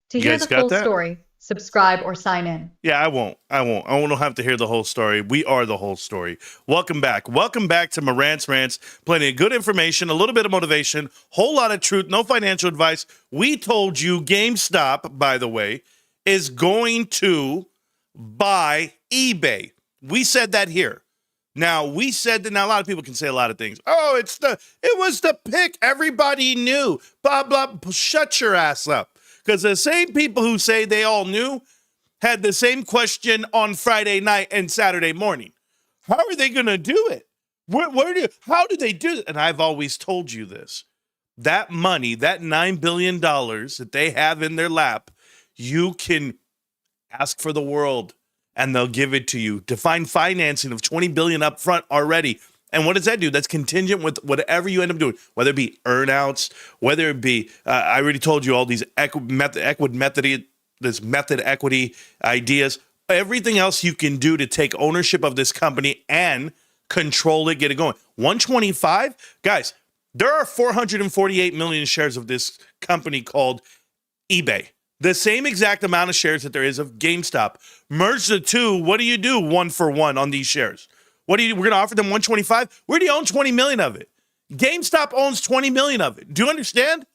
To You hear guys the got full that? story, subscribe or sign in. Yeah, I won't. I won't have to hear the whole story. We are the whole story. Welcome back. Welcome back to Marantz Rantz. Plenty of good information, a little bit of motivation, whole lot of truth, no financial advice. We told you GameStop, by the way, is going to buy eBay. We said that here. Now, we said that. Now, a lot of people can say a lot of things. Oh, it was the pick. Everybody knew. Blah, blah. Shut your ass up. Because the same people who say they all knew had the same question on Friday night and Saturday morning. How are they going to do it? How do they do it? And I've always told you this. That money, that $9 billion that they have in their lap, you can ask for the world and they'll give it to you. Define financing of $20 billion up front already. And what does that do? That's contingent with whatever you end up doing, whether it be earnouts, whether it be, I already told you all these method equity ideas, everything else you can do to take ownership of this company and control it, get it going. 125, guys, there are 448 million shares of this company called eBay. The same exact amount of shares that there is of GameStop. Merge the two. What do you do 1-for-1 on these shares? We're going to offer them 125. We already own 20 million of it. GameStop owns 20 million of it. Do you understand?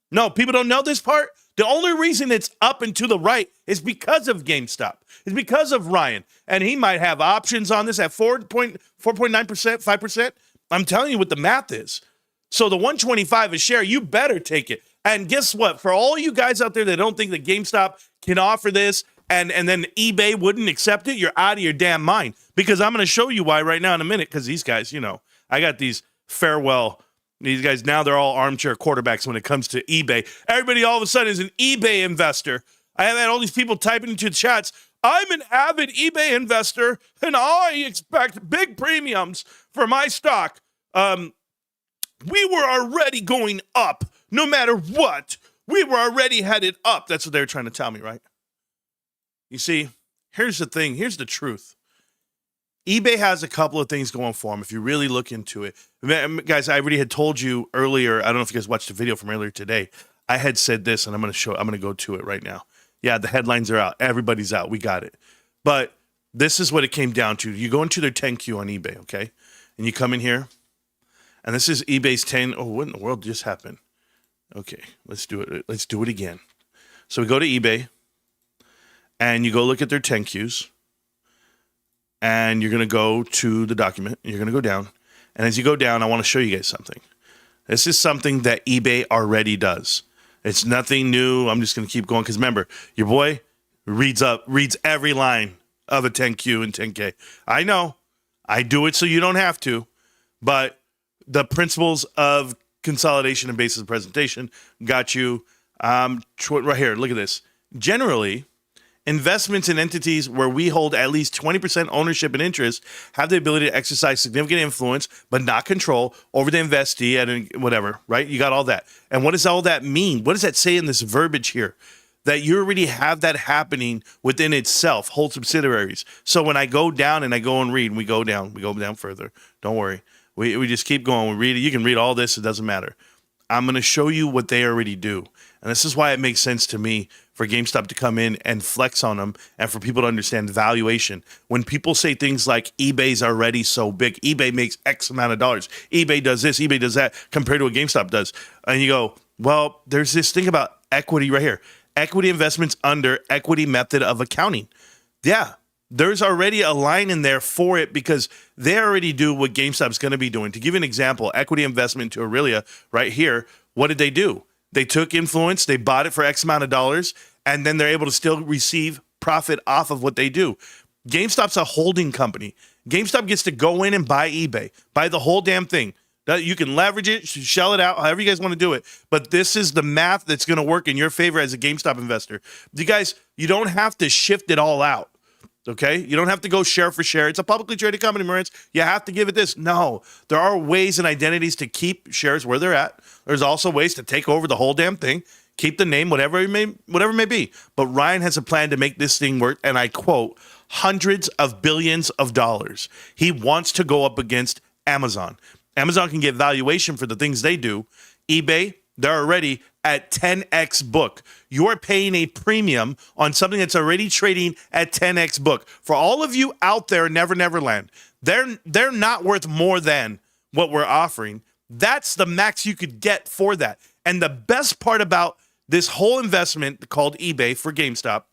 No, people don't know this part. The only reason it's up and to the right is because of GameStop. It's because of Ryan. And he might have options on this at 4.9%, 5%. I'm telling you what the math is. So the 125 a share, you better take it. And guess what? For all you guys out there that don't think that GameStop can offer this and then eBay wouldn't accept it, you're out of your damn mind. Because I'm going to show you why right now in a minute. Because these guys, I got these these guys, now they're all armchair quarterbacks when it comes to eBay. Everybody all of a sudden is an eBay investor. I have had all these people typing into the chats, I'm an avid eBay investor, and I expect big premiums for my stock. We were already going up. No matter what, we were already headed up. That's what they were trying to tell me, right? You see, here's the thing. Here's the truth. eBay has a couple of things going for them if you really look into it. Guys, I already had told you earlier, I don't know if you guys watched the video from earlier today. I had said this, and I'm going to go to it right now. Yeah, the headlines are out. Everybody's out. We got it. But this is what it came down to. You go into their 10Q on eBay, okay? And you come in here, and this is eBay's 10. Oh, what in the world just happened? Okay, let's do it. Let's do it again. So we go to eBay, and you go look at their 10Qs, and you're going to go to the document. You're going to go down, and as you go down, I want to show you guys something. This is something that eBay already does. It's nothing new. I'm just going to keep going because remember, your boy reads every line of a 10Q and 10K. I know. I do it so you don't have to, but the principles of consolidation and basis of presentation got you right here. Look at this. Generally, investments in entities where we hold at least 20% ownership and interest have the ability to exercise significant influence, but not control over the investee and whatever, right? You got all that. And what does all that mean? What does that say in this verbiage here? That you already have that happening within itself, hold subsidiaries. So when I go down and I go and read, we go down further. Don't worry. We just keep going. We read it. You can read all this. It doesn't matter. I'm going to show you what they already do. And this is why it makes sense to me for GameStop to come in and flex on them and for people to understand valuation. When people say things like eBay's already so big, eBay makes X amount of dollars, eBay does this, eBay does that, compared to what GameStop does. And you go, well, there's this thing about equity right here. Equity investments under equity method of accounting. Yeah. There's already a line in there for it because they already do what GameStop's going to be doing. To give you an example, equity investment into Aurelia right here, what did they do? They took influence, they bought it for X amount of dollars, and then they're able to still receive profit off of what they do. GameStop's a holding company. GameStop gets to go in and buy eBay, buy the whole damn thing. You can leverage it, shell it out, however you guys want to do it. But this is the math that's going to work in your favor as a GameStop investor. You guys, you don't have to shift it all out. Okay? You don't have to go share for share. It's a publicly traded company, Marantz. You have to give it this. No. There are ways and identities to keep shares where they're at. There's also ways to take over the whole damn thing, keep the name, whatever it may be. But Ryan has a plan to make this thing work, and I quote, hundreds of billions of dollars. He wants to go up against Amazon. Amazon can get valuation for the things they do. eBay, they're already at 10x book. You are paying a premium on something that's already trading at 10x book. For all of you out there, Never Neverland, they're not worth more than what we're offering. That's the max you could get for that. And the best part about this whole investment called eBay for GameStop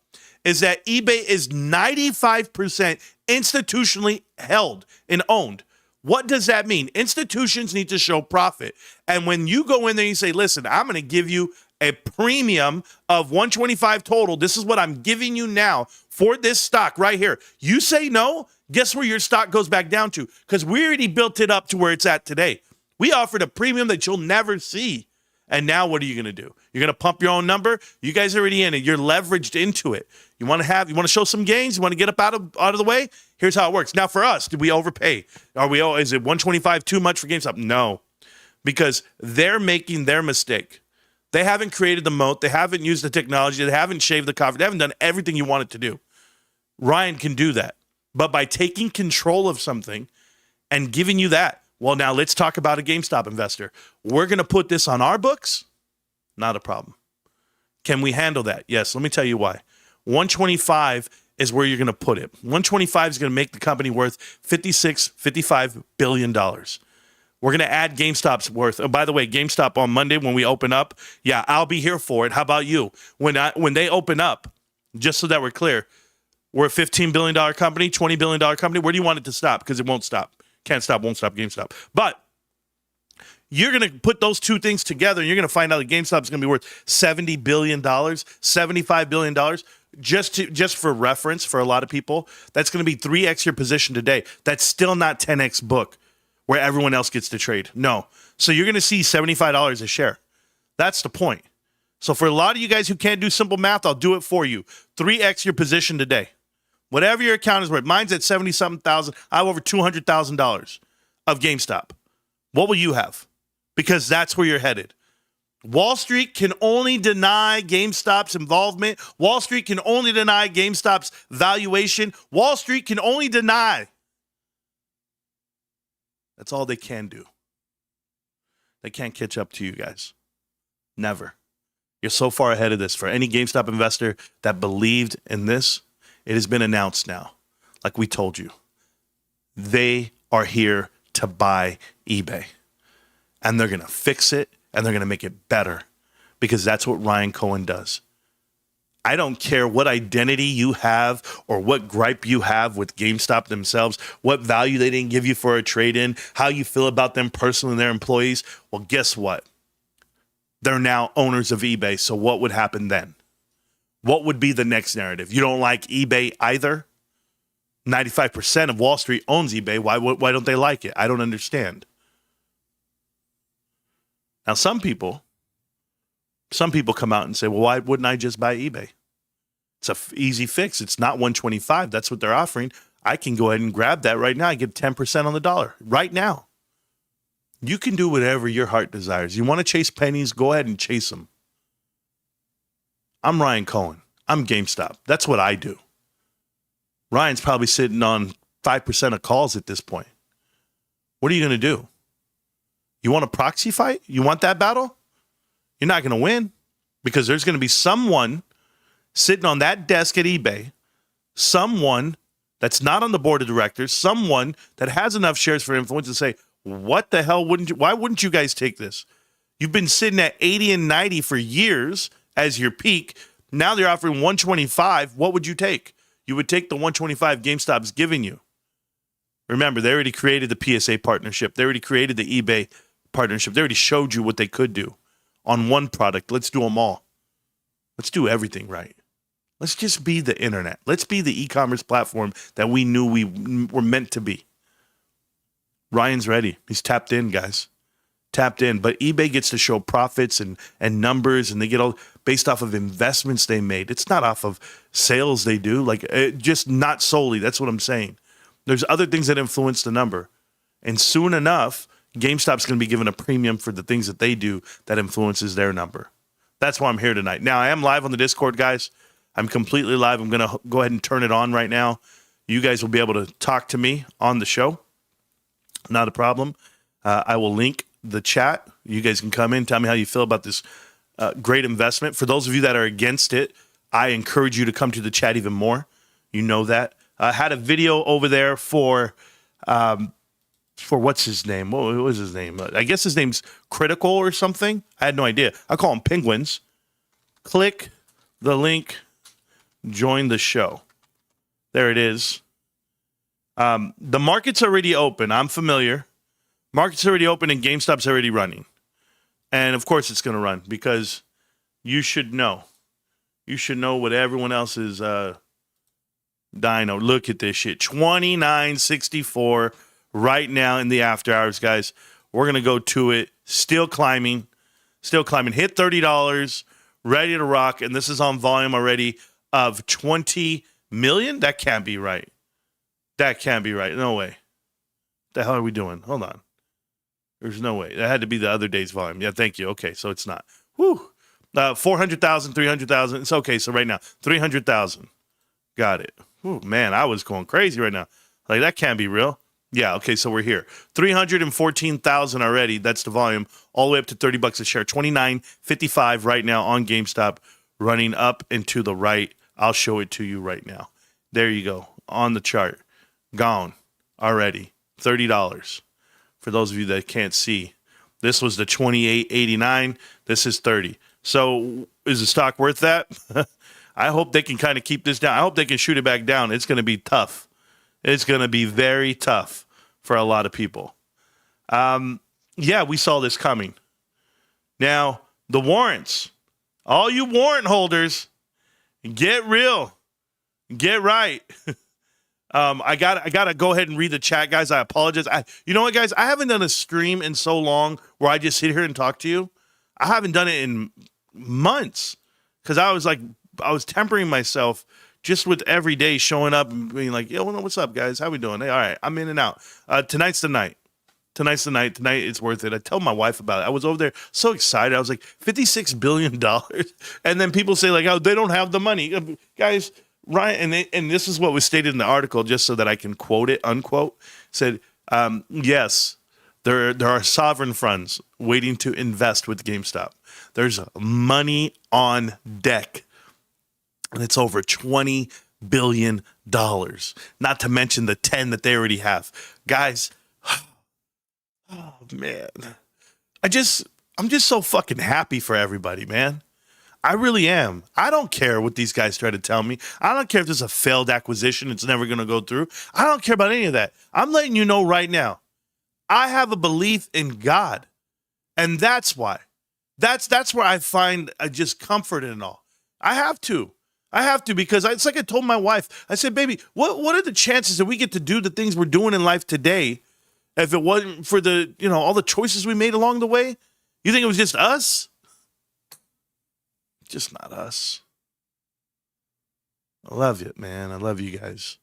is that eBay is 95% institutionally held and owned. What does that mean? Institutions need to show profit. And when you go in there and you say, listen, I'm going to give you a premium of 125 total. This is what I'm giving you now for this stock right here. You say no, guess where your stock goes back down to? Because we already built it up to where it's at today. We offered a premium that you'll never see. And now what are you going to do? You're going to pump your own number? You guys are already in it. You're leveraged into it. You want to show some gains? You want to get up out of the way? Here's how it works. Now for us, did we overpay? Is it 125 too much for GameStop? No, because they're making their mistake. They haven't created the moat. They haven't used the technology. They haven't shaved the coffee. They haven't done everything you want it to do. Ryan can do that. But by taking control of something and giving you that, well, now let's talk about a GameStop investor. We're going to put this on our books. Not a problem. Can we handle that? Yes. Let me tell you why. 125 is where you're going to put it. 125 is going to make the company worth $55 billion. We're going to add GameStop's worth. Oh, by the way, GameStop on Monday when we open up, yeah, I'll be here for it. How about you? When they open up, just so that we're clear, we're a $15 billion company, $20 billion company. Where do you want it to stop? Because it won't stop. Can't stop, won't stop, GameStop. But you're going to put those two things together, and you're going to find out that GameStop is going to be worth $70 billion, $75 billion. Just for reference, for a lot of people, that's going to be 3x your position today. That's still not 10x book where everyone else gets to trade. No. So you're going to see $75 a share. That's the point. So for a lot of you guys who can't do simple math, I'll do it for you. 3x your position today. Whatever your account is worth. Mine's at 70-something thousand. I have over $200,000 of GameStop. What will you have? Because that's where you're headed. Wall Street can only deny GameStop's involvement. Wall Street can only deny GameStop's valuation. Wall Street can only deny. That's all they can do. They can't catch up to you guys. Never. You're so far ahead of this. For any GameStop investor that believed in this, it has been announced now, like we told you. They are here to buy eBay. And they're going to fix it, and they're going to make it better, because that's what Ryan Cohen does. I don't care what identity you have or what gripe you have with GameStop themselves, what value they didn't give you for a trade-in, how you feel about them personally and their employees. Well, guess what? They're now owners of eBay, so what would happen then? What would be the next narrative? You don't like eBay either? 95% of Wall Street owns eBay. Why don't they like it? I don't understand. Now, some people come out and say, well, why wouldn't I just buy eBay? It's an easy fix. It's not 125. That's what they're offering. I can go ahead and grab that right now. I get 10% on the dollar right now. You can do whatever your heart desires. You want to chase pennies? Go ahead and chase them. I'm Ryan Cohen. I'm GameStop. That's what I do. Ryan's probably sitting on 5% of calls at this point. What are you going to do? You want a proxy fight? You want that battle? You're not going to win, because there's going to be someone sitting on that desk at eBay, someone that's not on the board of directors, someone that has enough shares for influence to say, what the hell why wouldn't you guys take this? You've been sitting at 80 and 90 for years as your peak. Now they're offering 125. What would you take? You would take the 125 GameStop's giving you. Remember, they already created the PSA partnership. They already created the eBay partnership. They already showed you what they could do on one product. Let's do them all. Let's do everything right. Let's just be the internet. Let's be the e-commerce platform that we knew we were meant to be. Ryan's ready. He's tapped in, guys. Tapped in. But eBay gets to show profits and numbers, and they get all based off of investments they made. It's not off of sales they do. Just not solely. That's what I'm saying. There's other things that influence the number. And soon enough, GameStop's going to be given a premium for the things that they do that influences their number. That's why I'm here tonight. Now, I am live on the Discord, guys. I'm completely live. I'm going to go ahead and turn it on right now. You guys will be able to talk to me on the show. Not a problem. I will link the chat. You guys can come in, tell me how you feel about this great investment. For those of you that are against it, I encourage you to come to the chat even more. You know that. I had a video over there for what's his name? What was his name? I guess his name's Critical or something. I had no idea. I call him Penguins. Click the link, join the show. There it is. The market's already open. I'm familiar. Market's already open and GameStop's already running. And of course it's going to run because you should know. You should know what everyone else is dying of. Look at this shit. 29.64 right now in the after hours, guys. We're going to go to it. Still climbing. Still climbing. Hit $30. Ready to rock. And this is on volume already of 20 million? That can't be right. That can't be right. No way. The hell are we doing? Hold on. There's no way. That had to be the other day's volume. Yeah, thank you. Okay, so it's not. Whew. 400,000, 300,000. It's okay. So right now, 300,000. Got it. Ooh, man, I was going crazy right now. Like, that can't be real. Yeah, okay, so we're here. 314,000 already. That's the volume. All the way up to $30 a share. 29.55 right now on GameStop. Running up and to the right. I'll show it to you right now. There you go. On the chart. Gone already. $30. For those of you that can't see. This was the 28.89. This is 30. So is the stock worth that? I hope they can kind of keep this down. I hope they can shoot it back down. It's going to be tough. It's going to be very tough for a lot of people. Yeah, we saw this coming. Now, the warrants. All you warrant holders, get real. Get right. I gotta go ahead and read the chat, guys. I apologize. You know what, guys? I haven't done a stream in so long where I just sit here and talk to you. I haven't done it in months because I was tempering myself just with every day showing up and being like, yo, what's up, guys? How we doing? Hey, all right, I'm in and out. Tonight's the night. Tonight's the night. Tonight it's worth it. I tell my wife about it. I was over there so excited. I was like, $56 billion. And then people say like, oh, they don't have the money. Guys, Ryan, and this is what was stated in the article, just so that I can quote it, unquote, said, yes, there are sovereign funds waiting to invest with GameStop. There's money on deck, and it's over $20 billion, not to mention the 10 that they already have. Guys, oh, man, I'm just so fucking happy for everybody, man. I really am. I don't care what these guys try to tell me. I don't care if there's a failed acquisition. It's never going to go through. I don't care about any of that. I'm letting you know right now. I have a belief in God. And that's why. That's where I find just comfort in it all. I have to because it's like I told my wife. I said, baby, what are the chances that we get to do the things we're doing in life today if it wasn't for the, all the choices we made along the way? You think it was just us? Just not us. I love it, man. I love you guys.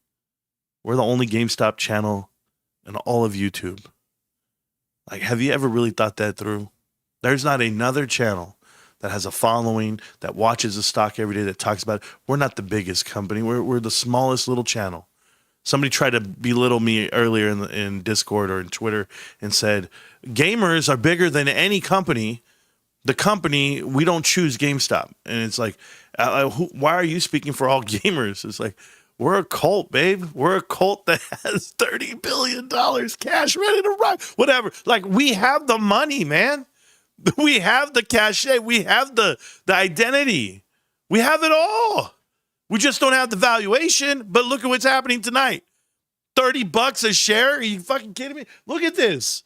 We're the only GameStop channel in all of YouTube. Like, have you ever really thought that through? There's not another channel that has a following, that watches the stock every day, that talks about it. We're not the biggest company. We're the smallest little channel. Somebody tried to belittle me earlier in Discord or in Twitter and said, gamers are bigger than any company. The company, we don't choose GameStop. And it's like, why are you speaking for all gamers? It's like, we're a cult, babe. We're a cult that has $30 billion cash ready to rock. Whatever. Like, we have the money, man. We have the cachet. We have the identity. We have it all. We just don't have the valuation. But look at what's happening tonight. $30 a share? Are you fucking kidding me? Look at this.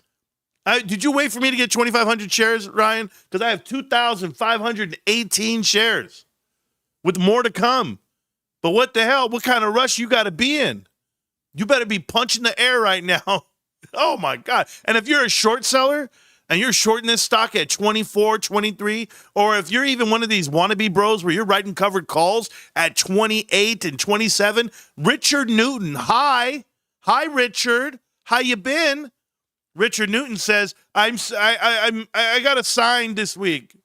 Did you wait for me to get 2,500 shares, Ryan? Because I have 2,518 shares with more to come. But what the hell? What kind of rush you got to be in? You better be punching the air right now. Oh, my God. And if you're a short seller and you're shorting this stock at 24, 23, or if you're even one of these wannabe bros where you're writing covered calls at 28 and 27, Richard Newton, hi. Hi, Richard. How you been? Richard Newton says, I got a sign this week.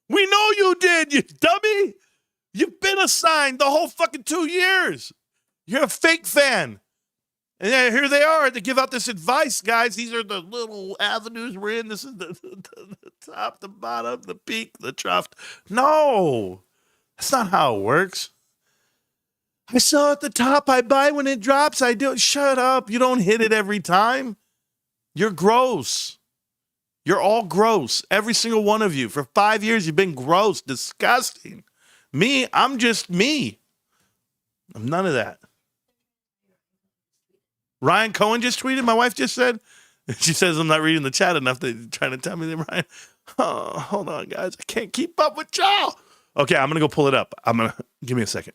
We know you did, you dummy. You've been assigned the whole fucking 2 years. You're a fake fan. And then here they are to give out this advice, guys. These are the little avenues we're in. This is the top, the bottom, the peak, the trough. No, that's not how it works. I sell at the top. I buy when it drops. I do. Shut up. You don't hit it every time. You're gross. You're all gross. Every single one of you. For 5 years, you've been gross, disgusting. Me, I'm just me. I'm none of that. Ryan Cohen just tweeted. My wife just said. She says I'm not reading the chat enough. They're trying to tell me that Ryan. Oh, hold on, guys. I can't keep up with y'all. Okay, I'm gonna go pull it up. Give me a second.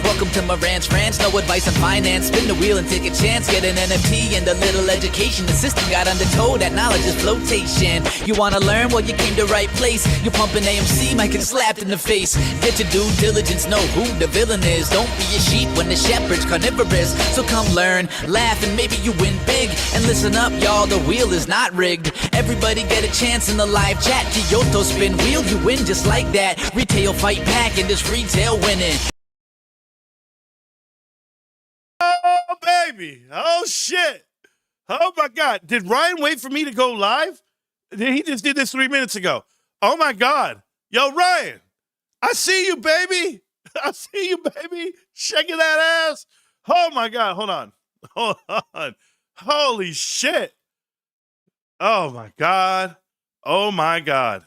Welcome to Marantz Rantz. No advice on finance. Spin the wheel and take a chance. Get an NFT and a little education. The system got undertow. That knowledge is flotation. You wanna learn? Well, you came to right place. You're pumping AMC, might get slapped in the face. Get your due diligence. Know who the villain is. Don't be a sheep when the shepherd's carnivorous. So come learn, laugh, and maybe you win big. And listen up, y'all. The wheel is not rigged. Everybody get a chance in the live chat. Kyoto spin wheel, you win just like that. Retail fight back and this retail winning. Oh, baby. Oh, shit. Oh, my God. Did Ryan wait for me to go live? He just did this 3 minutes ago. Oh, my God. Yo, Ryan, I see you, baby. I see you, baby. Shaking that ass. Oh, my God. Hold on. Hold on. Holy shit. Oh, my God. Oh, my God.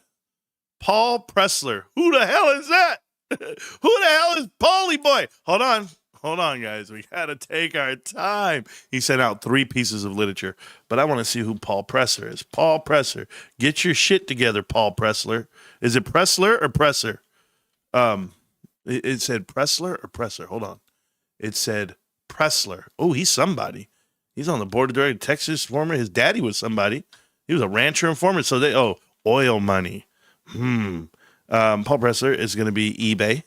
Paul Pressler. Who the hell is that? Who the hell is Paulie Boy? Hold on. Hold on, guys. We got to take our time. He sent out 3 pieces of literature, but I want to see who Paul Pressler is. Paul Pressler. Get your shit together, Paul Pressler. Is it Pressler or Presser? It said Pressler or Presser. Hold on. It said Pressler. Oh, he's somebody. He's on the board of directors. Texas former. His daddy was somebody. He was a rancher and farmer. So oil money. Paul Pressler is going to be eBay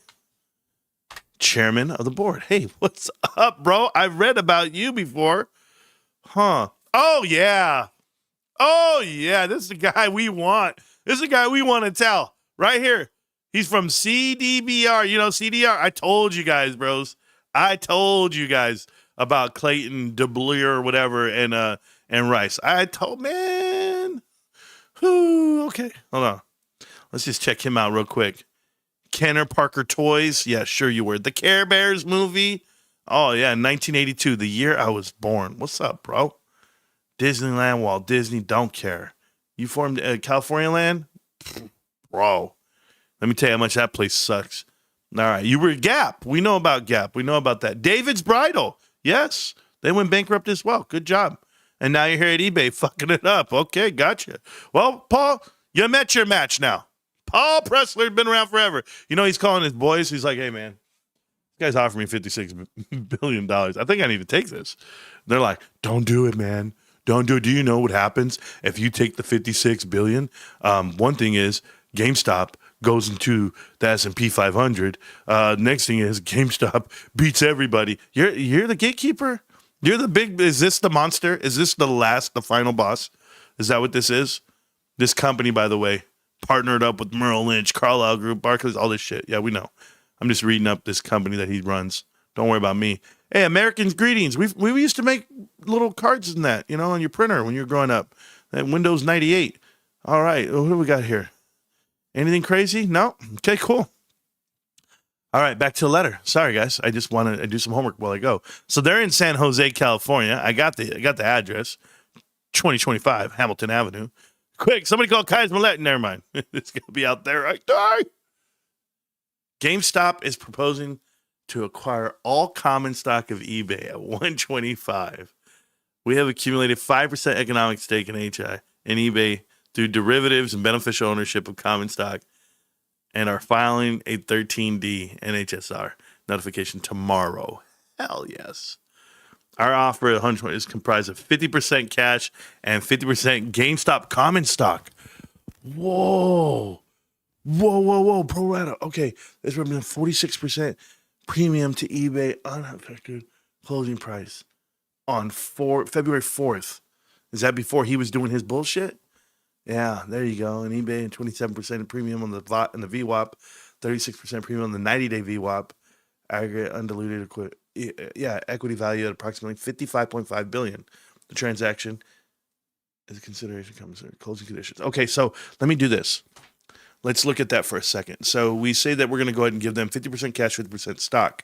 chairman of the board. Hey, what's up, bro? I've read about you before. Huh. Oh, yeah. Oh, yeah. This is the guy we want. This is the guy we want to tell. Right here. He's from CDBR. You know, CDR. I told you guys, bros. I told you guys about Clayton, DeBleer, or whatever, and Rice. Man. Ooh, okay. Hold on. Let's just check him out real quick. Kenner Parker Toys. Yeah, sure you were. The Care Bears movie. Oh, yeah, 1982, the year I was born. What's up, bro? Disneyland, Walt Disney, don't care. You formed California Land? Bro, let me tell you how much that place sucks. All right, you were Gap. We know about Gap. We know about that. David's Bridal. Yes, they went bankrupt as well. Good job. And now you're here at eBay fucking it up. Okay, gotcha. Well, Paul, you met your match now. Paul Pressler had been around forever. You know, he's calling his boys. He's like, hey, man, this guy's offering me $56 billion. I think I need to take this. They're like, don't do it, man. Don't do it. Do you know what happens if you take the $56 billion? One thing is GameStop goes into the S&P 500. Next thing is GameStop beats everybody. You're the gatekeeper? You're the big, is this the monster? Is this the final boss? Is that what this is? This company, by the way, partnered up with Merrill Lynch, Carlyle Group, Barclays, all this shit. Yeah, we know. I'm just reading up this company that he runs. Don't worry about me. Hey, Americans, greetings. We used to make little cards in that, you know, on your printer when you were growing up. That Windows 98. All right, what do we got here? Anything crazy? No? Okay, cool. All right, back to the letter. Sorry, guys. I just want to do some homework while I go. So they're in San Jose, California. I got the address. 2025 Hamilton Avenue. Quick, somebody call Kai's Millette. Never mind. It's going to be out there. Right there. GameStop is proposing to acquire all common stock of eBay at $125. We have accumulated 5% economic stake in eBay through derivatives and beneficial ownership of common stock and are filing a 13D NHSR notification tomorrow. Hell yes. Our offer at 120 is comprised of 50% cash and 50% GameStop common stock. Whoa. Pro rata. Okay, this represents 46% premium to eBay unaffected closing price on February 4th. Is that before he was doing his bullshit? Yeah, there you go. And eBay and 27% premium on the VOT and the VWAP, 36% premium on the 90-day VWAP, aggregate undiluted equity value at approximately 55.5 billion. The transaction is a consideration comes in closing conditions. Okay, so let me do this. Let's look at that for a second. So we say that we're going to go ahead and give them 50% cash, 50% stock.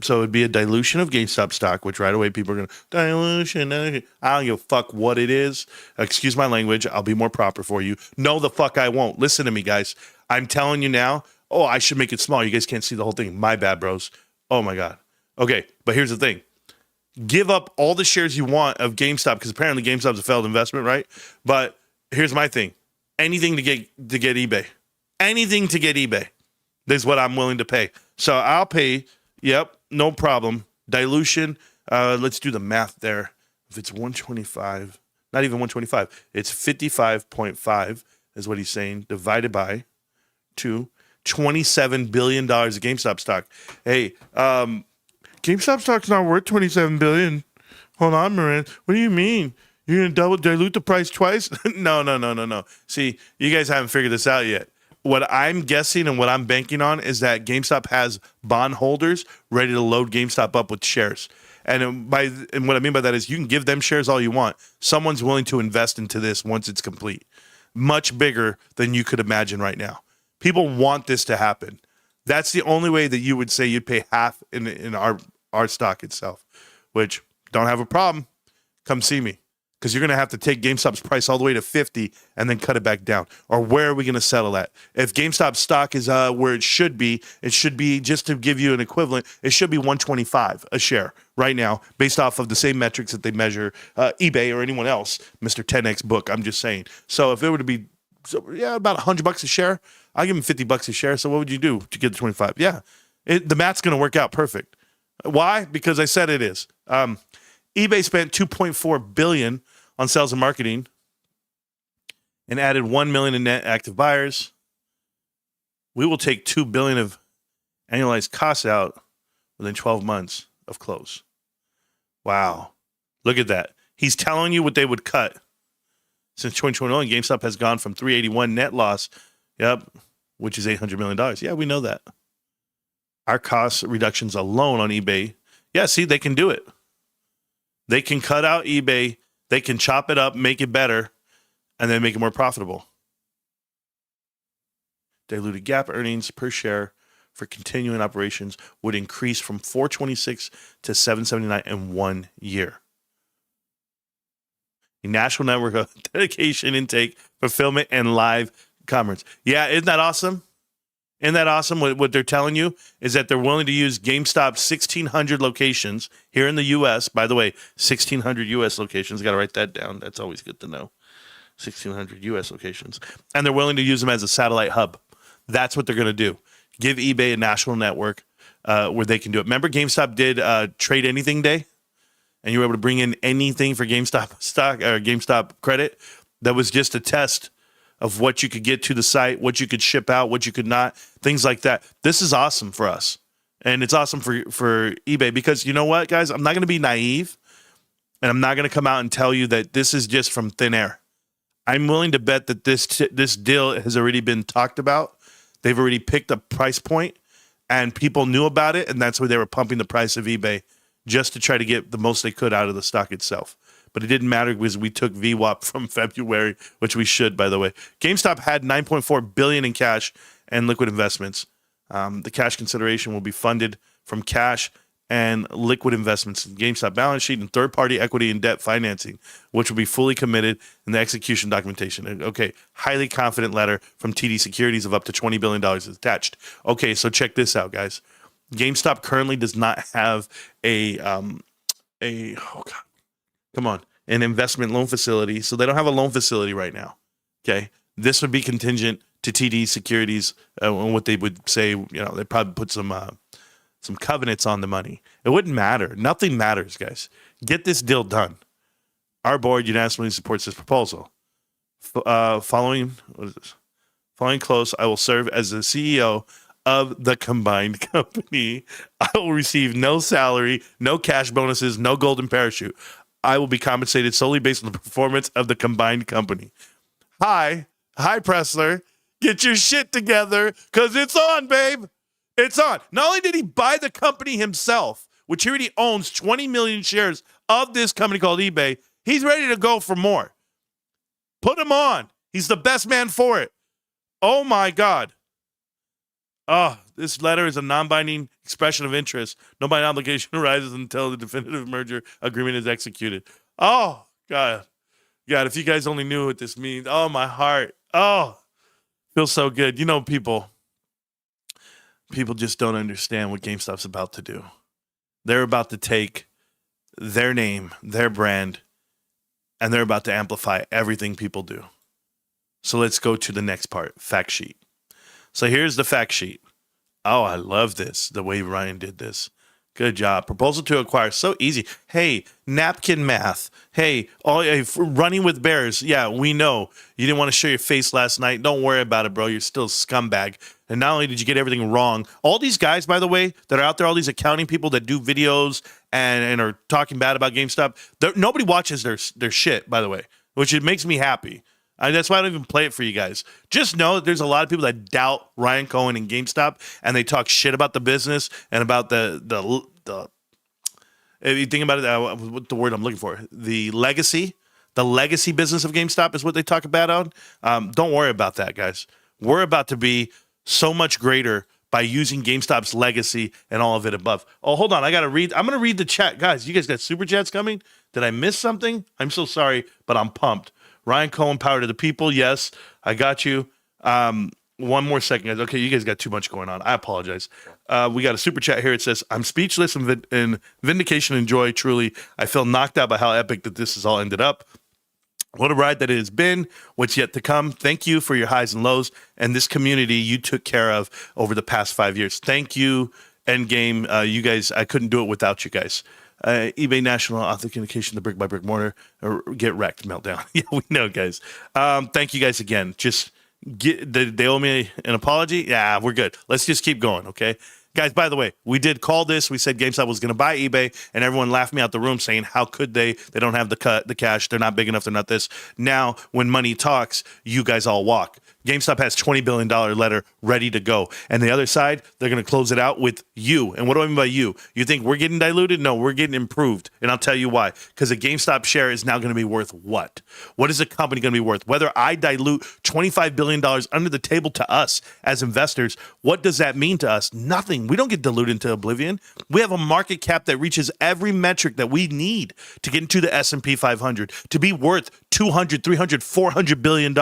So it'd be a dilution of GameStop stock, which right away people are going to, dilution. I don't give a fuck what it is. Excuse my language. I'll be more proper for you. No, the fuck I won't. Listen to me, guys. I'm telling you now. Oh, I should make it small. You guys can't see the whole thing. My bad, bros. Oh, my God. Okay, but here's the thing. Give up all the shares you want of GameStop, because apparently GameStop's a failed investment, right? But here's my thing. Anything to get eBay. Anything to get eBay. This is what I'm willing to pay. So I'll pay, yep, no problem. Dilution, let's do the math there. If it's 125, not even 125, it's 55.5 is what he's saying, divided by 2, $27 billion of GameStop stock. Hey, GameStop stock's not worth $27 billion. Hold on, Marantz. What do you mean? You're going to dilute the price twice? No. See, you guys haven't figured this out yet. What I'm guessing and what I'm banking on is that GameStop has bondholders ready to load GameStop up with shares. And what I mean by that is you can give them shares all you want. Someone's willing to invest into this once it's complete. Much bigger than you could imagine right now. People want this to happen. That's the only way that you would say you'd pay half in our stock itself, which don't have a problem. Come see me. Because you're going to have to take GameStop's price all the way to 50 and then cut it back down. Or where are we going to settle at? If GameStop stock is where it should be, just to give you an equivalent, it should be 125 a share right now, based off of the same metrics that they measure eBay or anyone else, Mr. 10X book, I'm just saying. So if it were to be, about $100 a share, I'll give them $50 a share. So what would you do to get the 25? Yeah, the math's going to work out perfect. Why? Because I said it is. eBay spent $2.4 billion on sales and marketing and added 1 million in net active buyers. We will take $2 billion of annualized costs out within 12 months of close. Wow. Look at that. He's telling you what they would cut. Since 2021, GameStop has gone from 381 net loss, which is $800 million. Yeah, we know that. Our cost reductions alone on eBay, see, they can do it. They can cut out eBay, they can chop it up, make it better, and then make it more profitable. Diluted GAAP earnings per share for continuing operations would increase from $4.26 to $7.79 in 1 year. A national network of dedication, intake, fulfillment, and live commerce. Yeah, isn't that awesome? Isn't that awesome? What they're telling you is that they're willing to use GameStop's 1,600 locations here in the U.S. By the way, 1,600 U.S. locations. Got to write that down. That's always good to know. 1,600 U.S. locations. And they're willing to use them as a satellite hub. That's what they're going to do. Give eBay a national network where they can do it. Remember GameStop did Trade Anything Day? And you were able to bring in anything for GameStop stock or GameStop credit? That was just a test of what you could get to the site, what you could ship out, what you could not, things like that. This is awesome for us. And it's awesome for eBay because you know what, guys? I'm not going to be naive and I'm not going to come out and tell you that this is just from thin air. I'm willing to bet that this deal has already been talked about. They've already picked a price point and people knew about it. And that's why they were pumping the price of eBay just to try to get the most they could out of the stock itself. But it didn't matter because we took VWAP from February, which we should, by the way. GameStop had $9.4 billion in cash and liquid investments. The cash consideration will be funded from cash and liquid investments in GameStop balance sheet and third-party equity and debt financing, which will be fully committed in the execution documentation. Okay, highly confident letter from TD Securities of up to $20 billion is attached. Okay, so check this out, guys. GameStop currently does not have an investment loan facility. So they don't have a loan facility right now. Okay. This would be contingent to TD Securities and what they would say, they'd probably put some covenants on the money. It wouldn't matter. Nothing matters, guys. Get this deal done. Our board unanimously supports this proposal. Following close, I will serve as the CEO of the combined company. I will receive no salary, no cash bonuses, no golden parachute. I will be compensated solely based on the performance of the combined company. Hi, Pressler. Get your shit together because it's on, babe. It's on. Not only did he buy the company himself, which he already owns 20 million shares of this company called eBay, he's ready to go for more. Put him on. He's the best man for it. Oh, my God. Oh, this letter is a non-binding expression of interest. No binding obligation arises until the definitive merger agreement is executed. Oh, God. God, if you guys only knew what this means. Oh, my heart. Oh, feels so good. You know, people just don't understand what GameStop's about to do. They're about to take their name, their brand, and they're about to amplify everything people do. So let's go to the next part, fact sheet. So here's the fact sheet. Oh, I love this, the way Ryan did this. Good job. Proposal to acquire, so easy. Hey, napkin math. Hey, running with bears. Yeah, we know. You didn't want to show your face last night. Don't worry about it, bro. You're still a scumbag. And not only did you get everything wrong, all these guys, by the way, that are out there, all these accounting people that do videos and are talking bad about GameStop, nobody watches their shit, by the way, which it makes me happy. That's why I don't even play it for you guys. Just know that there's a lot of people that doubt Ryan Cohen and GameStop, and they talk shit about the business and about the if you think about it, what the word I'm looking for, the legacy business of GameStop is what they talk about on. Don't worry about that, guys. We're about to be so much greater by using GameStop's legacy and all of it above. Oh, hold on. I'm going to read the chat. Guys, you guys got super chats coming? Did I miss something? I'm so sorry, but I'm pumped. Ryan Cohen, power to the people. Yes, I got you. One more second, guys. Okay, you guys got too much going on. I apologize. We got a super chat here. It says, I'm speechless in vindication and joy. Truly, I feel knocked out by how epic that this has all ended up. What a ride that it has been. What's yet to come. Thank you for your highs and lows and this community you took care of over the past 5 years. Thank you, Endgame. You guys, I couldn't do it without you guys. eBay National Authentication, the brick by brick mortar, or get wrecked meltdown. Yeah, we know, guys. Thank you guys again. Just they owe me an apology. Yeah, we're good. Let's just keep going, okay? Guys, by the way, we did call this. We said GameStop was going to buy eBay, and everyone laughed me out the room saying, how could they? They don't have the cash. They're not big enough. They're not this. Now, when money talks, you guys all walk. GameStop has $20 billion letter ready to go. And the other side, they're going to close it out with you. And what do I mean by you? You think we're getting diluted? No, we're getting improved. And I'll tell you why. Because a GameStop share is now going to be worth what? What is a company going to be worth? Whether I dilute $25 billion under the table to us as investors, what does that mean to us? Nothing. We don't get diluted into oblivion. We have a market cap that reaches every metric that we need to get into the S&P 500, to be worth $200, $300, $400 billion.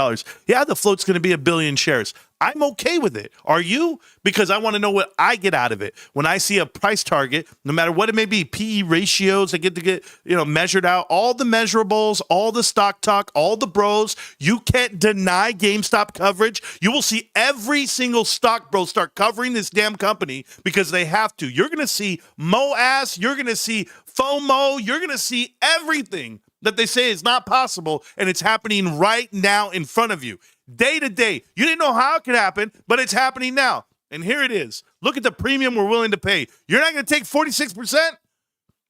Yeah, the float's going to be 1 billion shares. I'm okay with it. Are you? Because I want to know what I get out of it. When I see a price target, no matter what it may be, PE ratios, I get to get, measured out, all the measurables, all the stock talk, all the bros. You can't deny GameStop coverage. You will see every single stock bro start covering this damn company because they have to. You're going to see MOAS. You're going to see FOMO. You're going to see everything that they say is not possible, and it's happening right now in front of you. Day to day. You didn't know how it could happen, but it's happening now. And here it is. Look at the premium we're willing to pay. You're not going to take 46%?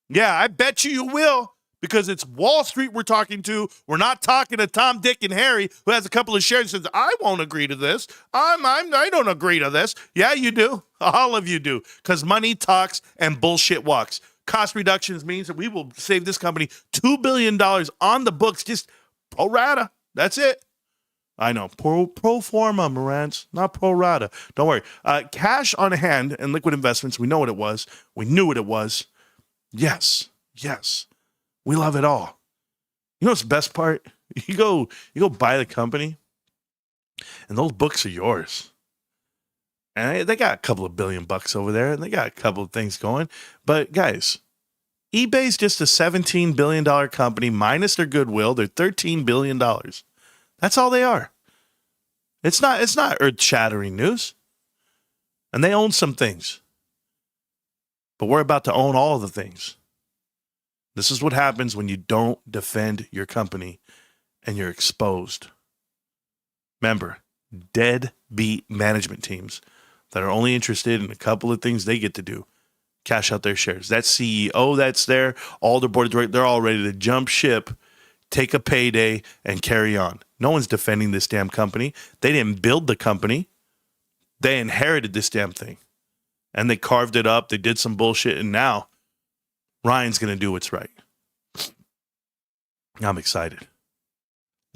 Yeah, I bet you will, because it's Wall Street we're talking to. We're not talking to Tom, Dick, and Harry, who has a couple of shares and says, I won't agree to this. I don't agree to this. Yeah, you do. All of you do, because money talks and bullshit walks. Cost reductions means that we will save this company $2 billion on the books, just pro rata. That's it. I know. Pro forma, Marantz, not pro rata. Don't worry. Cash on hand and liquid investments. We know what it was. We knew what it was. Yes. We love it all. You know what's the best part? You go buy the company, and those books are yours. And they got a couple of $billion over there, and they got a couple of things going. But guys, eBay's just a $17 billion company minus their goodwill. They're $13 billion. That's all they are. It's not earth-shattering news. And they own some things. But we're about to own all of the things. This is what happens when you don't defend your company and you're exposed. Remember, deadbeat management teams that are only interested in a couple of things they get to do. Cash out their shares. That CEO that's there, all their board of directors, they're all ready to jump ship take a payday, and carry on. No one's defending this damn company. They didn't build the company. They inherited this damn thing. And they carved it up. They did some bullshit. And now Ryan's going to do what's right. I'm excited.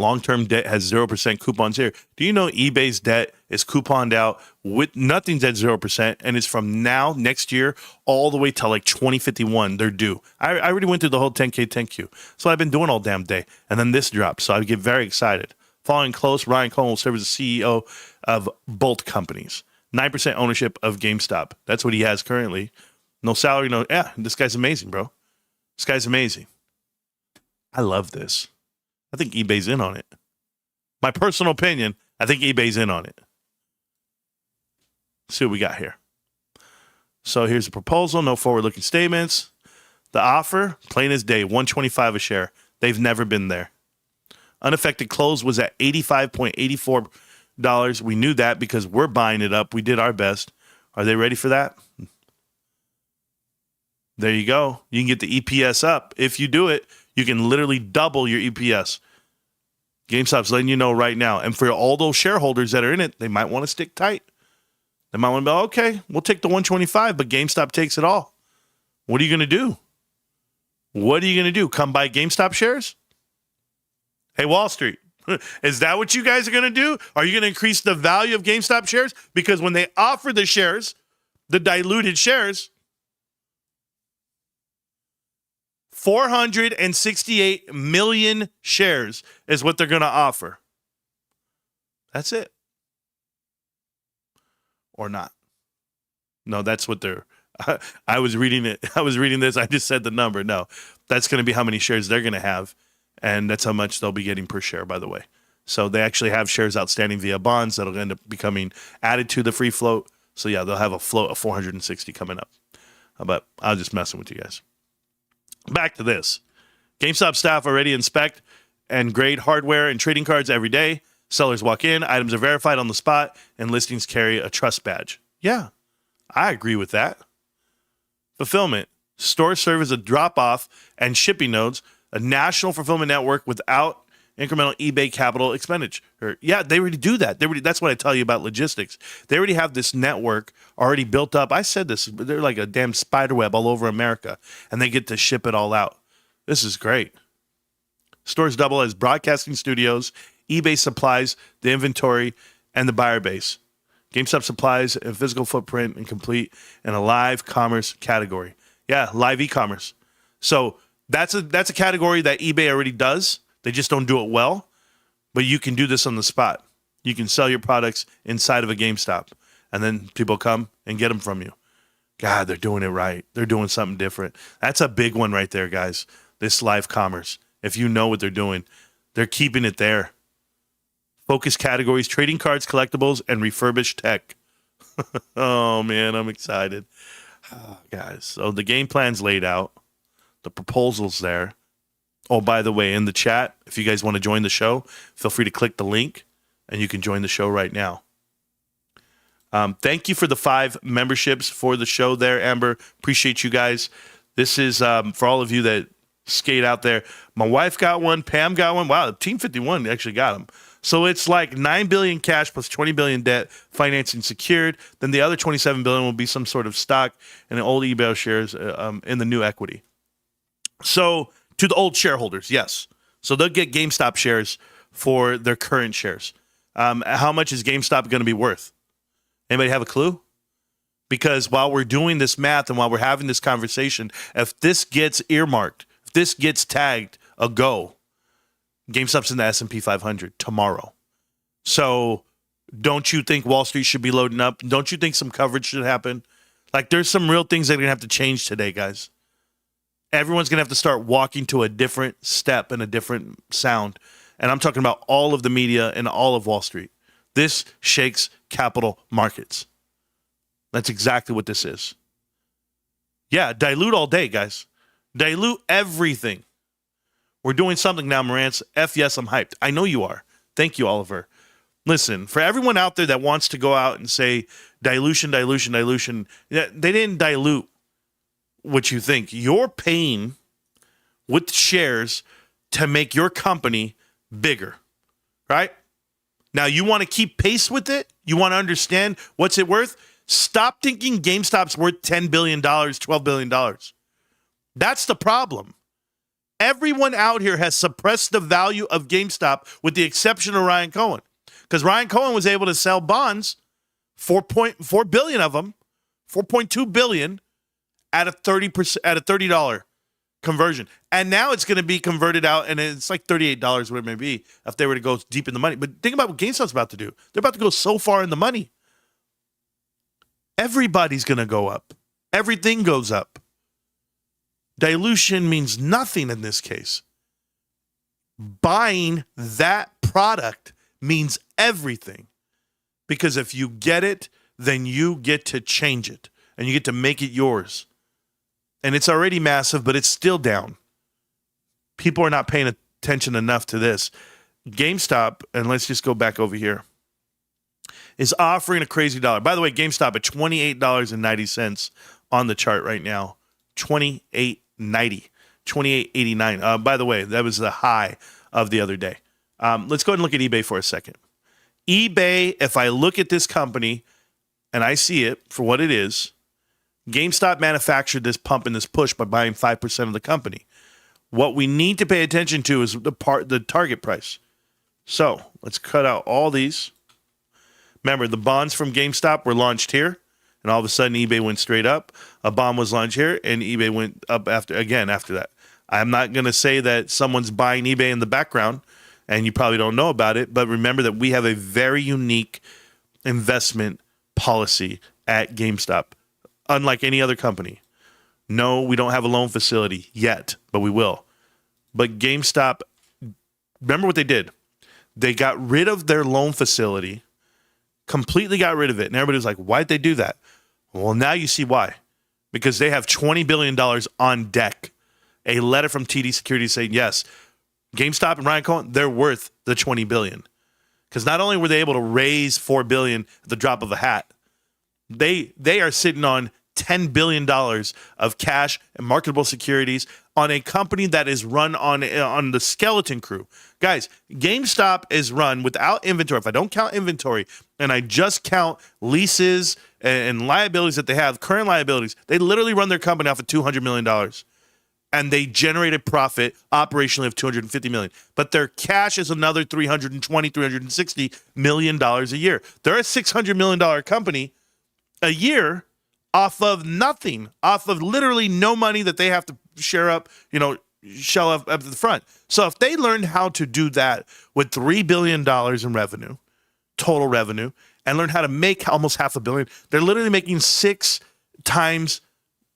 Long-term debt has 0% coupons here. Do you know eBay's debt is couponed out with nothing's at 0%, and it's from now, next year, all the way till like 2051, they're due. I already went through the whole 10K, 10Q. So I've been doing all damn day. And then this drops, so I get very excited. Following close, Ryan Cohen will serve as the CEO of both companies. 9% ownership of GameStop. That's what he has currently. No salary, no... Yeah, this guy's amazing, bro. This guy's amazing. I love this. I think eBay's in on it. My personal opinion, I think eBay's in on it. Let's see what we got here. So here's the proposal. No forward-looking statements. The offer, plain as day, $125 a share. They've never been there. Unaffected close was at $85.84. We knew that because we're buying it up. We did our best. Are they ready for that? There you go. You can get the EPS up. If you do it, you can literally double your EPS. GameStop's letting you know right now. And for all those shareholders that are in it, they might want to stick tight. They might want to be, okay, we'll take the 125, but GameStop takes it all. What are you going to do? What are you going to do? Come buy GameStop shares? Hey, Wall Street, is that what you guys are going to do? Are you going to increase the value of GameStop shares? Because when they offer the shares, the diluted shares, 468 million shares is what they're going to offer. That's it. Or not. No, that's what they're... I was reading it. I was reading this. I just said the number. No, that's going to be how many shares they're going to have. And that's how much they'll be getting per share, by the way. So they actually have shares outstanding via bonds that'll end up becoming added to the free float. So yeah, they'll have a float of 460 coming up. But I was just messing with you guys. Back to this. GameStop staff already inspect and grade hardware and trading cards every day. Sellers walk in, items are verified on the spot, and listings carry a trust badge. Yeah, I agree with that. Fulfillment. Stores serve as a drop-off and shipping nodes, a national fulfillment network without incremental eBay capital expenditure. Yeah, they already do that. That's what I tell you about logistics. They already have this network already built up. I said this, they're like a damn spider web all over America, and they get to ship it all out. This is great. Stores double as broadcasting studios. eBay supplies the inventory and the buyer base. GameStop supplies a physical footprint and complete in a live commerce category. Yeah, live e-commerce. So that's a category that eBay already does. They just don't do it well. But you can do this on the spot. You can sell your products inside of a GameStop, and then people come and get them from you. God, they're doing it right. They're doing something different. That's a big one right there, guys. This live commerce. If you know what they're doing, they're keeping it there. Focus categories, trading cards, collectibles, and refurbished tech. Oh, man, I'm excited. Oh, guys, so the game plan's laid out. The proposal's there. Oh, by the way, in the chat, if you guys want to join the show, feel free to click the link, and you can join the show right now. Thank you for the 5 memberships for the show there, Amber. Appreciate you guys. This is for all of you that skate out there. My wife got one. Pam got one. Wow, Team 51 actually got them. So it's like $9 billion cash plus $20 billion debt, financing secured. Then the other $27 billion will be some sort of stock and old eBay shares in the new equity. So to the old shareholders, yes. So they'll get GameStop shares for their current shares. How much is GameStop going to be worth? Anybody have a clue? Because while we're doing this math and while we're having this conversation, if this gets earmarked, if this gets tagged a go, GameStop's in the S&P 500 tomorrow. So don't you think Wall Street should be loading up? Don't you think some coverage should happen? Like, there's some real things that are going to have to change today, guys. Everyone's going to have to start walking to a different step and a different sound. And I'm talking about all of the media and all of Wall Street. This shakes capital markets. That's exactly what this is. Yeah, dilute all day, guys. Dilute everything. We're doing something now, Marantz. Yes, I'm hyped. I know you are. Thank you, Oliver. Listen, for everyone out there that wants to go out and say dilution, dilution, dilution, they didn't dilute what you think. You're paying with shares to make your company bigger, right? Now, you want to keep pace with it? You want to understand what's it worth? Stop thinking GameStop's worth $10 billion, $12 billion. That's the problem. Everyone out here has suppressed the value of GameStop with the exception of Ryan Cohen. Because Ryan Cohen was able to sell bonds, 4.4 billion of them, 4.2 billion at a $30 conversion. And now it's going to be converted out, and it's like $38, whatever it may be, if they were to go deep in the money. But think about what GameStop's about to do. They're about to go so far in the money. Everybody's going to go up. Everything goes up. Dilution means nothing in this case. Buying that product means everything. Because if you get it, then you get to change it. And you get to make it yours. And it's already massive, but it's still down. People are not paying attention enough to this. GameStop, and let's just go back over here, is offering a crazy dollar. By the way, GameStop at $28.90 on the chart right now. $28.90. $28.89. By the way, that was the high of the other day. Let's go ahead and look at eBay for a second. eBay, if I look at this company and I see it for what it is, GameStop manufactured this pump and this push by buying 5% of the company. What we need to pay attention to is the target price. So let's cut out all these. Remember, the bonds from GameStop were launched here, and all of a sudden eBay went straight up. A bond was launched here, and eBay went up after that. I'm not going to say that someone's buying eBay in the background, and you probably don't know about it, but remember that we have a very unique investment policy at GameStop, unlike any other company. No, we don't have a loan facility yet, but we will. But GameStop, remember what they did? They got rid of their loan facility, completely got rid of it. And everybody was like, why'd they do that? Well, now you see why. Because they have $20 billion on deck. A letter from TD Securities saying, yes, GameStop and Ryan Cohen, they're worth the $20 billion. Because not only were they able to raise $4 billion at the drop of a hat, they are sitting on $10 billion of cash and marketable securities on a company that is run on the skeleton crew. Guys, GameStop is run without inventory. If I don't count inventory and I just count leases and liabilities that they have, current liabilities, they literally run their company off of $200 million. And they generate a profit operationally of $250 million. But their cash is another $320, $360 million a year. They're a $600 million company a year off of nothing, off of literally no money that they have to shell up at the front. So if they learned how to do that with $3 billion in revenue, total revenue, and learn how to make almost $500 million, they're literally making 6 times.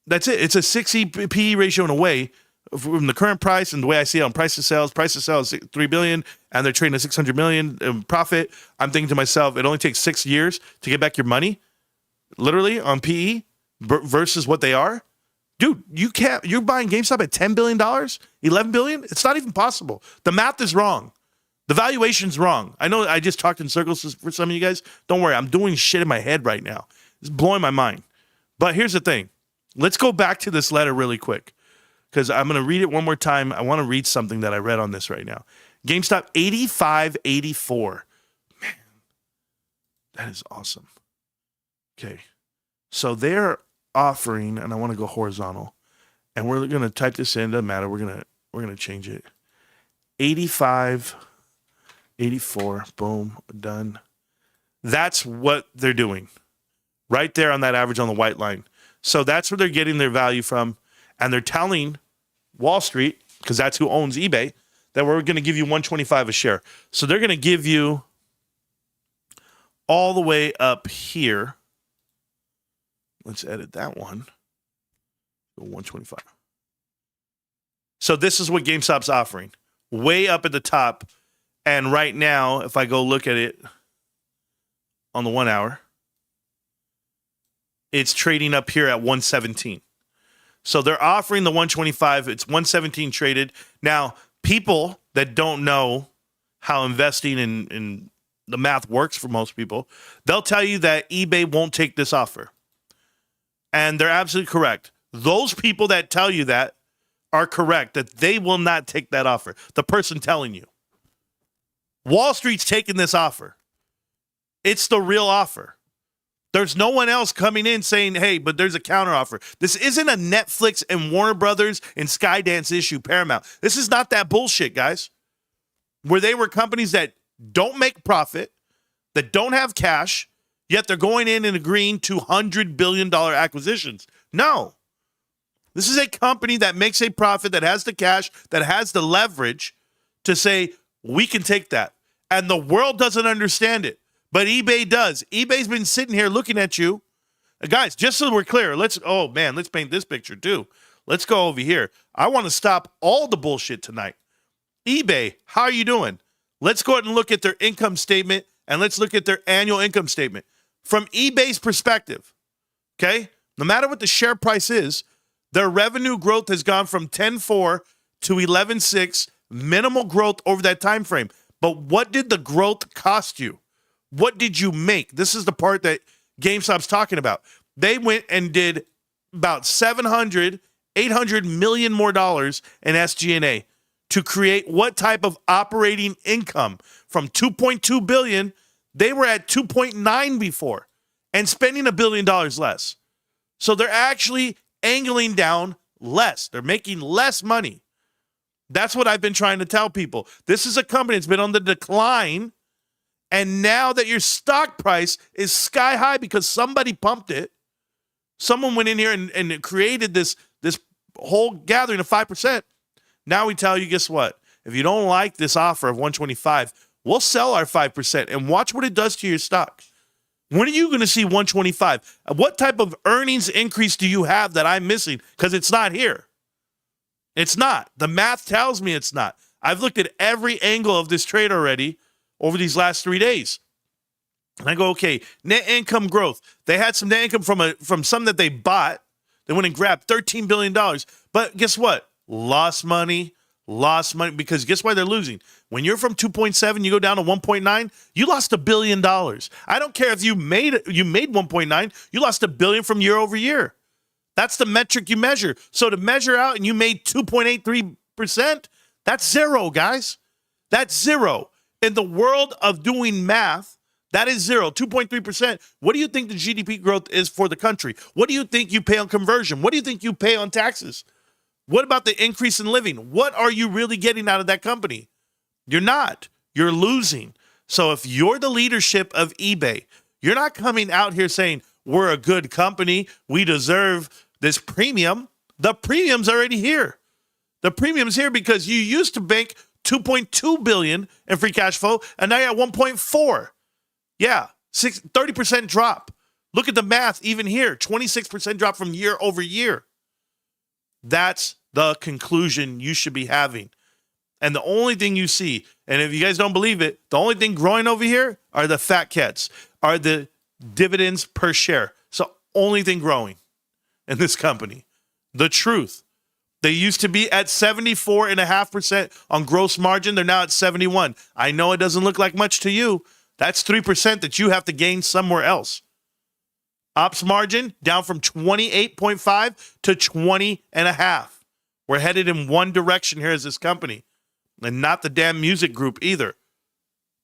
That's it. It's a 60 PE ratio in a way from the current price and the way I see it on price to sales. Price to sales is $3 billion, and they're trading at $600 million in profit. I'm thinking to myself, it only takes 6 years to get back your money, literally on PE versus what they are. Dude, you're buying GameStop at $10 billion, $11 billion? It's not even possible. The math is wrong. The valuation's wrong. I know I just talked in circles for some of you guys. Don't worry, I'm doing shit in my head right now. It's blowing my mind. But here's the thing. Let's go back to this letter really quick because I'm going to read it one more time. I want to read something that I read on this right now. GameStop 8584. Man, that is awesome. Okay. So they're offering, and I want to go horizontal, and we're going to type this in. Doesn't matter. We're going to change it. 85, 84. Boom. Done. That's what they're doing. Right there on that average on the white line. So that's where they're getting their value from. And they're telling Wall Street, because that's who owns eBay, that we're going to give you $125 a share. So they're going to give you all the way up here. Let's edit that one. Go 125. So this is what GameStop's offering. Way up at the top. And right now, if I go look at it on the 1 hour, it's trading up here at 117. So they're offering the 125. It's 117 traded. Now, people that don't know how investing in the math works for most people, they'll tell you that eBay won't take this offer. And they're absolutely correct. Those people that tell you that are correct, that they will not take that offer. The person telling you. Wall Street's taking this offer. It's the real offer. There's no one else coming in saying, hey, but there's a counteroffer. This isn't a Netflix and Warner Brothers and Skydance issue, Paramount. This is not that bullshit, guys. Where they were companies that don't make profit, that don't have cash, yet they're going in and agreeing to $100 billion acquisitions. No. This is a company that makes a profit, that has the cash, that has the leverage to say, we can take that. And the world doesn't understand it. But eBay does. eBay's been sitting here looking at you. Guys, just so we're clear, let's paint this picture too. Let's go over here. I want to stop all the bullshit tonight. eBay, how are you doing? Let's go ahead and look at their income statement, and let's look at their annual income statement. From eBay's perspective, okay, no matter what the share price is, their revenue growth has gone from 10.4 to 11.6, minimal growth over that time frame. But what did the growth cost you? What did you make? This is the part that GameStop's talking about. They went and did about 800 million more dollars in SG&A to create what type of operating income? From 2.2 billion, they were at 2.9 before and spending $1 billion less. So they're actually angling down less. They're making less money. That's what I've been trying to tell people. This is a company that's been on the decline. And now that your stock price is sky high because somebody pumped it, someone went in here and created this whole gathering of 5%. Now we tell you, guess what? If you don't like this offer of 125, we'll sell our 5% and watch what it does to your stock. When are you going to see 125? What type of earnings increase do you have that I'm missing? Because it's not here. It's not. The math tells me it's not. I've looked at every angle of this trade already over these last 3 days. And I go, okay, net income growth. They had some net income from some that they bought. They went and grabbed $13 billion. But guess what? Lost money, because guess why they're losing? When you're from 2.7, you go down to 1.9, you lost $1 billion. I don't care if you made 1.9, you lost $1 billion from year over year. That's the metric you measure. So to measure out and you made 2.83%, that's zero, guys. That's zero. In the world of doing math, that is zero, 2.3%. What do you think the GDP growth is for the country? What do you think you pay on conversion? What do you think you pay on taxes? What about the increase in living? What are you really getting out of that company? You're not. You're losing. So if you're the leadership of eBay, you're not coming out here saying, we're a good company, we deserve this premium. The premium's already here. The premium's here because you used to bank $2.2 billion in free cash flow, and now you're at 1.4. Yeah, 30% drop. Look at the math even here, 26% drop from year over year. That's the conclusion you should be having. And the only thing you see, and if you guys don't believe it, the only thing growing over here are the fat cats, are the dividends per share. So only thing growing in this company. The truth. They used to be at 74.5% on gross margin. They're now at 71. I know it doesn't look like much to you. That's 3% that you have to gain somewhere else. Ops margin down from 28.5 to 20.5. We're headed in one direction here as this company, and not the damn music group either.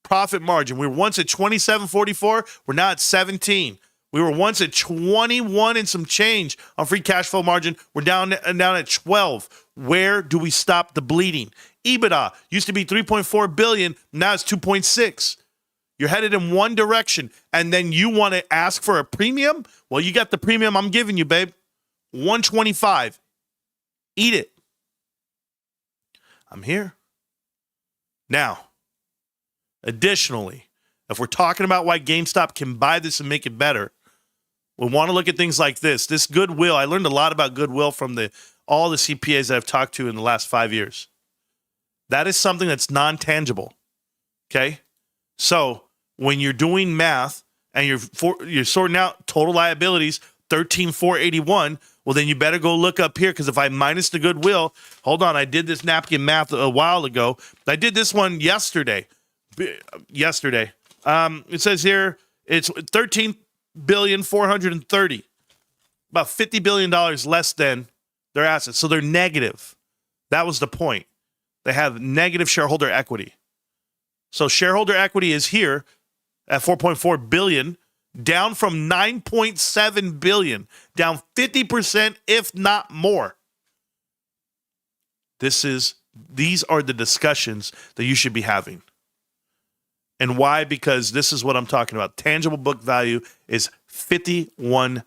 Profit margin. We were once at 27.44. We're now at 17. We were once at 21 and some change on free cash flow margin. We're down at 12. Where do we stop the bleeding? EBITDA used to be 3.4 billion. Now it's 2.6. You're headed in one direction, and then you want to ask for a premium? Well, you got the premium I'm giving you, babe. 125. Eat it. I'm here. Now, additionally, if we're talking about why GameStop can buy this and make it better, we want to look at things like this. This goodwill, I learned a lot about goodwill from all the CPAs that I've talked to in the last 5 years. That is something that's non-tangible, okay? So when you're doing math and you're sorting out total liabilities, 13,481, well, then you better go look up here, because if I minus the goodwill, hold on, I did this napkin math a while ago. I did this one yesterday. It says here it's 13,430,000,000, about $50 billion less than their assets. So they're negative. That was the point. They have negative shareholder equity. So shareholder equity is here at 4.4 billion, down from 9.7 billion, down 50%, if not more. These are the discussions that you should be having. And why? Because this is what I'm talking about. Tangible book value is $51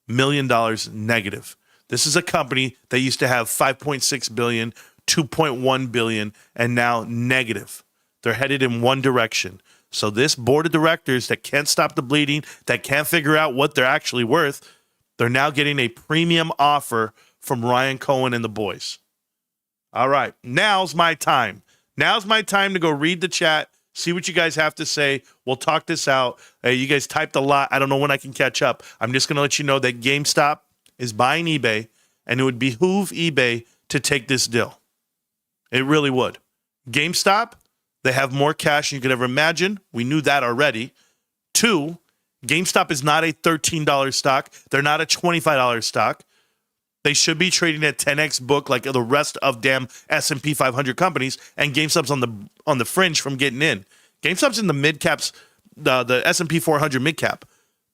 million negative. This is a company that used to have 5.6 billion, 2.1 billion, and now negative. They're headed in one direction. So this board of directors that can't stop the bleeding, that can't figure out what they're actually worth, they're now getting a premium offer from Ryan Cohen and the boys. All right, now's my time. Now's my time to go read the chat, see what you guys have to say. We'll talk this out. You guys typed a lot. I don't know when I can catch up. I'm just going to let you know that GameStop is buying eBay, and it would behoove eBay to take this deal. It really would. GameStop, they have more cash than you could ever imagine. We knew that already. 2, GameStop is not a $13 stock. They're not a $25 stock. They should be trading at 10x book like the rest of damn S&P 500 companies, and GameStop's on the fringe from getting in. GameStop's in the mid caps, the S&P 400 mid cap.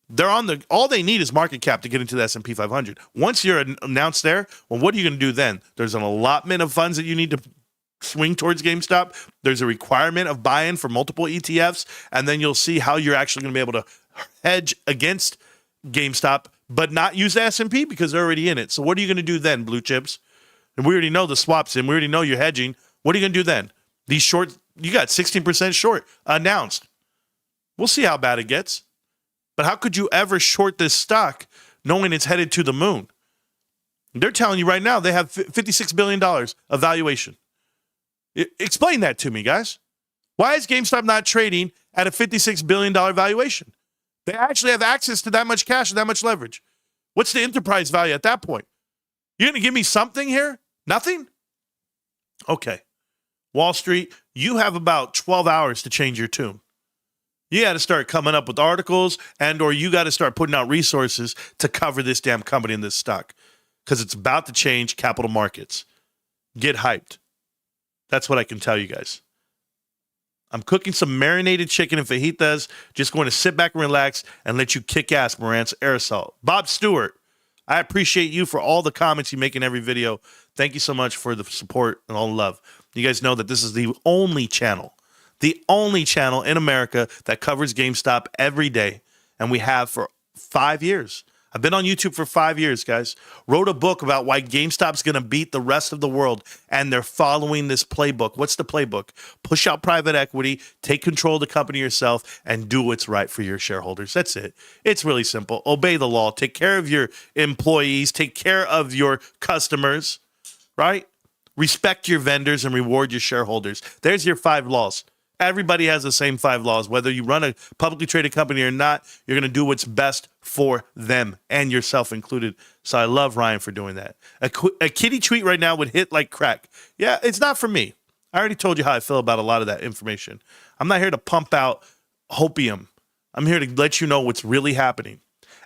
They're on all they need is market cap to get into the S&P 500. Once you're announced there, well, what are you going to do then? There's an allotment of funds that you need to swing towards GameStop. There's a requirement of buy-in for multiple ETFs, and then you'll see how you're actually going to be able to hedge against GameStop, but not use the S&P because they're already in it. So what are you going to do then, blue chips? And we already know the swaps in. We already know you're hedging. What are you going to do then? These short, you got 16% short announced. We'll see how bad it gets. But how could you ever short this stock knowing it's headed to the moon? They're telling you right now they have $56 billion of valuation. Explain that to me, guys. Why is GameStop not trading at a $56 billion valuation? They actually have access to that much cash and that much leverage. What's the enterprise value at that point? You're going to give me something here? Nothing? Okay. Wall Street, you have about 12 hours to change your tune. You got to start coming up with articles or you got to start putting out resources to cover this damn company and this stock because it's about to change capital markets. Get hyped. That's what I can tell you guys. I'm cooking some marinated chicken and fajitas. Just going to sit back and relax and let you kick ass, Marantz Aerosol. Bob Stewart, I appreciate you for all the comments you make in every video. Thank you so much for the support and all the love. You guys know that this is the only channel in America that covers GameStop every day, and we have for 5 years. I've been on YouTube for 5 years, guys. Wrote a book about why GameStop's going to beat the rest of the world, and they're following this playbook. What's the playbook? Push out private equity, take control of the company yourself, and do what's right for your shareholders. That's it. It's really simple. Obey the law. Take care of your employees. Take care of your customers, right? Respect your vendors and reward your shareholders. There's your 5 laws. Everybody has the same 5 laws. Whether you run a publicly traded company or not, you're going to do what's best for them and yourself included. So I love Ryan for doing that. A kitty tweet right now would hit like crack. Yeah, it's not for me. I already told you how I feel about a lot of that information. I'm not here to pump out hopium. I'm here to let you know what's really happening.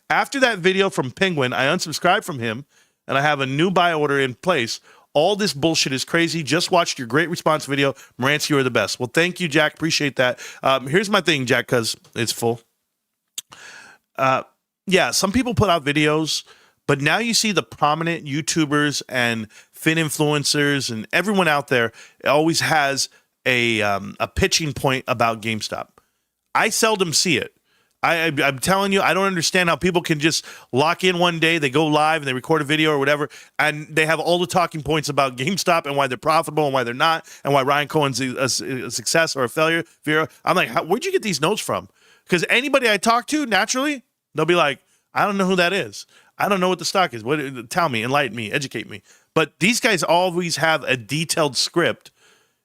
After that video from Penguin, I unsubscribed from him, and I have a new buy order in place. All this bullshit is crazy. Just watched your great response video. Marantz, you are the best. Well, thank you, Jack. Appreciate that. Here's my thing, Jack, because it's full. Yeah, some people put out videos, but now you see the prominent YouTubers and fin influencers and everyone out there always has a pitching point about GameStop. I seldom see it. I'm telling you, I don't understand how people can just lock in one day, they go live and they record a video or whatever, and they have all the talking points about GameStop and why they're profitable and why they're not, and why Ryan Cohen's a success or a failure. I'm like, where'd you get these notes from? Because anybody I talk to, naturally, they'll be like, I don't know who that is. I don't know what the stock is. Tell me, enlighten me, educate me. But these guys always have a detailed script,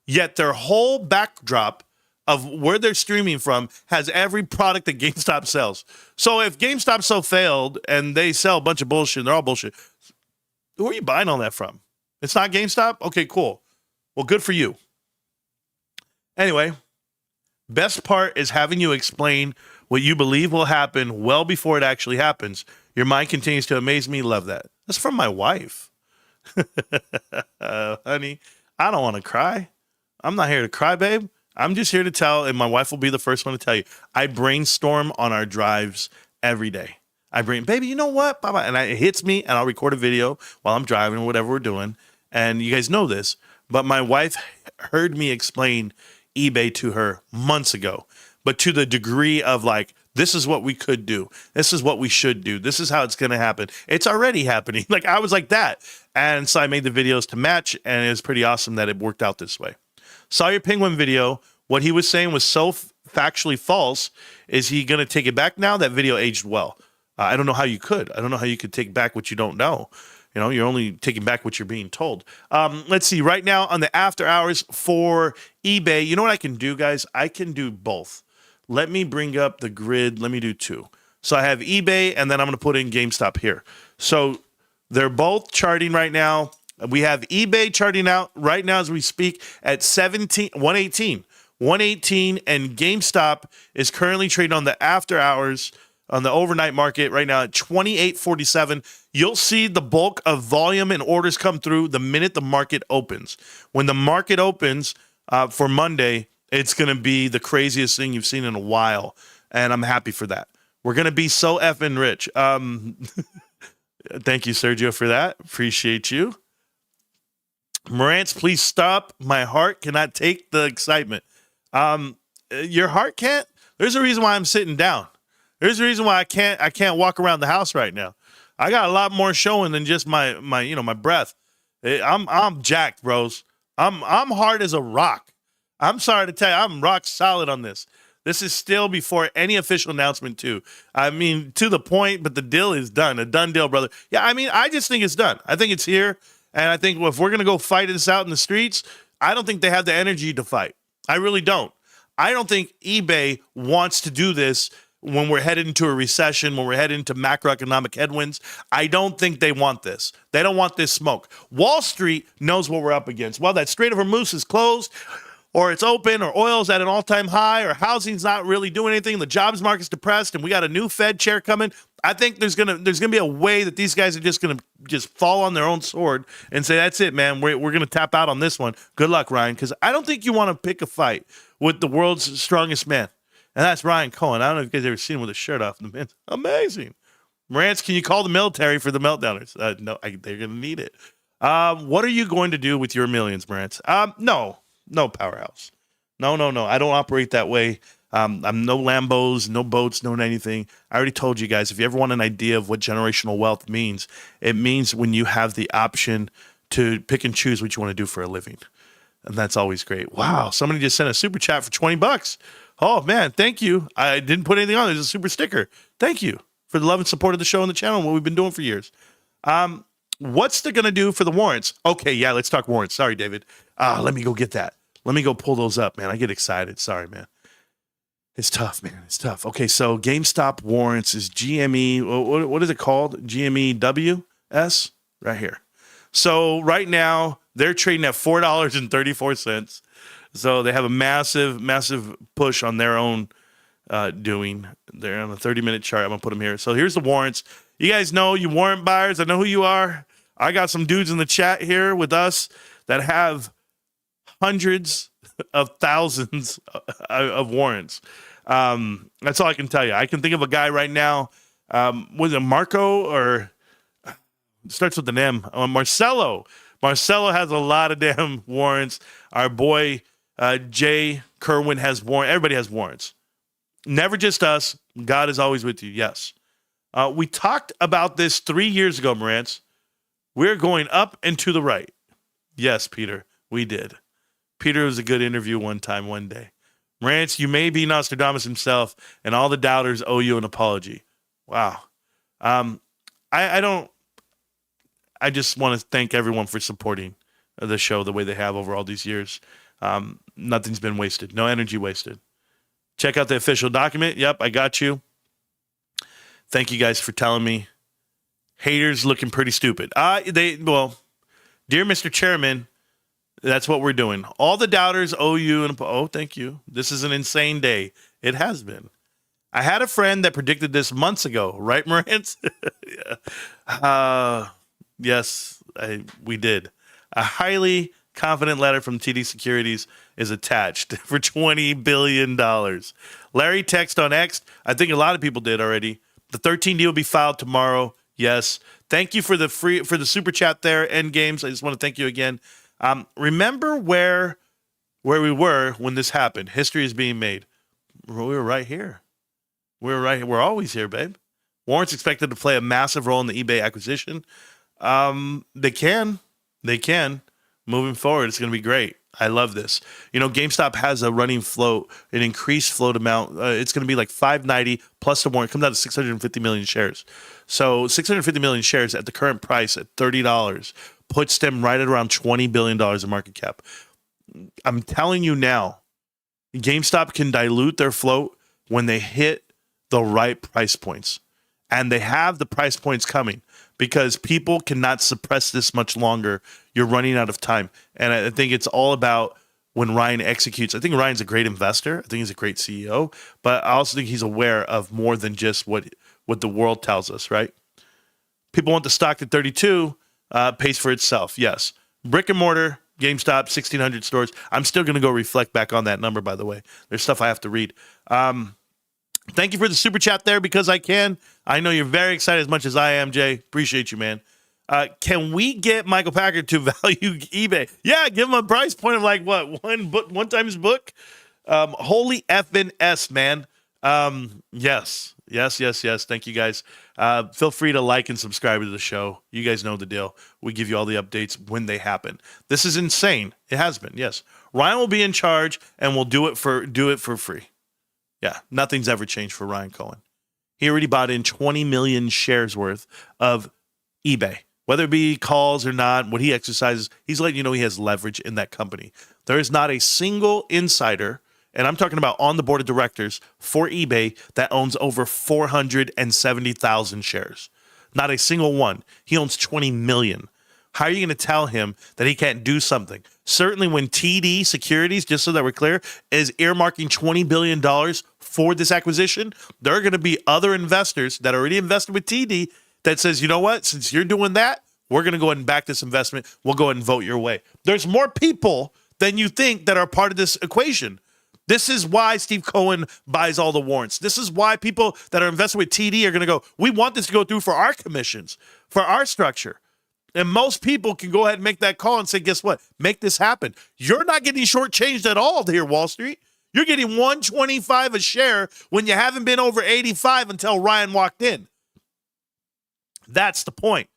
yet their whole backdrop of where they're streaming from has every product that GameStop sells. So if GameStop so failed and they sell a bunch of bullshit, and they're all bullshit, who are you buying all that from? It's not GameStop? Okay, cool. Well, good for you. Anyway, best part is having you explain what you believe will happen well before it actually happens. Your mind continues to amaze me. Love that. That's from my wife. Honey, I don't want to cry. I'm not here to cry, babe. I'm just here to tell, and my wife will be the first one to tell you, I brainstorm on our drives every day. Baby, you know what? Bye-bye. And it hits me, and I'll record a video while I'm driving or whatever we're doing. And you guys know this, but my wife heard me explain eBay to her months ago, but to the degree of like, this is what we could do. This is what we should do. This is how it's going to happen. It's already happening. Like, I was like that. And so I made the videos to match, and it was pretty awesome that it worked out this way. Saw your penguin video. What he was saying was so factually false. Is he going to take it back now? That video aged well. I don't know how you could. I don't know how you could take back what you don't know. You know, you're only taking back what you're being told. Let's see. Right now on the after hours for eBay, you know what I can do, guys? I can do both. Let me bring up the grid. Let me do two. So I have eBay, and then I'm going to put in GameStop here. So they're both charting right now. We have eBay charting out right now as we speak at 118, and GameStop is currently trading on the after hours on the overnight market right now at 28.47. You'll see the bulk of volume and orders come through the minute the market opens. When the market opens for Monday, it's going to be the craziest thing you've seen in a while, and I'm happy for that. We're going to be so effing rich. Thank you, Sergio, for that. Appreciate you. Marantz, please stop. My heart cannot take the excitement. Your heart can't? There's a reason why I'm sitting down. There's a reason why I can't walk around the house right now. I got a lot more showing than just my breath. I'm jacked, bros. I'm hard as a rock. I'm sorry to tell you, I'm rock solid on this. This is still before any official announcement, too. I mean, to the point, but the deal is done. A done deal, brother. Yeah, I mean, I just think it's done. I think it's here. And I think if we're going to go fight this out in the streets, I don't think they have the energy to fight. I really don't. I don't think eBay wants to do this when we're headed into a recession, when we're headed into macroeconomic headwinds. I don't think they want this. They don't want this smoke. Wall Street knows what we're up against. Well, that Strait of Hormuz is closed, or it's open, or oil's at an all-time high, or housing's not really doing anything, the jobs market's depressed, and we got a new Fed chair coming. I think there's gonna be a way that these guys are just gonna fall on their own sword and say, that's it, man. We're gonna tap out on this one. Good luck, Ryan, because I don't think you want to pick a fight with the world's strongest man, and that's Ryan Cohen. I don't know if you guys ever seen him with his shirt off. The man's amazing. Marantz, can you call the military for the meltdowners? No, they're gonna need it. What are you going to do with your millions, Marantz? No, Powerhouse. No. I don't operate that way. I'm no Lambos, no boats, no anything. I already told you guys, if you ever want an idea of what generational wealth means, it means when you have the option to pick and choose what you want to do for a living. And that's always great. Wow, somebody just sent a super chat for $20. Oh, man, thank you. I didn't put anything on. There's a super sticker. Thank you for the love and support of the show and the channel and what we've been doing for years. What's it going to do for the warrants? Okay, yeah, let's talk warrants. Sorry, David. Let me go get that. Let me go pull those up, man. I get excited. Sorry, man. It's tough, man. It's tough. Okay, so GameStop warrants is GME. What is it called? GMEWS? Right here. So right now, they're trading at $4.34. So they have a massive, massive push on their own doing. They're on a 30-minute chart. I'm going to put them here. So here's the warrants. You guys know, you warrant buyers. I know who you are. I got some dudes in the chat here with us that have hundreds of thousands of warrants. That's all I can tell you. I can think of a guy right now. Was it Marco or starts with an M? Marcelo. Marcelo has a lot of damn warrants. Our boy Jay Kerwin has warrants. Everybody has warrants. Never just us. God is always with you. Yes. We talked about this 3 years ago, Marantz. We're going up and to the right. Yes, Peter, we did. Peter was a good interview one day. Marantz, you may be Nostradamus himself, and all the doubters owe you an apology. Wow. I just want to thank everyone for supporting the show the way they have over all these years. Nothing's been wasted. No energy wasted. Check out the official document. Yep, I got you. Thank you guys for telling me. Haters looking pretty stupid. Dear Mr. Chairman, that's what we're doing. All the doubters owe you thank you. This is an insane day. It has been. I had a friend that predicted this months ago, right, Marantz? Yes, we did. A highly confident letter from TD Securities is attached for $20 billion. Larry text on X. I think a lot of people did already. The 13D will be filed tomorrow. Yes. Thank you for the super chat there, Endgames. I just want to thank you again. Remember where we were when this happened. History is being made. We were right here. We're always here, babe. Warrants expected to play a massive role in the eBay acquisition. They can. Moving forward, it's going to be great. I love this. GameStop has a running float, an increased float amount. It's going to be like 590 plus the warrant. It comes out to 650 million shares. So 650 million shares at the current price at $30 puts them right at around $20 billion in market cap. I'm telling you now, GameStop can dilute their float when they hit the right price points. And they have the price points coming because people cannot suppress this much longer. You're running out of time. And I think it's all about when Ryan executes. I think Ryan's a great investor. I think he's a great CEO. But I also think he's aware of more than just what the world tells us, right? People want the stock at 32, pays for itself. Yes. Brick and mortar, GameStop, 1,600 stores. I'm still going to go reflect back on that number, by the way. There's stuff I have to read. Thank you for the super chat there because I can. I know you're very excited as much as I am, Jay. Appreciate you, man. Can we get Michael Packard to value eBay? Yeah, give him a price point of like what? One times book? Holy effing S, man. Yes. Thank you guys. Feel free to like and subscribe to the show. You guys know the deal. We give you all the updates when they happen. This is insane. It has been. Yes. Ryan will be in charge and we'll do it for free. Yeah, nothing's ever changed for Ryan Cohen. He already bought in 20 million shares worth of eBay. Whether it be calls or not, what he exercises, he's letting you know he has leverage in that company. There is not a single insider, and I'm talking about on the board of directors for eBay, that owns over 470,000 shares. Not a single one. He owns 20 million. How are you going to tell him that he can't do something? Certainly when TD Securities, just so that we're clear, is earmarking $20 billion for this acquisition, there are going to be other investors that already invested with TD that says, you know what, since you're doing that, we're going to go ahead and back this investment. We'll go ahead and vote your way. There's more people than you think that are part of this equation. This is why Steve Cohen buys all the warrants. This is why people that are invested with TD are going to go, we want this to go through for our commissions, for our structure. And most people can go ahead and make that call and say, guess what? Make this happen. You're not getting shortchanged at all here, Wall Street. You're getting 125 a share when you haven't been over 85 until Ryan walked in. That's the point.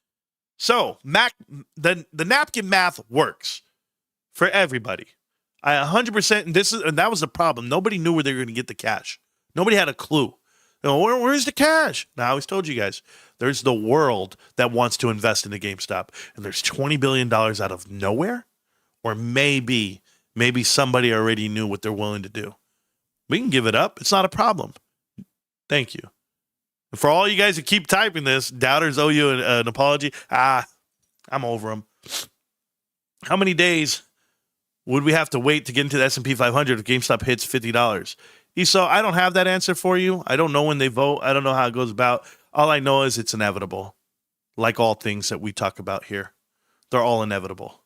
So the napkin math works for everybody. I 100%, and that was the problem. Nobody knew where they were going to get the cash. Nobody had a clue. Where's the cash? Now, I always told you guys, there's the world that wants to invest in the GameStop, and there's $20 billion out of nowhere, or maybe somebody already knew what they're willing to do. We can give it up. It's not a problem. Thank you. And for all you guys who keep typing this, doubters owe you an apology. I'm over them. How many days would we have to wait to get into the S&P 500 if GameStop hits $50? So I don't have that answer for you. I don't know when they vote. I don't know how it goes about. All I know is it's inevitable. Like all things that we talk about here. They're all inevitable.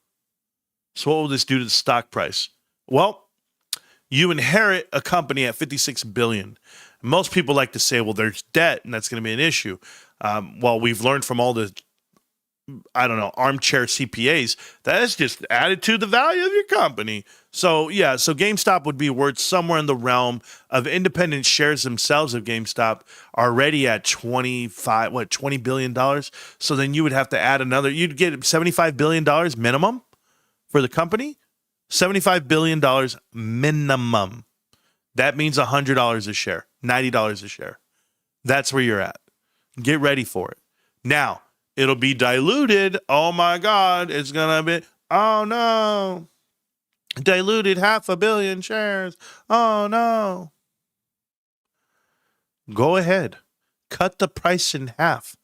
So what will this do to the stock price? Well, you inherit a company at $56 billion. Most people like to say, well, there's debt, and that's going to be an issue. Well, we've learned from all the armchair CPAs, that's just added to the value of your company. So GameStop would be worth somewhere in the realm of independent shares themselves of GameStop already at $20 billion. So then you would have to add another, you'd get $75 billion minimum for the company. $75 billion minimum. That means $100 a share, $90 a share. That's where you're at. Get ready for it. Now, it'll be diluted. Oh my God, it's going to be, oh no. Diluted 500 million shares. Oh no. Go ahead. Cut the price in half.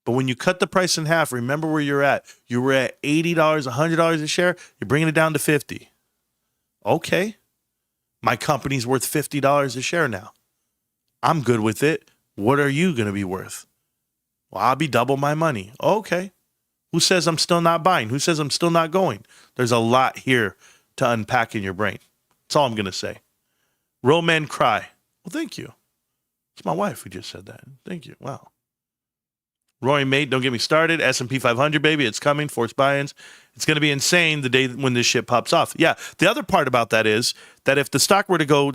But when you cut the price in half, remember where you're at. You were at $80, $100 a share. You're bringing it down to $50. Okay. My company's worth $50 a share now. I'm good with it. What are you going to be worth? Well, I'll be double my money. Okay. Who says I'm still not buying? Who says I'm still not going? There's a lot here to unpack in your brain. That's all I'm going to say. Real men cry. Well, thank you. It's my wife who just said that. Thank you. Wow. Roaring Mate, don't get me started. S&P 500, baby. It's coming. Forced buy-ins. It's going to be insane the day when this shit pops off. Yeah. The other part about that is that if the stock were to go,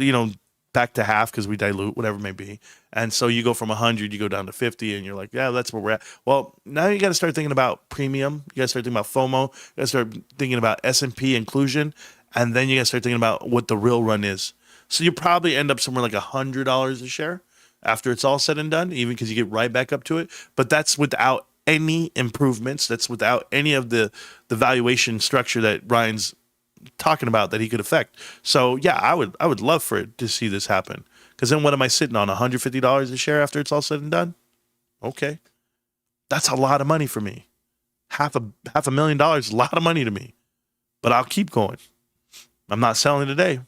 back to half because we dilute, whatever it may be, and so you go from 100, you go down to 50, and you're like, yeah, that's where we're at. Well, now you got to start thinking about premium. You got to start thinking about FOMO. You got to start thinking about S&P inclusion, and then you got to start thinking about what the real run is. So you probably end up somewhere like $100 a share after it's all said and done, even because you get right back up to it. But that's without any improvements. That's without any of the valuation structure that Ryan's talking about that he could affect. So yeah, I would love for it to see this happen. Because then what am I sitting on? $150 a share after it's all said and done? Okay. That's a lot of money for me. Half a $1,000,000 is a lot of money to me. But I'll keep going. I'm not selling today.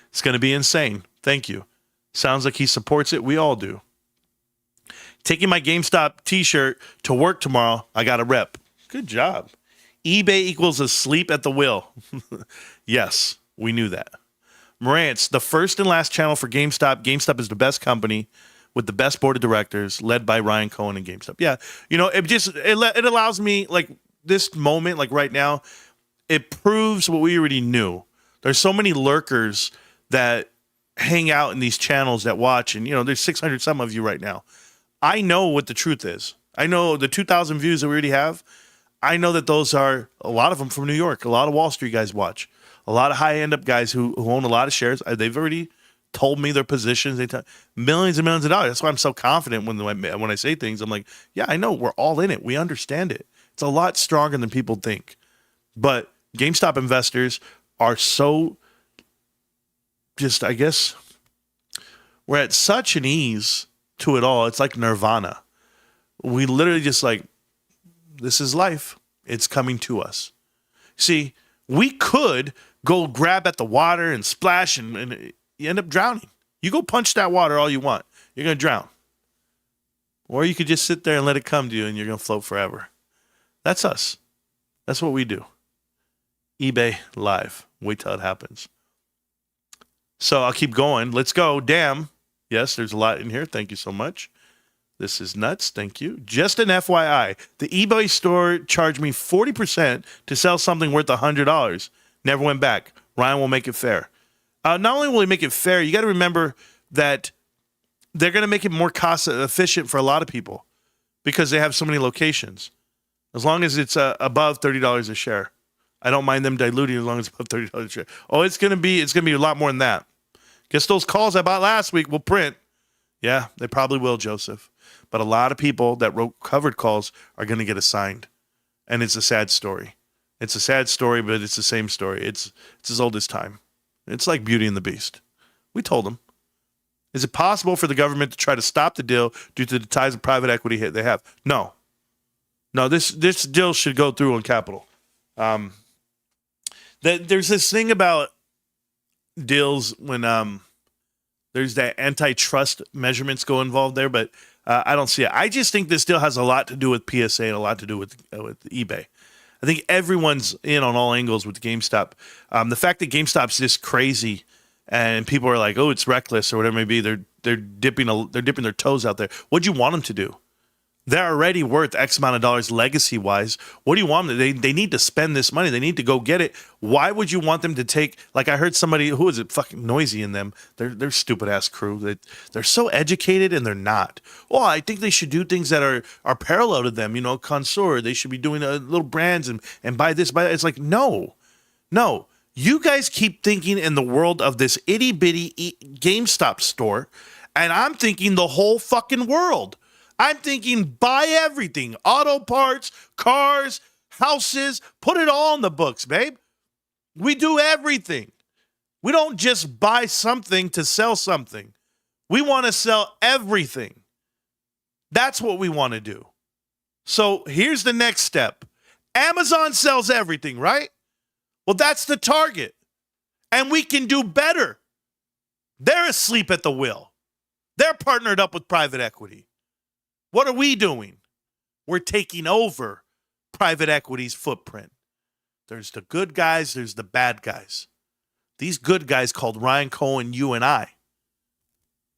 It's going to be insane. Thank you. Sounds like he supports it. We all do. Taking my GameStop t-shirt to work tomorrow. I got a rep. Good job. eBay equals asleep at the wheel. Yes, we knew that. Marantz, the first and last channel for GameStop. GameStop is the best company with the best board of directors led by Ryan Cohen and GameStop. Yeah, it allows me, like, this moment, like right now, it proves what we already knew. There's so many lurkers that hang out in these channels that watch, and there's 600 some of you right now. I know what the truth is. I know the 2,000 views that we already have. I know that those are a lot of them from New York. A lot of Wall Street guys watch. A lot of high end up guys who own a lot of shares. They've already told me their positions. They millions and millions of dollars. That's why I'm so confident when I say things. I'm like, yeah, I know. We're all in it. We understand it. It's a lot stronger than people think. But GameStop investors are so just, I guess, we're at such an ease to it all. It's like nirvana. We literally just like, this is life. It's coming to us. See, we could go grab at the water and splash and you end up drowning. You go punch that water all you want. You're going to drown. Or you could just sit there and let it come to you and you're going to float forever. That's us. That's what we do. eBay live. Wait till it happens. So I'll keep going. Let's go. Damn. Yes, there's a lot in here. Thank you so much. This is nuts. Thank you. Just an FYI, the eBay store charged me 40% to sell something worth $100. Never went back. Ryan will make it fair. Not only will he make it fair, you got to remember that they're going to make it more cost efficient for a lot of people because they have so many locations. As long as it's above $30 a share. I don't mind them diluting as long as it's above $30 a share. Oh, it's going to be a lot more than that. Guess those calls I bought last week will print. Yeah, they probably will, Joseph. But a lot of people that wrote covered calls are going to get assigned. And it's a sad story. It's a sad story, but it's the same story. It's as old as time. It's like Beauty and the Beast. We told them. Is it possible for the government to try to stop the deal due to the ties of private equity they have? No. No, this deal should go through on capital. There's this thing about deals when there's that antitrust measurements go involved there, but I don't see it. I just think this deal has a lot to do with PSA and a lot to do with eBay. I think everyone's in on all angles with GameStop. The fact that GameStop's this crazy and people are like, oh, it's reckless or whatever it may be, they're dipping their toes out there. What'd you want them to do? They're already worth X amount of dollars legacy-wise. What do you want them to do? They need to spend this money. They need to go get it. Why would you want them to take, like I heard somebody, who is it, fucking noisy in them. They're stupid-ass crew. They're so educated and they're not. Well, I think they should do things that are parallel to them, connoisseur. They should be doing little brands and buy this, buy that. It's like, no. You guys keep thinking in the world of this itty-bitty GameStop store, and I'm thinking the whole fucking world. I'm thinking buy everything. Auto parts, cars, houses. Put it all in the books, babe. We do everything. We don't just buy something to sell something. We want to sell everything. That's what we want to do. So here's the next step. Amazon sells everything, right? Well, that's the target. And we can do better. They're asleep at the wheel. They're partnered up with private equity. What are we doing? We're taking over private equity's footprint. There's the good guys, there's the bad guys. These good guys called Ryan Cohen, you and I,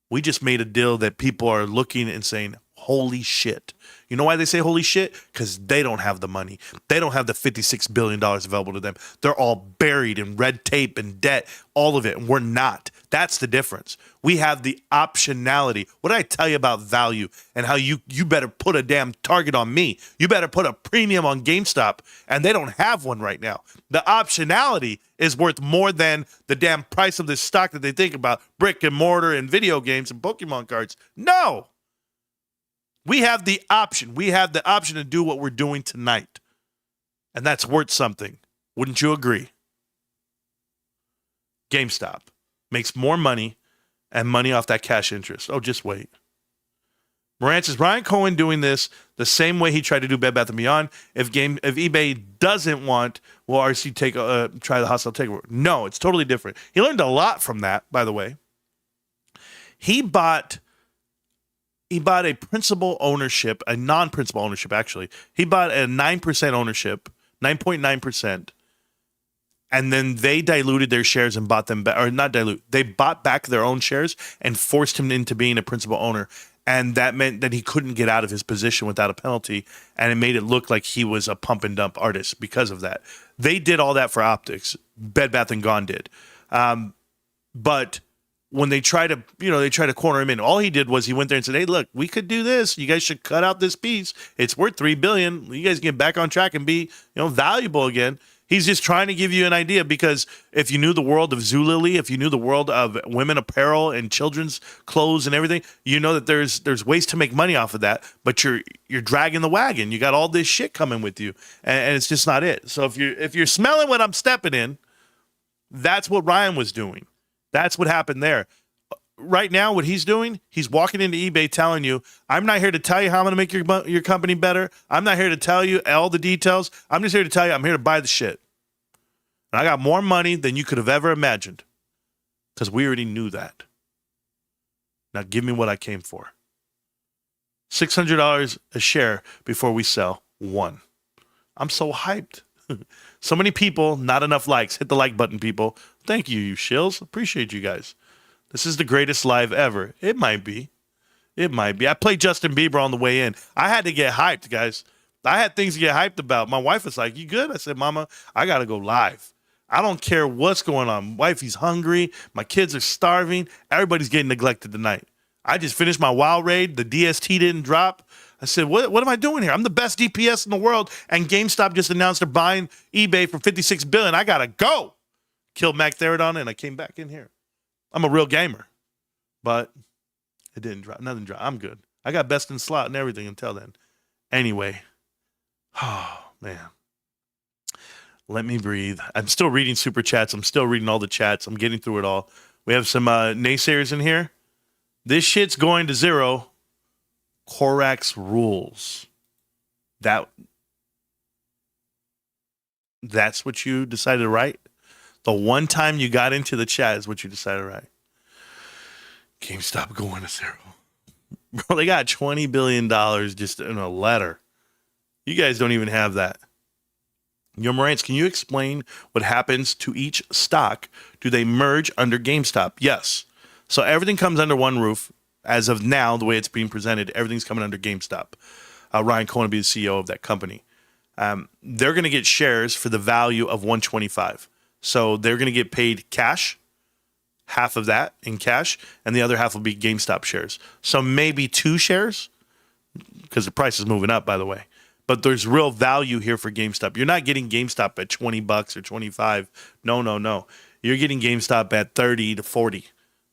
we just made a deal that people are looking and saying, holy shit. You know why they say holy shit? Because they don't have the money. They don't have the $56 billion available to them. They're all buried in red tape and debt, all of it, and we're not. That's the difference. We have the optionality. What did I tell you about value and how you better put a damn target on me? You better put a premium on GameStop, and they don't have one right now. The optionality is worth more than the damn price of this stock that they think about, brick and mortar and video games and Pokemon cards. No. We have the option. We have the option to do what we're doing tonight. And that's worth something. Wouldn't you agree? GameStop makes more money and money off that cash interest. Oh, just wait. Marantz, is Ryan Cohen doing this the same way he tried to do Bed Bath & Beyond? If eBay doesn't want, will RC try the hostile takeover? No, it's totally different. He learned a lot from that, by the way. He bought a principal ownership, a non-principal ownership, actually. He bought a 9% ownership, 9.9%, and then they diluted their shares and bought them back, or not dilute, they bought back their own shares and forced him into being a principal owner. And that meant that he couldn't get out of his position without a penalty, and it made it look like he was a pump and dump artist because of that. They did all that for optics. Bed Bath & Gone did. But when they try to corner him in, all he did was he went there and said, hey, look, we could do this. You guys should cut out this piece. It's worth $3 billion. You guys get back on track and be, valuable again. He's just trying to give you an idea, because if you knew the world of Zulily, if you knew the world of women apparel and children's clothes and everything, you know that there's ways to make money off of that, but you're dragging the wagon. You got all this shit coming with you, and it's just not it. So if you're smelling what I'm stepping in, that's what Ryan was doing. That's what happened there. Right now, what he's doing, he's walking into eBay telling you, I'm not here to tell you how I'm going to make your company better. I'm not here to tell you all the details. I'm just here to tell you I'm here to buy the shit. And I got more money than you could have ever imagined, because we already knew that. Now give me what I came for. $600 a share before we sell one. I'm so hyped. So many people, not enough likes. Hit the like button, people. Thank you, you shills. Appreciate you guys. This is the greatest live ever. It might be. It might be. I played Justin Bieber on the way in. I had to get hyped, guys. I had things to get hyped about. My wife was like, you good? I said, Mama, I got to go live. I don't care what's going on. Wifey's hungry. My kids are starving. Everybody's getting neglected tonight. I just finished my WoW raid. The DST didn't drop. I said, what am I doing here? I'm the best DPS in the world, and GameStop just announced they're buying eBay for $56 billion. I got to go. Killed Mac Therodon, and I came back in here. I'm a real gamer, but it didn't drop. Nothing dropped. I'm good. I got best in slot and everything until then. Anyway, oh, man. Let me breathe. I'm still reading super chats. I'm still reading all the chats. I'm getting through it all. We have some naysayers in here. This shit's going to zero. Korax rules. That's what you decided to write? The one time you got into the chat is what you decided to write. GameStop going to zero. Bro, they got $20 billion just in a letter. You guys don't even have that. Yo, Marantz, can you explain what happens to each stock? Do they merge under GameStop? Yes. So everything comes under one roof. As of now, the way it's being presented, everything's coming under GameStop. Ryan Cohen will be the CEO of that company. They're going to get shares for the value of $125. So they're going to get paid cash, half of that in cash, and the other half will be GameStop shares. So maybe 2 shares, because the price is moving up, by the way. But there's real value here for GameStop. You're not getting GameStop at $20 or $25. No. You're getting GameStop at 30 to 40.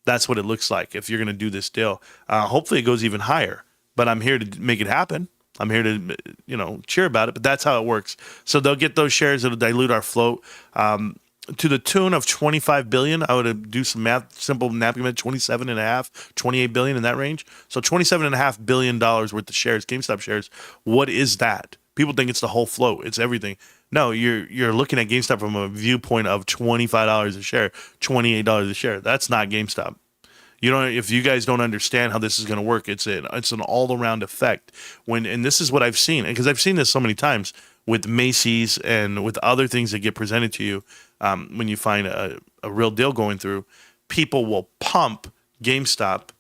That's what it looks like if you're going to do this deal. Hopefully it goes even higher, but I'm here to make it happen. I'm here to, cheer about it, but that's how it works. So they'll get those shares. It'll dilute our float to the tune of $25 billion. I would do some math, simple napkin math, 27 and a half, $28 billion in that range. So $27.5 billion worth of shares, GameStop shares. What is that? People think it's the whole float. It's everything. No, you're looking at GameStop from a viewpoint of $25 a share, $28 a share. That's not GameStop. If you guys don't understand how this is going to work, it's an all-around effect. And this is what I've seen, because I've seen this so many times. with Macy's and with other things that get presented to you when you find a real deal going through, people will pump GameStop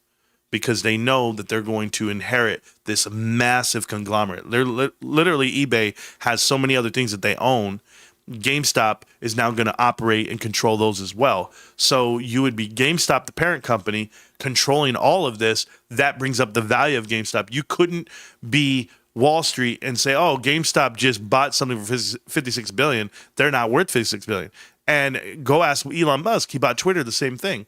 because they know that they're going to inherit this massive conglomerate. They're literally, eBay has so many other things that they own. GameStop is now going to operate and control those as well. So you would be GameStop, the parent company, controlling all of this. That brings up the value of GameStop. You couldn't be Wall Street and say, oh, GameStop just bought something for $56 billion. They're not worth $56 billion. And go ask Elon Musk. He bought Twitter, the same thing.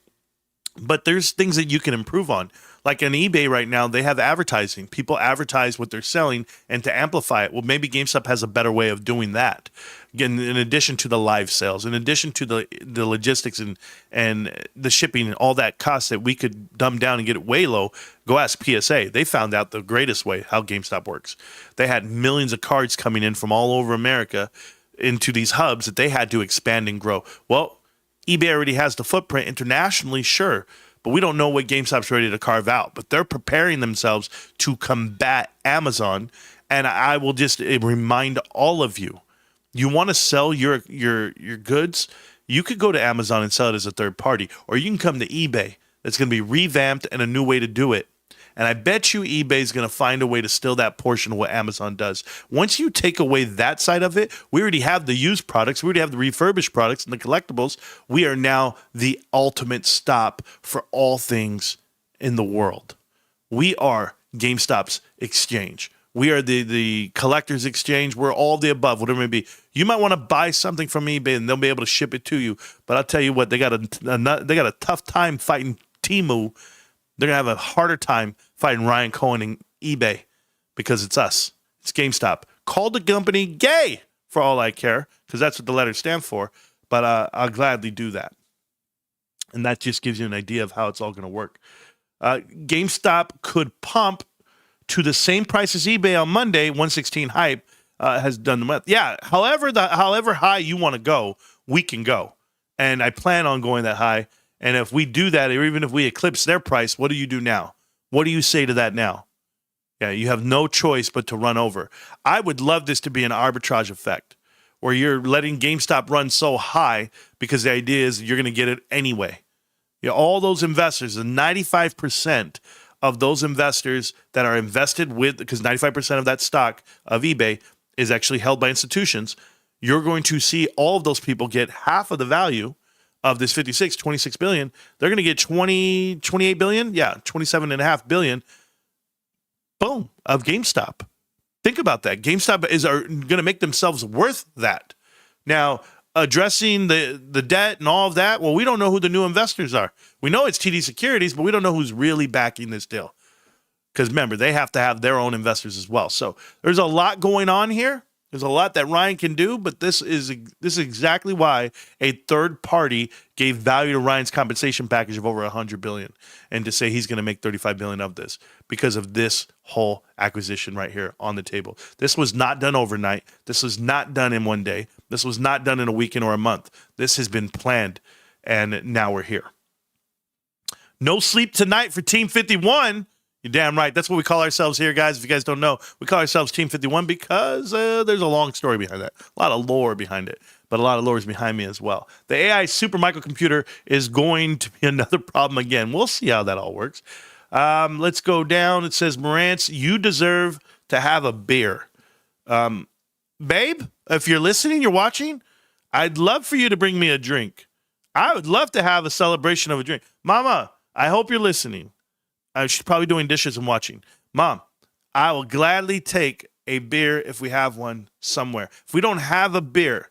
But there's things that you can improve on. Like on eBay right now, they have advertising. People advertise what they're selling and to amplify it. Well, maybe GameStop has a better way of doing that. Again, in addition to the live sales, in addition to the logistics and the shipping and all that cost that we could dumb down and get it way low, go ask PSA. They found out the greatest way how GameStop works. They had millions of cards coming in from all over America into these hubs that they had to expand and grow. Well, eBay already has the footprint internationally, sure, but we don't know what GameStop's ready to carve out. But they're preparing themselves to combat Amazon. And I will just remind all of you, you want to sell your goods, you could go to Amazon and sell it as a third party, or you can come to eBay. That's going to be revamped and a new way to do it. And I bet you eBay is going to find a way to steal that portion of what Amazon does. Once you take away that side of it, we already have the used products. We already have the refurbished products and the collectibles. We are now the ultimate stop for all things in the world. We are GameStop's exchange. We are the collector's exchange. We're all the above, whatever it may be. You might want to buy something from eBay and they'll be able to ship it to you. But I'll tell you what, they got a tough time fighting Temu. They're going to have a harder time fighting Ryan Cohen and eBay because it's us. It's GameStop. Call the company gay for all I care because that's what the letters stand for. But I'll gladly do that. And that just gives you an idea of how it's all going to work. GameStop could pump to the same price as eBay on Monday. 116 Hype has done the math. Yeah, however high you want to go, we can go. And I plan on going that high. And if we do that, or even if we eclipse their price, what do you do now? What do you say to that now? Yeah, you have no choice but to run over. I would love this to be an arbitrage effect where you're letting GameStop run so high because the idea is you're going to get it anyway. You know, all those investors, the 95% of those investors that are invested with, because 95% of that stock of eBay is actually held by institutions, you're going to see all of those people get half of the value of this 26 billion. They're going to get 28 billion. Yeah, 27.5 billion. Boom, of GameStop. Think about that. GameStop are going to make themselves worth that. Now, addressing the debt and all of that, well, we don't know who the new investors are. We know it's TD Securities, but we don't know who's really backing this deal. Because remember, they have to have their own investors as well. So there's a lot going on here. There's a lot that Ryan can do, but this is exactly why a third party gave value to Ryan's compensation package of over $100 billion, and to say he's going to make $35 billion of this because of this whole acquisition right here on the table. This was not done overnight. This was not done in one day. This was not done in a weekend or a month. This has been planned, and now we're here. No sleep tonight for Team 51. You're damn right. That's what we call ourselves here, guys. If you guys don't know, we call ourselves Team 51 because there's a long story behind that. A lot of lore behind it, but a lot of lore is behind me as well. The AI super microcomputer is going to be another problem again. We'll see how that all works. Let's go down. It says, Marantz, you deserve to have a beer. Babe, if you're listening, you're watching, I'd love for you to bring me a drink. I would love to have a celebration of a drink. Mama, I hope you're listening. She's probably doing dishes and watching. Mom, I will gladly take a beer if we have one somewhere. If we don't have a beer,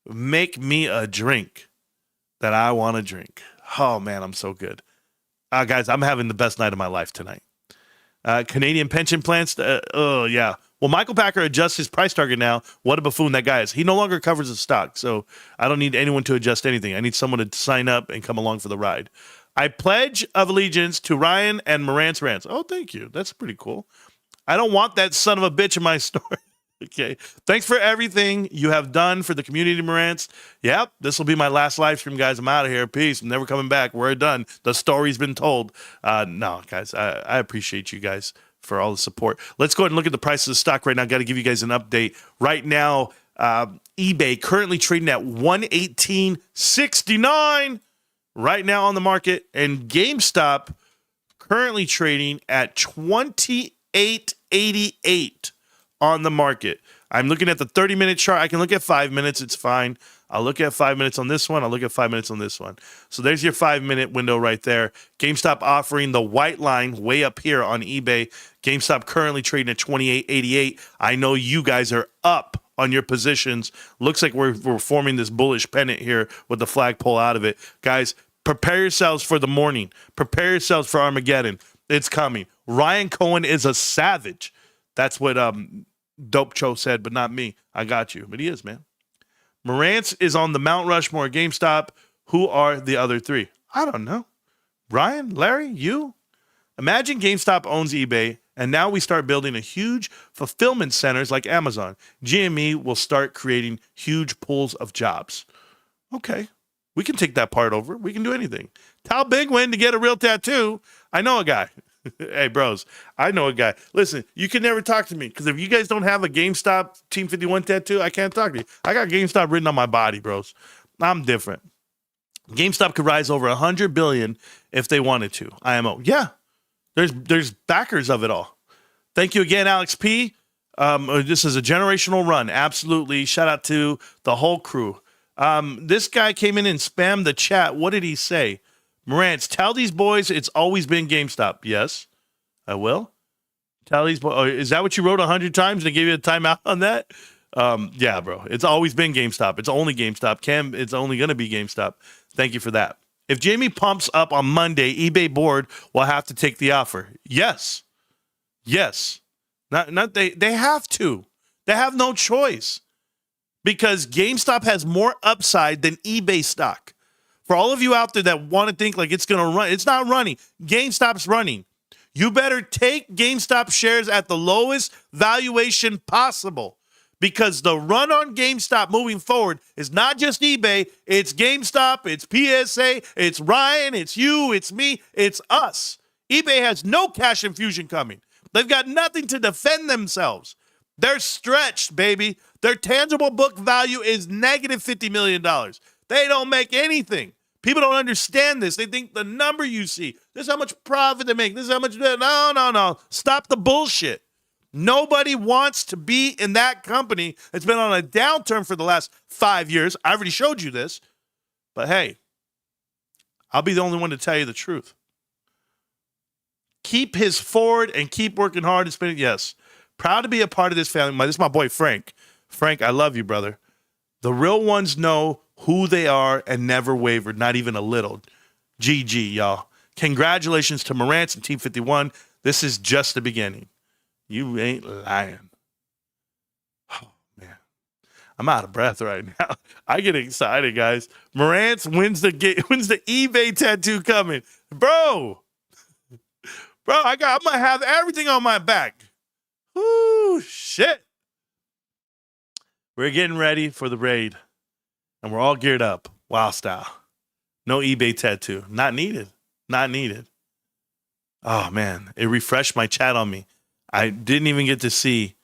make me a drink that I want to drink. Oh, man, I'm so good. Guys, I'm having the best night of my life tonight. Canadian pension plans. Oh, yeah. Well, Michael Packer adjusts his price target now. What a buffoon that guy is. He no longer covers the stock, so I don't need anyone to adjust anything. I need someone to sign up and come along for the ride. I pledge of allegiance to Ryan and Marantz Rantz. Oh, thank you. That's pretty cool. I don't want that son of a bitch in my story. Okay. Thanks for everything you have done for the community, Marantz. Yep. This will be my last live stream, guys. I'm out of here. Peace. I'm never coming back. We're done. The story's been told. No, guys, I appreciate you guys for all the support. Let's go ahead and look at the price of the stock right now. Got to give you guys an update. Right now, eBay currently trading at 118.69 right now on the market, and GameStop currently trading at 28.88 on the market. I'm looking at the 30-minute chart. I can look at 5 minutes. It's fine. I'll look at 5 minutes on this one. I'll look at 5 minutes on this one. So there's your 5-minute window right there. GameStop offering the white line way up here on eBay. GameStop currently trading at 28.88. I know you guys are up on your positions. Looks like we're forming this bullish pennant here with the flagpole out of it. Guys, prepare yourselves for the morning. Prepare yourselves for Armageddon. It's coming. Ryan Cohen is a savage. That's what Dope Cho said, but not me. I got you. But he is, man. Marantz is on the Mount Rushmore GameStop. Who are the other three? I don't know. Ryan, Larry, you? Imagine GameStop owns eBay, and now we start building a huge fulfillment centers like Amazon. GME will start creating huge pools of jobs. Okay. We can take that part over. We can do anything. Tell Bigwin to get a real tattoo. I know a guy. Hey, bros, I know a guy. Listen, you can never talk to me because if you guys don't have a GameStop Team 51 tattoo, I can't talk to you. I got GameStop written on my body, bros. I'm different. GameStop could rise over $100 billion if they wanted to. IMO. Yeah, there's backers of it all. Thank you again, Alex P. This is a generational run. Absolutely. Shout out to the whole crew. This guy came in and spammed the chat. What did he say? Marantz, tell these boys it's always been GameStop. Yes, I will. Tell these boys. Oh, is that what you wrote 100 times and they gave you a timeout on that? Yeah, bro. It's always been GameStop. It's only GameStop. Cam, it's only going to be GameStop. Thank you for that. If Jamie pumps up on Monday, eBay board will have to take the offer. Yes. Yes. Not they have to. They have no choice because GameStop has more upside than eBay stock. For all of you out there that want to think like it's going to run, it's not running. GameStop's running. You better take GameStop shares at the lowest valuation possible because the run on GameStop moving forward is not just eBay. It's GameStop, it's PSA, it's Ryan, it's you, it's me, it's us. eBay has no cash infusion coming. They've got nothing to defend themselves. They're stretched, baby. Their tangible book value is negative $50 million. They don't make anything. People don't understand this. They think the number you see, this is how much profit they make. This is how much. No. Stop the bullshit. Nobody wants to be in that company. It's been on a downturn for the last 5 years. I already showed you this. But hey, I'll be the only one to tell you the truth. Keep his forward and keep working hard and spending. Yes. Proud to be a part of this family. This is my boy, Frank. Frank, I love you, brother. The real ones know who they are and never wavered, not even a little. GG, y'all. Congratulations to Marantz and Team 51. This is just the beginning. You ain't lying. Oh, man. I'm out of breath right now. I get excited, guys. Marantz wins the eBay tattoo coming. Bro, I'm going to have everything on my back. Ooh, shit. We're getting ready for the raid. And we're all geared up. WoW style. No eBay tattoo. Not needed. Not needed. Oh, man. It refreshed my chat on me. I didn't even get to see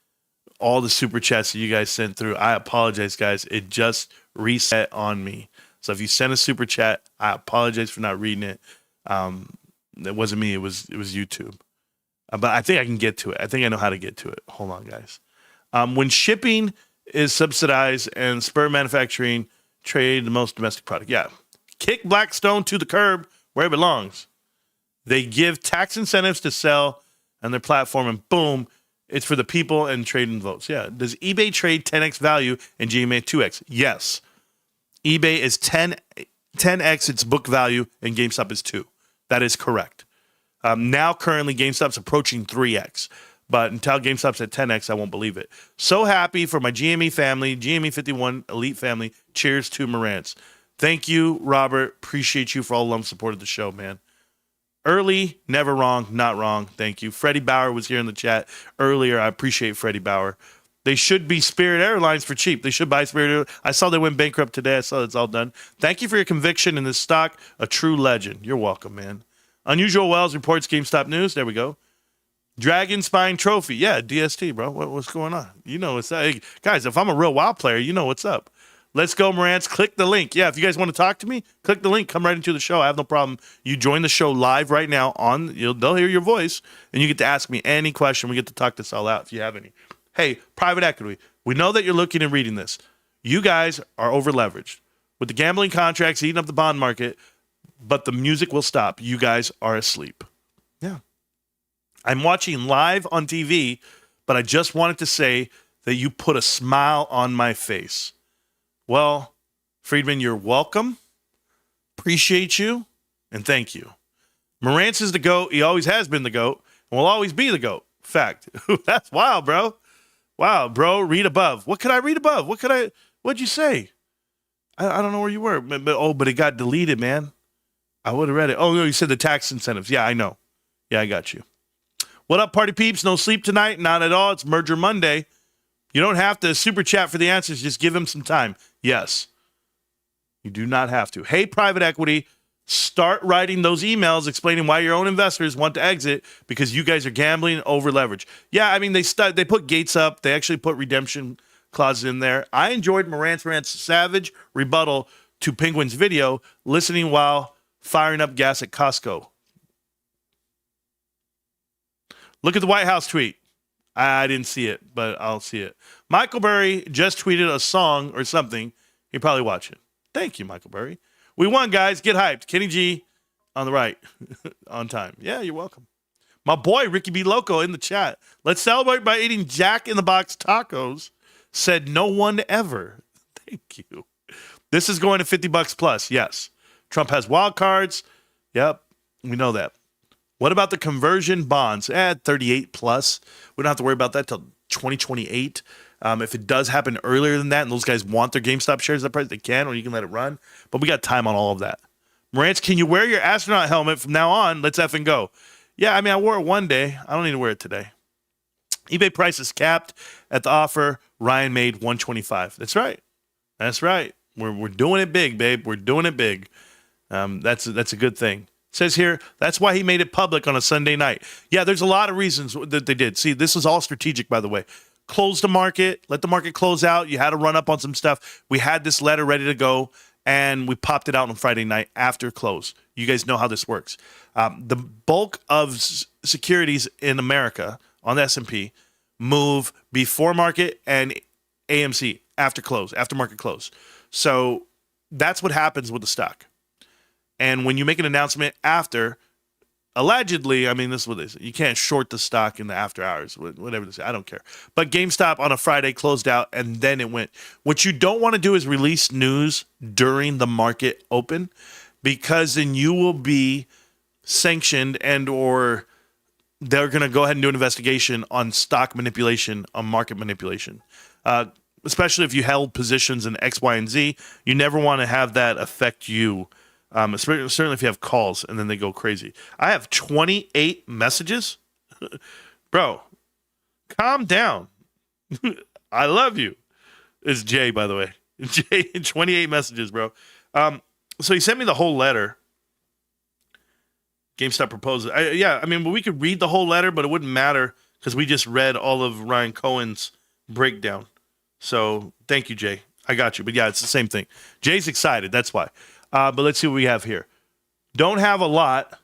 all the super chats that you guys sent through. I apologize, guys. It just reset on me. So if you sent a super chat, I apologize for not reading it. It wasn't me. It was YouTube. But I think I can get to it. I think I know how to get to it. Hold on, guys. When shipping is subsidized and spur manufacturing trade the most domestic product. Yeah. Kick Blackstone to the curb where it belongs. They give tax incentives to sell on their platform and boom, it's for the people and trading votes. Yeah. Does eBay trade 10x value and GMA 2x? Yes. eBay is 10x its book value and GameStop is 2. That is correct. Now currently GameStop's approaching 3x. But until GameStop's at 10x, I won't believe it. So happy for my GME family, GME 51 Elite family. Cheers to Marantz. Thank you, Robert. Appreciate you for all the love and support of the show, man. Early, never wrong, not wrong. Thank you. Freddie Bauer was here in the chat earlier. I appreciate Freddie Bauer. They should be Spirit Airlines for cheap. They should buy Spirit Airlines. I saw they went bankrupt today. I saw it's all done. Thank you for your conviction in this stock. A true legend. You're welcome, man. Unusual Wells reports GameStop news. There we go. Dragon Spine Trophy. Yeah, DST, bro. What's going on? You know what's up. Hey, guys, if I'm a real WoW player, you know what's up. Let's go, Marantz. Click the link. Yeah, if you guys want to talk to me, click the link. Come right into the show. I have no problem. You join the show live right now. They'll hear your voice, and you get to ask me any question. We get to talk this all out if you have any. Hey, private equity. We know that you're looking and reading this. You guys are over leveraged with the gambling contracts eating up the bond market, but the music will stop. You guys are asleep. Yeah. I'm watching live on TV, but I just wanted to say that you put a smile on my face. Well, Friedman, you're welcome. Appreciate you, and thank you. Marantz is the GOAT. He always has been the GOAT, and will always be the GOAT. Fact. That's wild, bro. Wow, bro. Read above. What could I read above? What'd you say? I don't know where you were. But it got deleted, man. I would have read it. Oh, no, you said the tax incentives. Yeah, I know. Yeah, I got you. What up, party peeps? No sleep tonight? Not at all. It's Merger Monday. You don't have to super chat for the answers. Just give him some time. Yes. You do not have to. Hey, private equity, start writing those emails explaining why your own investors want to exit because you guys are gambling over leverage. Yeah, I mean, they put gates up. They actually put redemption clauses in there. I enjoyed Marantz Rant's savage rebuttal to Penguin's video, listening while firing up gas at Costco. Look at the White House tweet. I didn't see it, but I'll see it. Michael Burry just tweeted a song or something. He probably watch it. Thank you, Michael Burry. We won, guys. Get hyped. Kenny G on the right. On time. Yeah, you're welcome. My boy, Ricky B. Loco in the chat. Let's celebrate by eating Jack in the Box tacos. Said no one ever. Thank you. This is going to $50 plus. Yes. Trump has wild cards. Yep. We know that. What about the conversion bonds? 38 plus. We don't have to worry about that till 2028. If it does happen earlier than that and those guys want their GameStop shares at the price, they can, or you can let it run. But we got time on all of that. Marantz, can you wear your astronaut helmet from now on? Let's effing go. Yeah, I mean, I wore it one day. I don't need to wear it today. eBay price is capped at the offer. Ryan made $125. That's right. That's right. We're doing it big, babe. We're doing it big. That's a good thing. It says here, that's why he made it public on a Sunday night. Yeah, there's a lot of reasons that they did. See, this is all strategic, by the way. Close the market, let the market close out. You had to run up on some stuff. We had this letter ready to go, and we popped it out on Friday night after close. You guys know how this works. The bulk of securities in America on the S&P move before market and AMC after close, after market close. So that's what happens with the stock. And when you make an announcement after, allegedly, I mean, this is what they say. You can't short the stock in the after hours, whatever they say. I don't care. But GameStop on a Friday closed out, and then it went. What you don't want to do is release news during the market open, because then you will be sanctioned and or they're going to go ahead and do an investigation on stock manipulation, on market manipulation. Especially if you held positions in X, Y, and Z. You never want to have that affect you. Certainly if you have calls and then they go crazy. I have 28 messages. Bro, calm down. I love you. It's Jay, by the way. Jay, 28 messages, bro. So he sent me the whole letter. GameStop proposal. I mean, we could read the whole letter, but it wouldn't matter because we just read all of Ryan Cohen's breakdown. So thank you, Jay. I got you. But yeah, it's the same thing. Jay's excited. That's why. But let's see what we have here. Don't have a lot,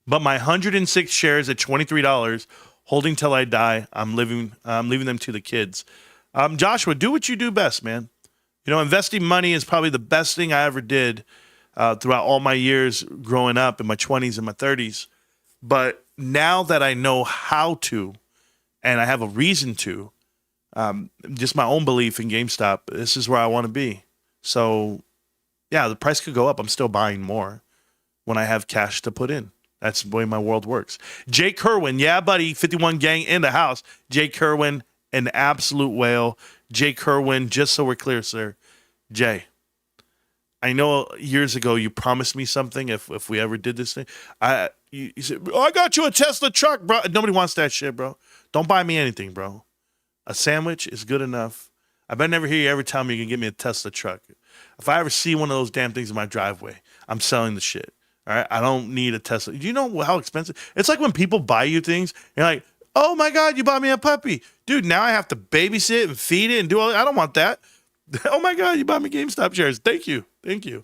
but my 106 shares at $23, holding till I die. I'm leaving them to the kids. Joshua, do what you do best, man. You know, investing money is probably the best thing I ever did throughout all my years growing up in my 20s and my 30s. But now that I know how to, and I have a reason to, just my own belief in GameStop, this is where I want to be. So yeah, the price could go up. I'm still buying more when I have cash to put in. That's the way my world works. Jay Kerwin, yeah, buddy, 51 gang in the house. Jay Kerwin, an absolute whale. Jay Kerwin, just so we're clear, sir. Jay, I know years ago you promised me something if we ever did this thing. You said, I got you a Tesla truck, bro. Nobody wants that shit, bro. Don't buy me anything, bro. A sandwich is good enough. I better never hear you ever tell me you can get me a Tesla truck. If I ever see one of those damn things in my driveway, I'm selling the shit. All right? I don't need a Tesla. Do you know how expensive? It's like when people buy you things, you're like, Oh my God, you bought me a puppy. Dude, now I have to babysit and feed it and do all that. I don't want that. Oh my God, you bought me GameStop shares. Thank you. Thank you.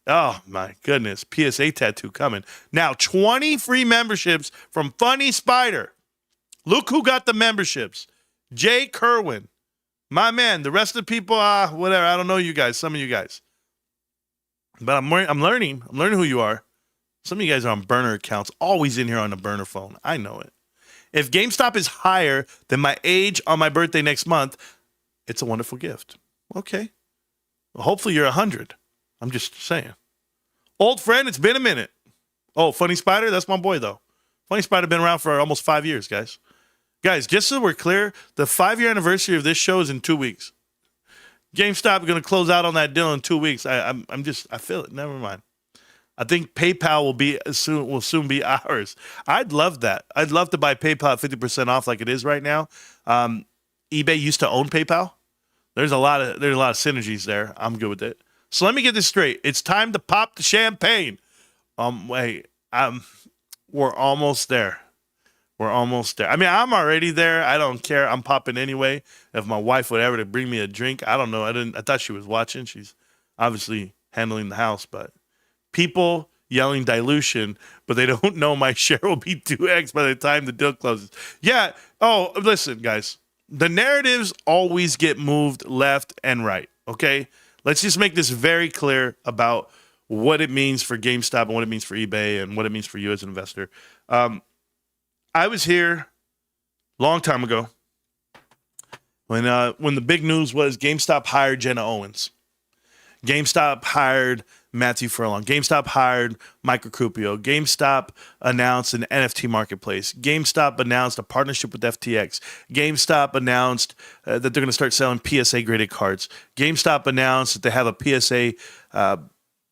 Oh my goodness. PSA tattoo coming. Now 20 free memberships from Funny Spider. Look who got the memberships. Jay Kerwin. My man. The rest of the people, whatever. I don't know you guys. Some of you guys. But I'm learning. I'm learning who you are. Some of you guys are on burner accounts. Always in here on the burner phone. I know it. If GameStop is higher than my age on my birthday next month, it's a wonderful gift. Okay. Well, hopefully you're 100. I'm just saying. Old friend, it's been a minute. Oh, Funny Spider? That's my boy, though. Funny Spider been around for almost 5 years, guys. Guys, just so we're clear, the 5-year anniversary of this show is in 2 weeks. GameStop is going to close out on that deal in 2 weeks. I feel it. Never mind. I think PayPal will soon be ours. I'd love that. I'd love to buy PayPal at 50% off like it is right now. eBay used to own PayPal. There's a lot of synergies there. I'm good with it. So let me get this straight. It's time to pop the champagne. We're almost there. We're almost there. I mean, I'm already there. I don't care. I'm popping anyway. If my wife would ever to bring me a drink, I don't know. I thought she was watching. She's obviously handling the house, but people yelling dilution, but they don't know my share will be 2x by the time the deal closes. Yeah. Oh, listen, guys. The narratives always get moved left and right, okay? Let's just make this very clear about what it means for GameStop and what it means for eBay and what it means for you as an investor. I was here a long time ago when the big news was GameStop hired Jenna Owens. GameStop hired Matthew Furlong. GameStop hired Mike Recupio. GameStop announced an NFT marketplace. GameStop announced a partnership with FTX. GameStop announced that they're going to start selling PSA graded cards. GameStop announced that they have a PSA,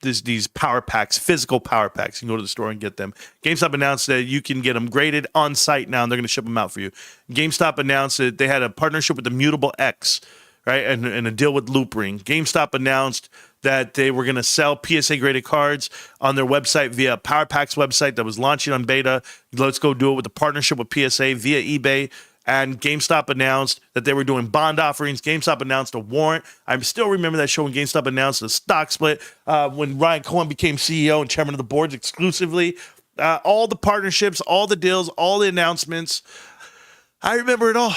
these power packs, physical power packs. You can go to the store and get them. GameStop announced that you can get them graded on site now, and they're going to ship them out for you. GameStop announced that they had a partnership with the Mutable X, right, and a deal with Loopring. GameStop announced that they were going to sell PSA graded cards on their website via PowerPack's website that was launching on beta. Let's go do it with a partnership with PSA via eBay. And GameStop announced that they were doing bond offerings. GameStop announced a warrant. I still remember that show when GameStop announced a stock split when Ryan Cohen became CEO and chairman of the boards exclusively. All the partnerships, all the deals, all the announcements. I remember it all.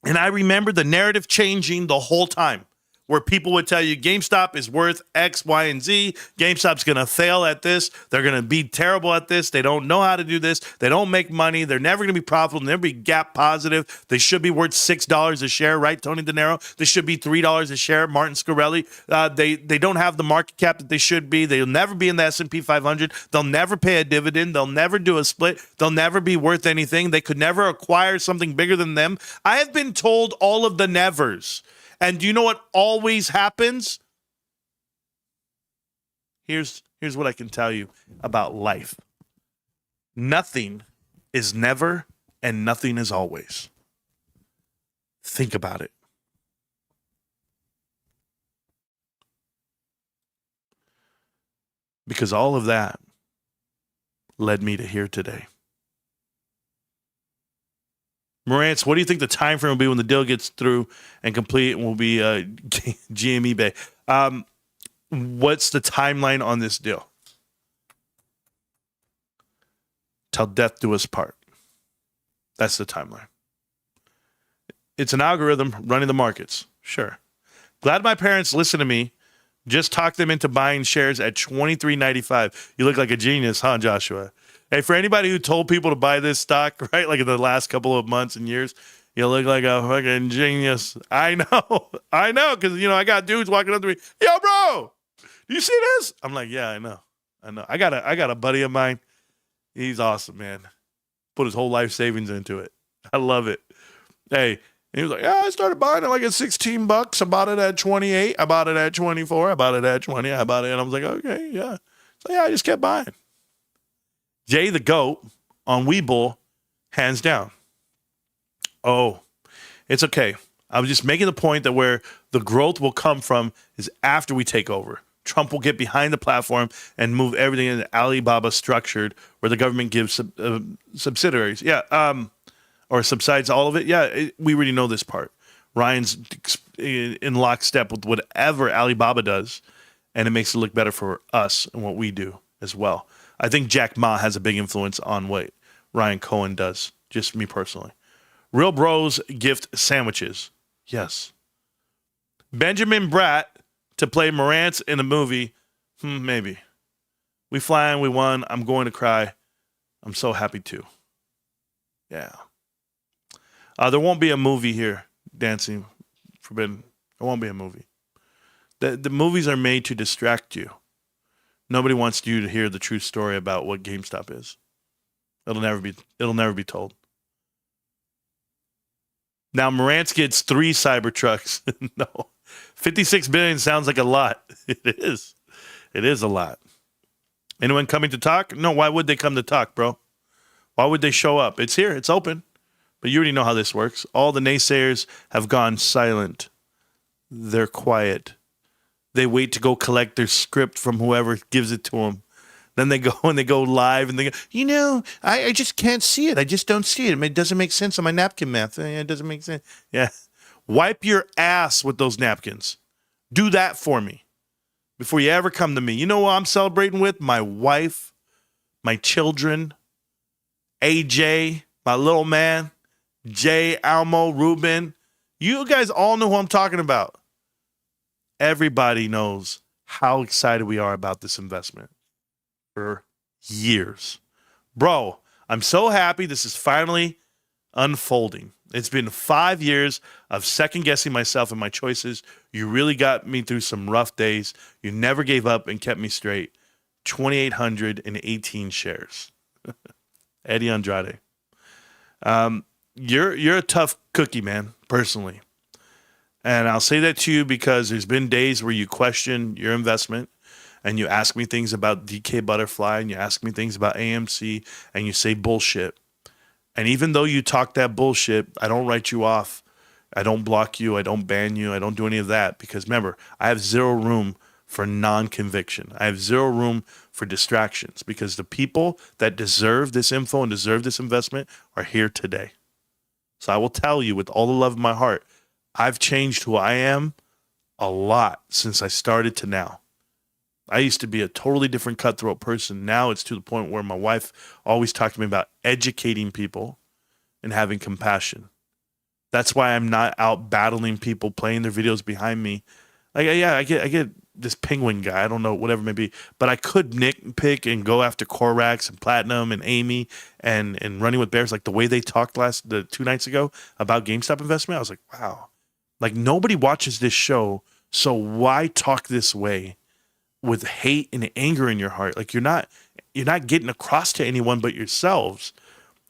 And I remember the narrative changing the whole time, where people would tell you GameStop is worth X, Y, and Z. GameStop's going to fail at this. They're going to be terrible at this. They don't know how to do this. They don't make money. They're never going to be profitable. They'll never be gap positive. They should be worth $6 a share, right, Tony De Niro? They should be $3 a share, Martin Scarelli. They don't have the market cap that they should be. They'll never be in the S&P 500. They'll never pay a dividend. They'll never do a split. They'll never be worth anything. They could never acquire something bigger than them. I have been told all of the nevers. And do you know what always happens? Here's what I can tell you about life. Nothing is never and nothing is always. Think about it. Because all of that led me to here today. Marantz, what do you think the time frame will be when the deal gets through and complete and will be GM eBay? What's the timeline on this deal? Till death do us part. That's the timeline. It's an algorithm running the markets. Sure. Glad my parents listened to me. Just talked them into buying shares at $23.95. You look like a genius, huh, Joshua? Hey, for anybody who told people to buy this stock, right, like in the last couple of months and years, you look like a fucking genius. I know, because, I got dudes walking up to me, yo, bro, do you see this? I'm like, yeah, I know. I got a buddy of mine. He's awesome, man. Put his whole life savings into it. I love it. Hey, he was like, yeah, I started buying it like at $16. I bought it at 28. I bought it at 24. I bought it at 20. I bought it. And I was like, okay, yeah. So, yeah, I just kept buying. Jay the GOAT on Webull, hands down. Oh, it's okay. I was just making the point that where the growth will come from is after we take over. Trump will get behind the platform and move everything in Alibaba structured, where the government gives subsidiaries. Or subsides all of it. We already know this part. Ryan's in lockstep with whatever Alibaba does, and it makes it look better for us and what we do as well. I think Jack Ma has a big influence on what Ryan Cohen does, just me personally. Real Bros gift sandwiches. Yes. Benjamin Bratt to play Marantz in a movie. Maybe. We flying, we won. I'm going to cry. I'm so happy too. Yeah. There won't be a movie here, Dancing Forbidden. There won't be a movie. The movies are made to distract you. Nobody wants you to hear the true story about what GameStop is. It'll never be told. Now Marantz gets 3 Cybertrucks. No. 56 billion sounds like a lot. It is. It is a lot. Anyone coming to talk? No, why would they come to talk, bro? Why would they show up? It's here. It's open. But you already know how this works. All the naysayers have gone silent. They're quiet. They wait to go collect their script from whoever gives it to them. Then they go and they go live and they go, I just can't see it. I just don't see it. It doesn't make sense on my napkin math. It doesn't make sense. Yeah. Wipe your ass with those napkins. Do that for me before you ever come to me. You know what I'm celebrating with? My wife, my children, AJ, my little man, Jay, Almo, Ruben. You guys all know who I'm talking about. Everybody knows how excited we are about this investment for years. Bro, I'm so happy this is finally unfolding. It's been 5 years of second-guessing myself and my choices. You really got me through some rough days. You never gave up and kept me straight. 2,818 shares. Eddie Andrade. You're a tough cookie, man, personally. And I'll say that to you because there's been days where you question your investment and you ask me things about DK Butterfly and you ask me things about AMC and you say bullshit. And even though you talk that bullshit, I don't write you off. I don't block you. I don't ban you. I don't do any of that because remember, I have zero room for non-conviction. I have zero room for distractions because the people that deserve this info and deserve this investment are here today. So I will tell you with all the love of my heart, I've changed who I am a lot since I started to now. I used to be a totally different cutthroat person. Now it's to the point where my wife always talked to me about educating people and having compassion. That's why I'm not out battling people, playing their videos behind me. I get this penguin guy. I don't know, whatever it may be. But I could nitpick and go after Korax and Platinum and Amy and Running with Bears, like the way they talked 2 nights ago about GameStop investment. I was like, wow. Like nobody watches this show, so why talk this way with hate and anger in your heart? Like you're not getting across to anyone but yourselves.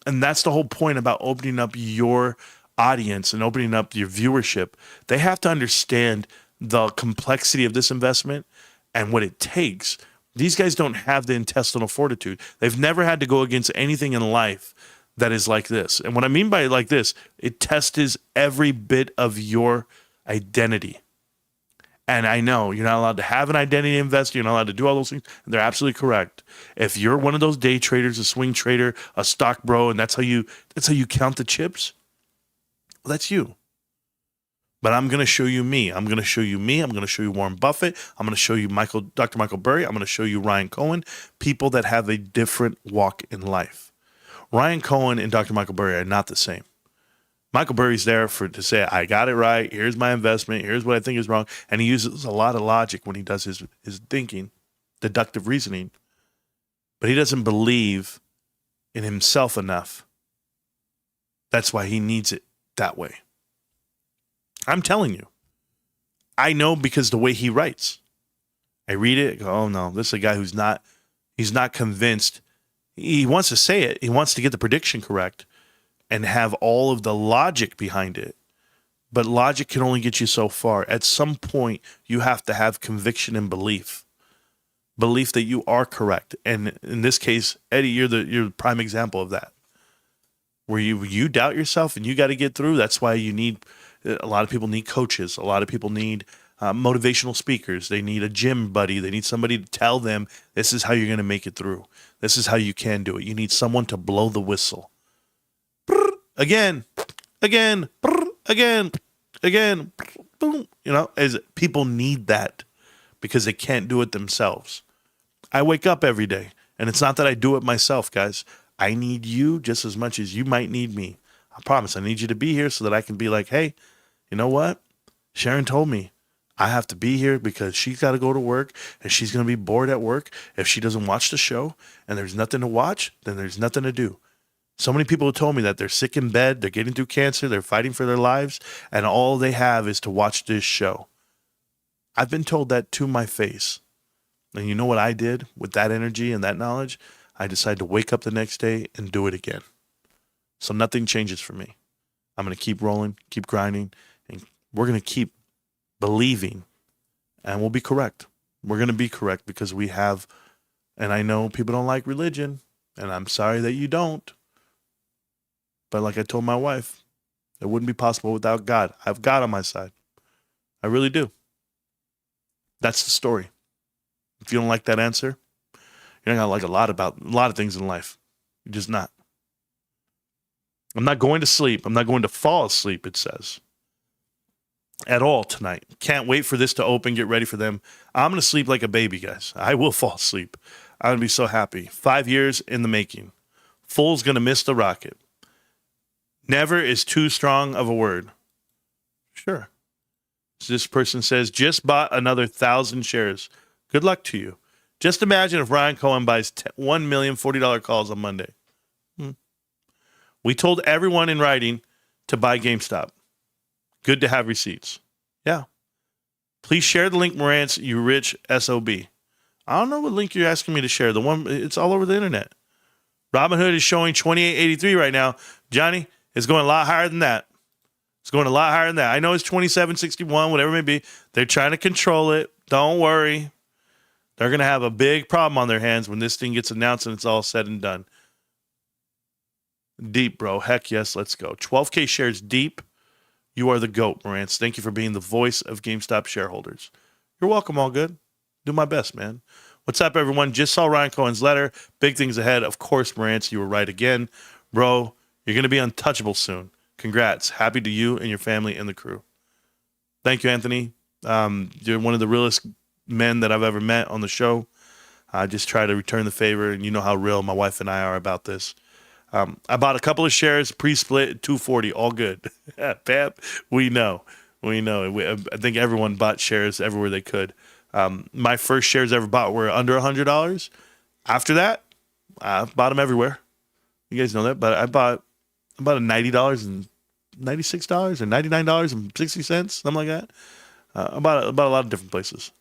And that's the whole point about opening up your audience and opening up your viewership. They have to understand the complexity of this investment and what it takes. These guys don't have the intestinal fortitude. They've never had to go against anything in life that is like this. And what I mean by like this, it tests every bit of your identity. And I know you're not allowed to have an identity investor. You're not allowed to do all those things. And they're absolutely correct. If you're one of those day traders, a swing trader, a stock bro, and that's how you count the chips, well, that's you. But I'm going to show you me. I'm going to show you me. I'm going to show you Warren Buffett. I'm going to show you Dr. Michael Burry. I'm going to show you Ryan Cohen, people that have a different walk in life. Ryan Cohen and Dr. Michael Burry are not the same. Michael Burry's there to say, I got it right. Here's my investment. Here's what I think is wrong. And he uses a lot of logic when he does his thinking, deductive reasoning. But he doesn't believe in himself enough. That's why he needs it that way. I'm telling you. I know because the way he writes. I read it, go, oh no, this is a guy he's not convinced. He wants to say it. He wants to get the prediction correct and have all of the logic behind it. But logic can only get you so far. At some point, you have to have conviction and belief. Belief that you are correct. And in this case, Eddie, you're the prime example of that. Where you doubt yourself and you got to get through. That's why you need, a lot of people need coaches. A lot of people need motivational speakers. They need a gym buddy. They need somebody to tell them this is how you're going to make it through. This is how you can do it. You need someone to blow the whistle. Brrr, again, brrr, again, brrr, boom. You know, as people need that because they can't do it themselves. I wake up every day, and it's not that I do it myself, guys. I need you just as much as you might need me. I promise I need you to be here so that I can be like, hey, you know what? Sharon told me I have to be here because she's got to go to work and she's going to be bored at work. If she doesn't watch the show and there's nothing to watch, then there's nothing to do. So many people have told me that they're sick in bed, they're getting through cancer, they're fighting for their lives, and all they have is to watch this show. I've been told that to my face. And you know what I did with that energy and that knowledge? I decided to wake up the next day and do it again. So nothing changes for me. I'm going to keep rolling, keep grinding, and we're going to keep believing, and we'll be correct. We're going to be correct because we have, and I know people don't like religion, and I'm sorry that you don't. But like I told my wife, it wouldn't be possible without God. I have God on my side. I really do. That's the story. If you don't like that answer, you're not going to like a lot of things in life. You're just not. I'm not going to sleep. I'm not going to fall asleep, it says. At all tonight. Can't wait for this to open. Get ready for them. I'm going to sleep like a baby, guys. I will fall asleep. I'm going to be so happy. 5 years in the making. Fool's going to miss the rocket. Never is too strong of a word. Sure. So this person says, just bought another 1,000 shares. Good luck to you. Just imagine if Ryan Cohen buys $1,040 calls on Monday. We told everyone in writing to buy GameStop. Good to have receipts. Yeah. Please share the link, Marantz, you rich SOB. I don't know what link you're asking me to share. The one, it's all over the internet. Robinhood is showing 28.83 right now. Johnny, it's going a lot higher than that. It's going a lot higher than that. I know it's 27.61, whatever it may be. They're trying to control it. Don't worry. They're going to have a big problem on their hands when this thing gets announced and it's all said and done. Deep, bro. Heck yes, let's go. 12K shares deep. You are the GOAT, Marantz. Thank you for being the voice of GameStop shareholders. You're welcome, all good. Do my best, man. What's up, everyone? Just saw Ryan Cohen's letter. Big things ahead. Of course, Marantz, you were right again. Bro, you're going to be untouchable soon. Congrats. Happy to you and your family and the crew. Thank you, Anthony. You're one of the realest men that I've ever met on the show. I just try to return the favor, and you know how real my wife and I are about this. I bought a couple of shares, pre-split at $240, all good. Pap, we know. I think everyone bought shares everywhere they could. My first shares ever bought were under $100. After that, I bought them everywhere. You guys know that, but I bought about $90 and $96 or $99.60, something like that. About a lot of different places.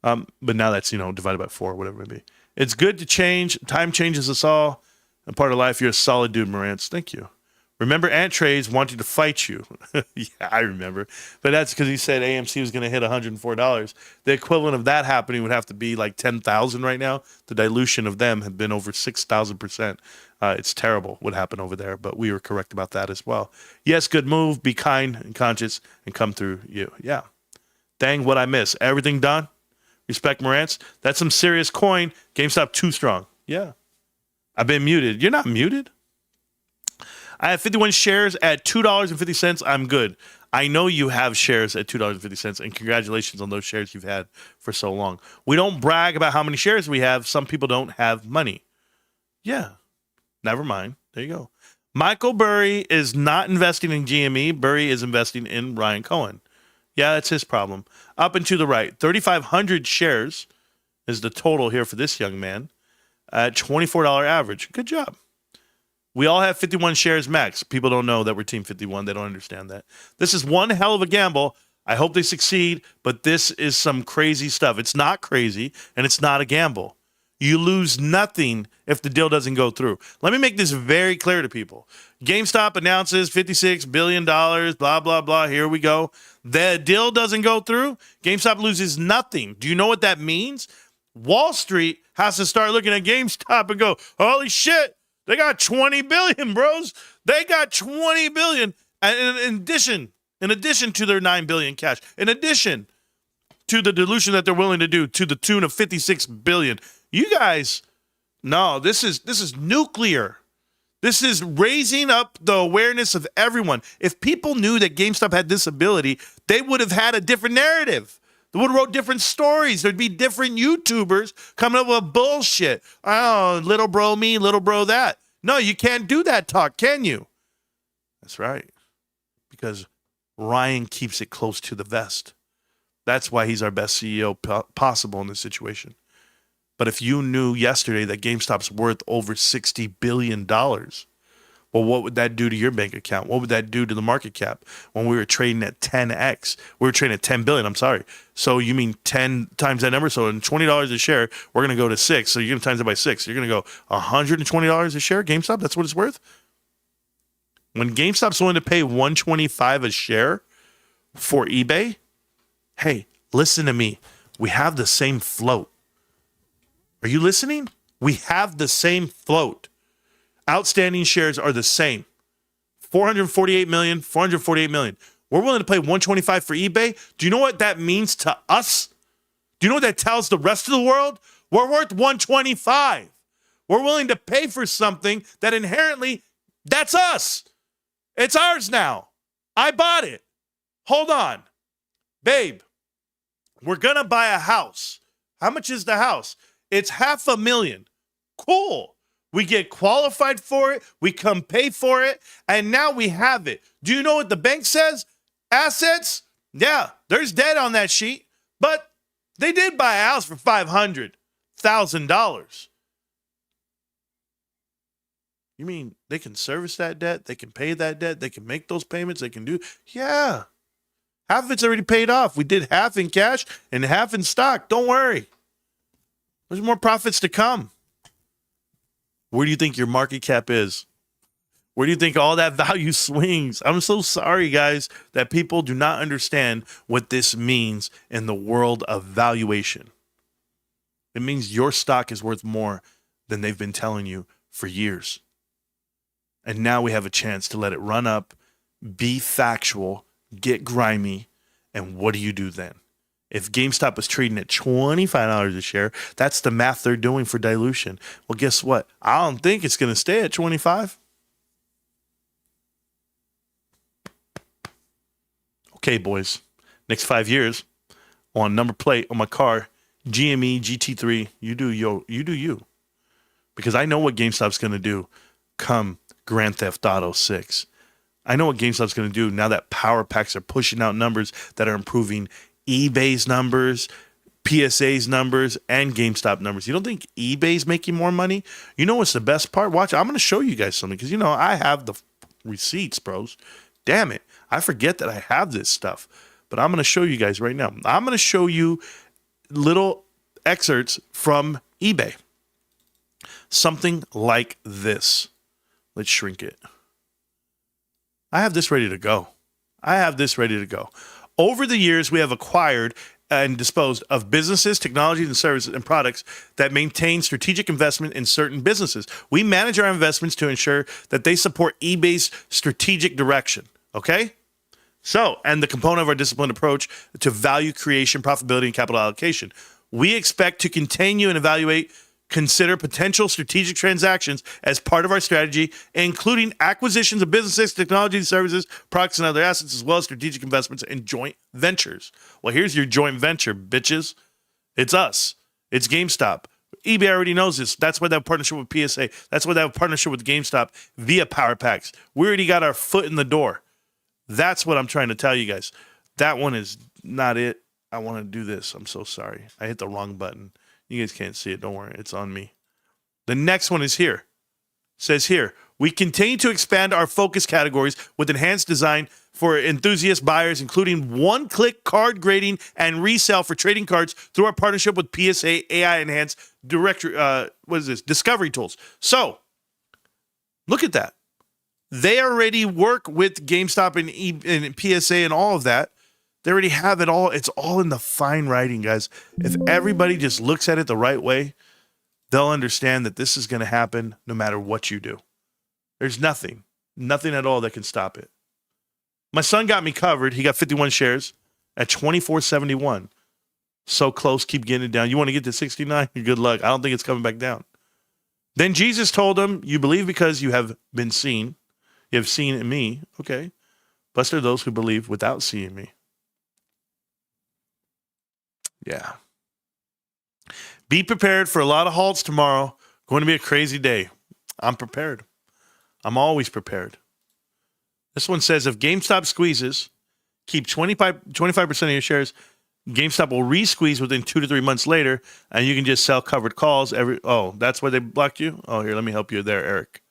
But now that's, divided by 4, whatever it may be. It's good to change. Time changes us all. And part of life, you're a solid dude, Marantz. Thank you. Remember Ant Trays wanting to fight you. Yeah, I remember. But that's because he said AMC was going to hit $104. The equivalent of that happening would have to be like 10,000 right now. The dilution of them had been over 6,000%. It's terrible what happened over there, but we were correct about that as well. Yes, good move. Be kind and conscious and come through you. Yeah. Dang, what I miss. Everything done? Respect, Marantz. That's some serious coin. GameStop too strong. Yeah. I've been muted. You're not muted. I have 51 shares at $2.50. I'm good. I know you have shares at $2.50, and congratulations on those shares you've had for so long. We don't brag about how many shares we have. Some people don't have money. Yeah. Never mind. There you go. Michael Burry is not investing in GME. Burry is investing in Ryan Cohen. Yeah, that's his problem. Up and to the right. 3,500 shares is the total here for this young man at $24 average. Good job. We all have 51 shares max. People don't know that we're Team 51. They don't understand that. This is one hell of a gamble. I hope they succeed, but this is some crazy stuff. It's not crazy, and it's not a gamble. You lose nothing if the deal doesn't go through. Let me make this very clear to people. GameStop announces $56 billion, blah, blah, blah. Here we go. The deal doesn't go through. GameStop loses nothing. Do you know what that means? Wall Street has to start looking at GameStop and go, holy shit, they got 20 billion, bros. They got 20 billion. And in addition, In addition to their $9 billion cash, in addition to the dilution that they're willing to do to the tune of $56 billion. You guys, no, this is nuclear. This is raising up the awareness of everyone. If people knew that GameStop had this ability, they would have had a different narrative. They would have wrote different stories. There'd be different YouTubers coming up with bullshit. Oh, little bro me, little bro that. No, you can't do that talk, can you? That's right. Because Ryan keeps it close to the vest. That's why he's our best CEO possible in this situation. But if you knew yesterday that GameStop's worth over $60 billion, well, what would that do to your bank account? What would that do to the market cap when we were trading at 10x? We were trading at 10 billion, I'm sorry. So you mean 10 times that number? So in $20 a share, we're going to go to 6. So you're going to times it by 6. You're going to go $120 a share, GameStop? That's what it's worth? When GameStop's willing to pay $125 a share for eBay, hey, listen to me. We have the same float. Are you listening? We have the same float. Outstanding shares are the same. 448 million, 448 million. We're willing to pay 125 for eBay. Do you know what that means to us? Do you know what that tells the rest of the world? We're worth 125. We're willing to pay for something that inherently, that's us. It's ours now. I bought it. Hold on. Babe, we're going to buy a house. How much is the house? It's $500,000. Cool. We get qualified for it. We come pay for it. And now we have it. Do you know what the bank says? Assets? Yeah, there's debt on that sheet. But they did buy a house for $500,000. You mean they can service that debt? They can pay that debt? They can make those payments? They can do? Yeah. Half of it's already paid off. We did half in cash and half in stock. Don't worry. There's more profits to come. Where do you think your market cap is? Where do you think all that value swings? I'm so sorry, guys, that people do not understand what this means in the world of valuation. It means your stock is worth more than they've been telling you for years. And now we have a chance to let it run up, be factual, get grimy, and what do you do then? If GameStop was trading at $25 a share, that's the math they're doing for dilution. Well, guess what? I don't think it's going to stay at 25. Okay, boys. Next 5 years, on number plate on my car, GME GT3, you do you. Because I know what GameStop's going to do come Grand Theft Auto 6. I know what GameStop's going to do now that Power Packs are pushing out numbers that are improving eBay's numbers, PSA's numbers, and GameStop numbers. You don't think eBay's making more money? You know what's the best part? Watch, I'm going to show you guys something because, I have the receipts, bros. Damn it. I forget that I have this stuff. But I'm going to show you guys right now. I'm going to show you little excerpts from eBay. Something like this. Let's shrink it. I have this ready to go. Over the years, we have acquired and disposed of businesses, technologies, and services and products that maintain strategic investment in certain businesses. We manage our investments to ensure that they support eBay's strategic direction. Okay? So, and the component of our disciplined approach to value creation, profitability, and capital allocation. We expect to continue and consider potential strategic transactions as part of our strategy, including acquisitions of businesses, technologies, services, products, and other assets, as well as strategic investments and joint ventures. Well, here's your joint venture, bitches. It's us. It's GameStop. eBay already knows this. That's why they have a partnership with PSA. That's why they have a partnership with GameStop via Power Packs. We already got our foot in the door. That's what I'm trying to tell you guys. That one is not it. I want to do this. I'm so sorry. I hit the wrong button. You guys can't see it. Don't worry. It's on me. The next one is here. It says here, we continue to expand our focus categories with enhanced design for enthusiast buyers, including one-click card grading and resale for trading cards through our partnership with PSA AI-enhanced discovery tools. So, look at that. They already work with GameStop and PSA and all of that. They already have it all. It's all in the fine writing, guys. If everybody just looks at it the right way, they'll understand that this is going to happen no matter what you do. There's nothing at all that can stop it. My son got me covered. He got 51 shares at 24.71. So close, keep getting it down. You want to get to 69? Good luck. I don't think it's coming back down. Then Jesus told him, you believe because you have been seen. You have seen in me. Okay. Blessed are those who believe without seeing me. Yeah. Be prepared for a lot of halts tomorrow. Going to be a crazy day. I'm prepared. I'm always prepared. This one says, if GameStop squeezes, keep 25% of your shares. GameStop will re-squeeze within 2 to 3 months later, and you can just sell covered calls. That's why they blocked you? Oh, here, let me help you there, Eric.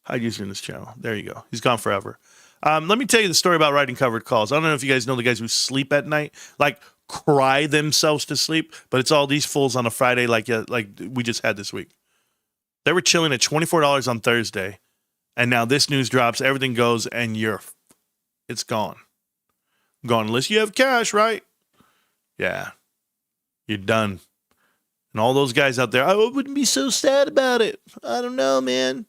Hide user in this channel. There you go. He's gone forever. Let me tell you the story about writing covered calls. I don't know if you guys know the guys who sleep at night, like cry themselves to sleep, but it's all these fools on a Friday like we just had this week. They were chilling at $24 on Thursday, and now this news drops, everything goes, and it's gone. Gone unless you have cash, right? Yeah, you're done. And all those guys out there, I wouldn't be so sad about it. I don't know, man.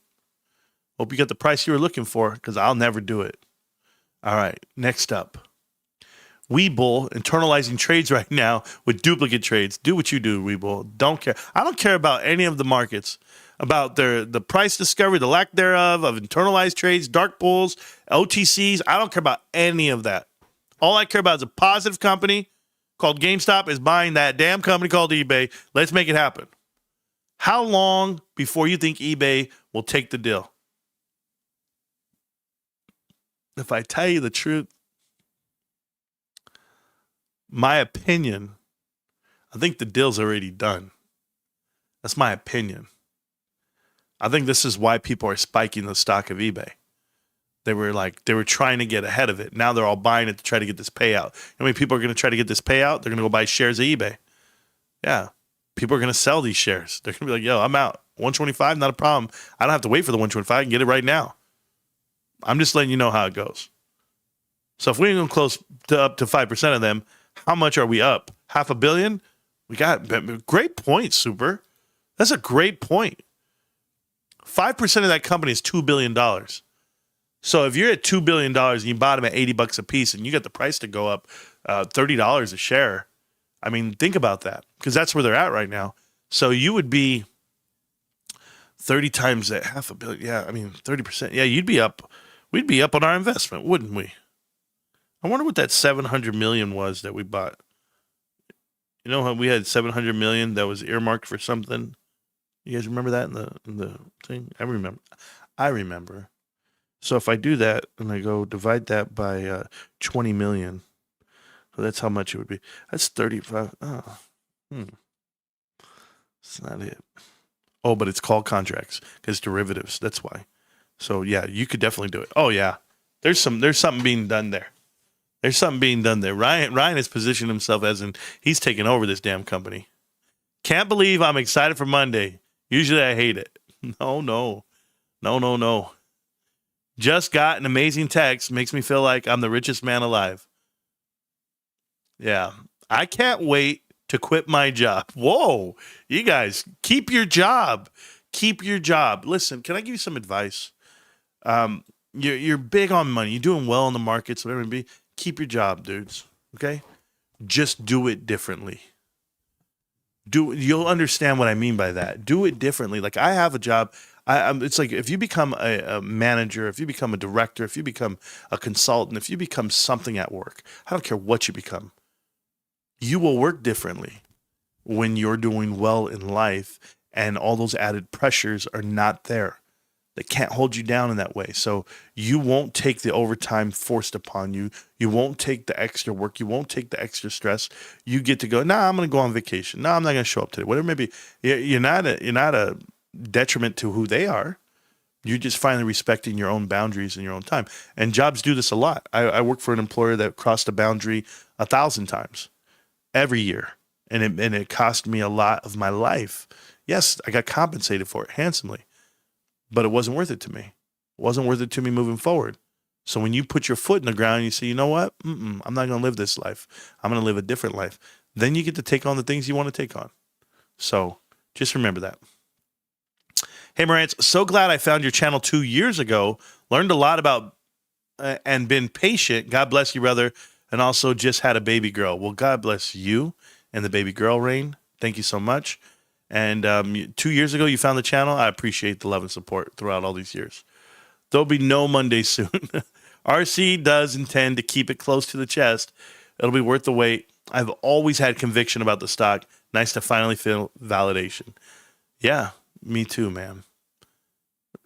Hope you got the price you were looking for, because I'll never do it. All right, next up. Webull internalizing trades right now with duplicate trades. Do what you do, Webull. Don't care. I don't care about any of the markets, about the price discovery, the lack thereof, of internalized trades, dark pools, OTCs. I don't care about any of that. All I care about is a positive company called GameStop is buying that damn company called eBay. Let's make it happen. How long before you think eBay will take the deal? If I tell you the truth, my opinion, I think the deal's already done. That's my opinion. I think this is why people are spiking the stock of eBay. They were trying to get ahead of it. Now they're all buying it to try to get this payout. How many people are going to try to get this payout? They're going to go buy shares of eBay. Yeah. People are going to sell these shares. They're going to be like, yo, I'm out. 125, not a problem. I don't have to wait for the 125. I can get it right now. I'm just letting you know how it goes. So if we ain't going to close up to 5% of them, how much are we up? $500 million? We got great point, Super. That's a great point. 5% of that company is $2 billion. So if you're at $2 billion and you bought them at $80 a piece and you got the price to go up $30 a share, I mean, think about that, because that's where they're at right now. So you would be 30 times that $500 million. Yeah, I mean, 30%. Yeah, you'd be up. We'd be up on our investment, wouldn't we? I wonder what that $700 million was that we bought. You know how we had $700 million that was earmarked for something? You guys remember that in the thing? I remember. So if I do that and I go divide that by 20 million, so that's how much it would be. That's 35. Oh, That's not it. Oh, but it's called contracts because derivatives. That's why. So yeah, you could definitely do it. Oh yeah, there's something being done there. There's something being done there. Ryan has positioned himself as he's taking over this damn company. Can't believe I'm excited for Monday. Usually I hate it. No. Just got an amazing text. Makes me feel like I'm the richest man alive. Yeah. I can't wait to quit my job. Whoa. You guys, keep your job. Keep your job. Listen, can I give you some advice? You're big on money. You're doing well in the markets, whatever it may be. Keep your job, dudes. Okay? Just do it differently. You'll understand what I mean by that. Do it differently. Like I have a job. It's like if you become a manager, if you become a director, if you become a consultant, if you become something at work, I don't care what you become, you will work differently when you're doing well in life and all those added pressures are not there. They can't hold you down in that way. So you won't take the overtime forced upon you. You won't take the extra work. You won't take the extra stress. You get to go, I'm going to go on vacation. No, I'm not going to show up today. Whatever it may be. You're not a detriment to who they are. You're just finally respecting your own boundaries and your own time. And jobs do this a lot. I work for an employer that crossed a boundary 1,000 times every year. And it cost me a lot of my life. Yes, I got compensated for it handsomely. But it wasn't worth it to me. It wasn't worth it to me moving forward. So when you put your foot in the ground and you say, you know what? I'm not going to live this life. I'm going to live a different life. Then you get to take on the things you want to take on. So just remember that. Hey, Marantz, so glad I found your channel 2 years ago. Learned a lot about and been patient. God bless you, brother. And also just had a baby girl. Well, God bless you and the baby girl, Rain. Thank you so much. And 2 years ago, you found the channel. I appreciate the love and support throughout all these years. There'll be no Monday soon. RC does intend to keep it close to the chest. It'll be worth the wait. I've always had conviction about the stock. Nice to finally feel validation. Yeah, me too, man.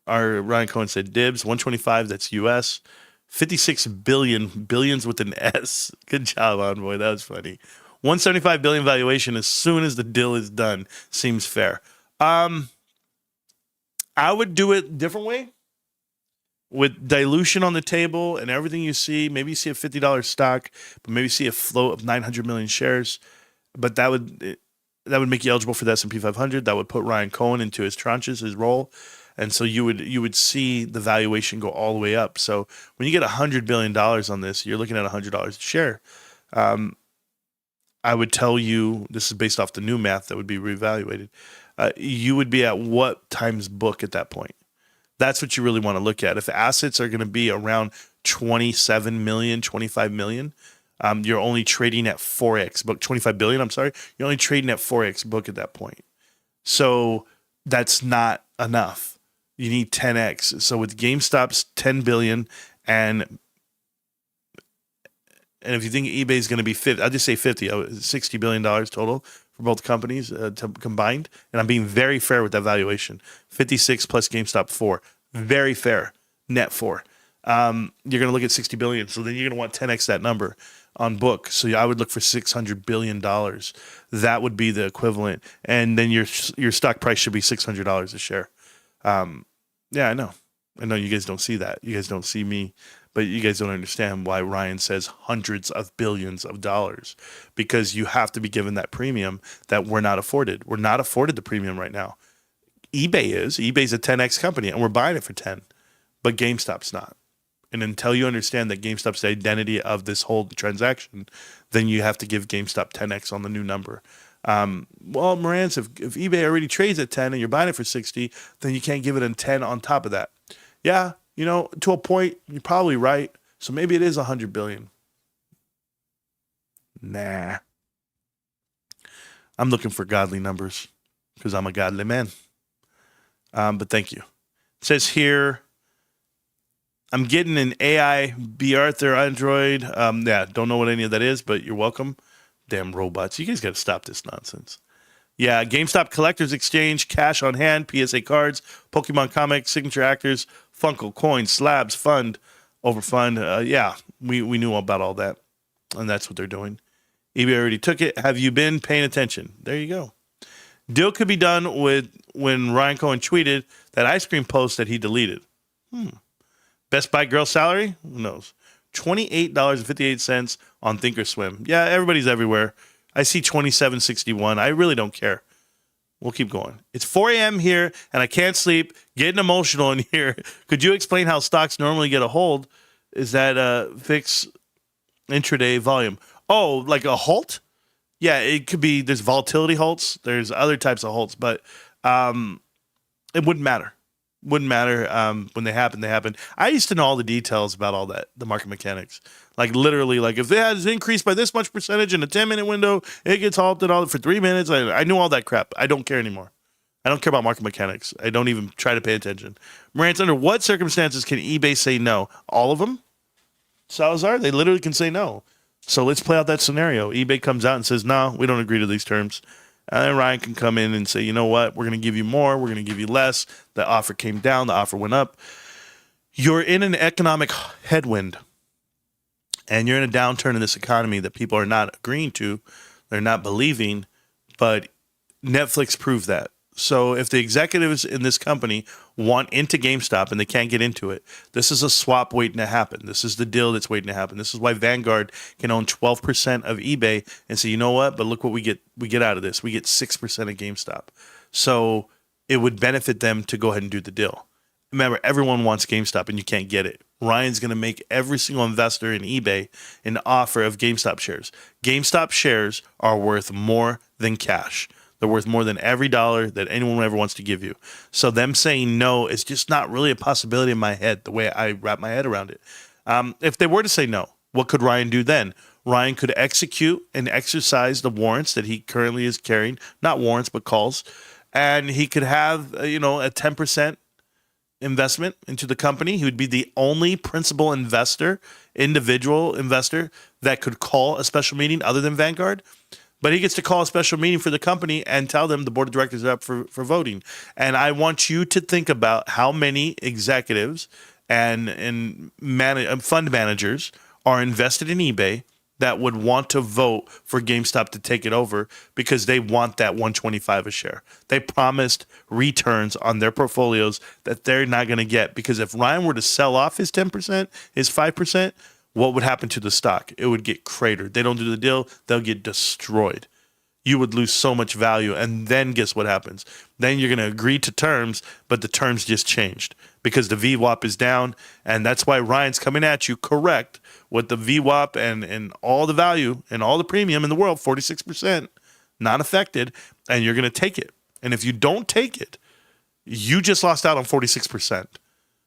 Our Ryan Cohen said dibs, 125, that's US. 56 billion, billions with an S. Good job, Envoy. That was funny. 175 billion valuation as soon as the deal is done. Seems fair. I would do it a different way. With dilution on the table and everything you see, maybe you see a $50 stock, but maybe you see a float of 900 million shares. But that would make you eligible for the S&P 500. That would put Ryan Cohen into his tranches, his role. And so you would see the valuation go all the way up. So when you get $100 billion on this, you're looking at $100 a share. I would tell you, this is based off the new math that would be reevaluated, you would be at what times book at that point? That's what you really want to look at. If assets are going to be around 27 million, 25 million, you're only trading at 4x book, 25 billion, I'm sorry. You're only trading at 4x book at that point. So that's not enough. You need 10x. So with GameStop's 10 billion and if you think eBay is going to be 50, I'll just say 50, $60 billion total for both companies combined. And I'm being very fair with that valuation. 56 plus GameStop 4. Very fair. Net 4. You're going to look at 60 billion. So then you're going to want 10x that number on book. So I would look for $600 billion. That would be the equivalent. And then your stock price should be $600 a share. Yeah, I know. I know you guys don't see that. You guys don't see me. But you guys don't understand why Ryan says hundreds of billions of dollars, because you have to be given that premium that we're not afforded. We're not afforded the premium right now. eBay is. eBay's a 10x company, and we're buying it for 10, but GameStop's not. And until you understand that GameStop's the identity of this whole transaction, then you have to give GameStop 10x on the new number. Well, Marantz, if eBay already trades at 10 and you're buying it for 60, then you can't give it a 10 on top of that. Yeah. You know, to a point, you're probably right. So maybe it is 100 billion. Nah. I'm looking for godly numbers because I'm a godly man. But thank you. It says here, I'm getting an AI B. Arthur Android. Yeah, don't know what any of that is, but you're welcome. Damn robots. You guys got to stop this nonsense. Yeah, GameStop Collectors Exchange, cash on hand, PSA cards, Pokemon comics, signature actors, Funko coins, slabs, fund, overfund. Yeah, we knew about all that, and that's what they're doing. eBay already took it. Have you been paying attention? There you go. Deal could be done with when Ryan Cohen tweeted that ice cream post that he deleted. Best Buy girl salary? Who knows? $28.58 on Thinkorswim. Yeah, everybody's everywhere. I see 27.61. I really don't care. We'll keep going. It's 4 a.m. here, and I can't sleep. Getting emotional in here. Could you explain how stocks normally get a hold? Is that fixed intraday volume? Oh, like a halt? Yeah, it could be. There's volatility halts. There's other types of halts, but it wouldn't matter. Wouldn't matter when they happen. They happen. I used to know all the details about all that, the market mechanics. Like literally, like if it has increased by this much percentage in a 10-minute window, it gets halted all for 3 minutes. I knew all that crap. I don't care anymore. I don't care about market mechanics. I don't even try to pay attention. Marantz, under what circumstances can eBay say no? All of them? Salazar, they literally can say no. So let's play out that scenario. eBay comes out and says, no, we don't agree to these terms. And then Ryan can come in and say, you know what? We're going to give you more. We're going to give you less. The offer came down. The offer went up. You're in an economic headwind. And you're in a downturn in this economy that people are not agreeing to. They're not believing. But Netflix proved that. So if the executives in this company want into GameStop and they can't get into it, this is a swap waiting to happen. This is the deal that's waiting to happen. This is why Vanguard can own 12% of eBay and say, you know what? But look what we get out of this. We get 6% of GameStop. So it would benefit them to go ahead and do the deal. Remember, everyone wants GameStop and you can't get it. Ryan's going to make every single investor in eBay an offer of GameStop shares. GameStop shares are worth more than cash. They're worth more than every dollar that anyone ever wants to give you. So them saying no is just not really a possibility in my head, the way I wrap my head around it. If they were to say no, what could Ryan do then? Ryan could execute and exercise the warrants that he currently is carrying, not warrants, but calls. And he could have, a 10% investment into the company. He would be the only principal investor, individual investor that could call a special meeting other than Vanguard. But he gets to call a special meeting for the company and tell them the board of directors are up for voting. And I want you to think about how many executives and fund managers are invested in eBay that would want to vote for GameStop to take it over because they want that 125 a share. They promised returns on their portfolios that they're not going to get, because if Ryan were to sell off his 10%, his 5%, what would happen to the stock? It would get cratered. They don't do the deal, they'll get destroyed. You would lose so much value. And then guess what happens? Then you're going to agree to terms, but the terms just changed because the VWAP is down. And that's why Ryan's coming at you correct with the VWAP and all the value and all the premium in the world, 46%, not affected. And you're going to take it. And if you don't take it, you just lost out on 46%.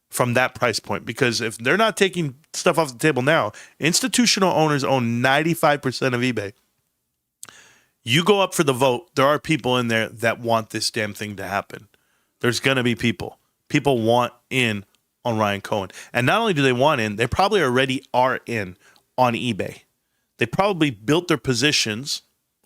From that price point, because if they're not taking stuff off the table now, institutional owners own 95% of eBay. You go up for the vote, there are people in there that want this damn thing to happen. There's going to be people. People want in on Ryan Cohen. And not only do they want in, they probably already are in on eBay. They probably built their positions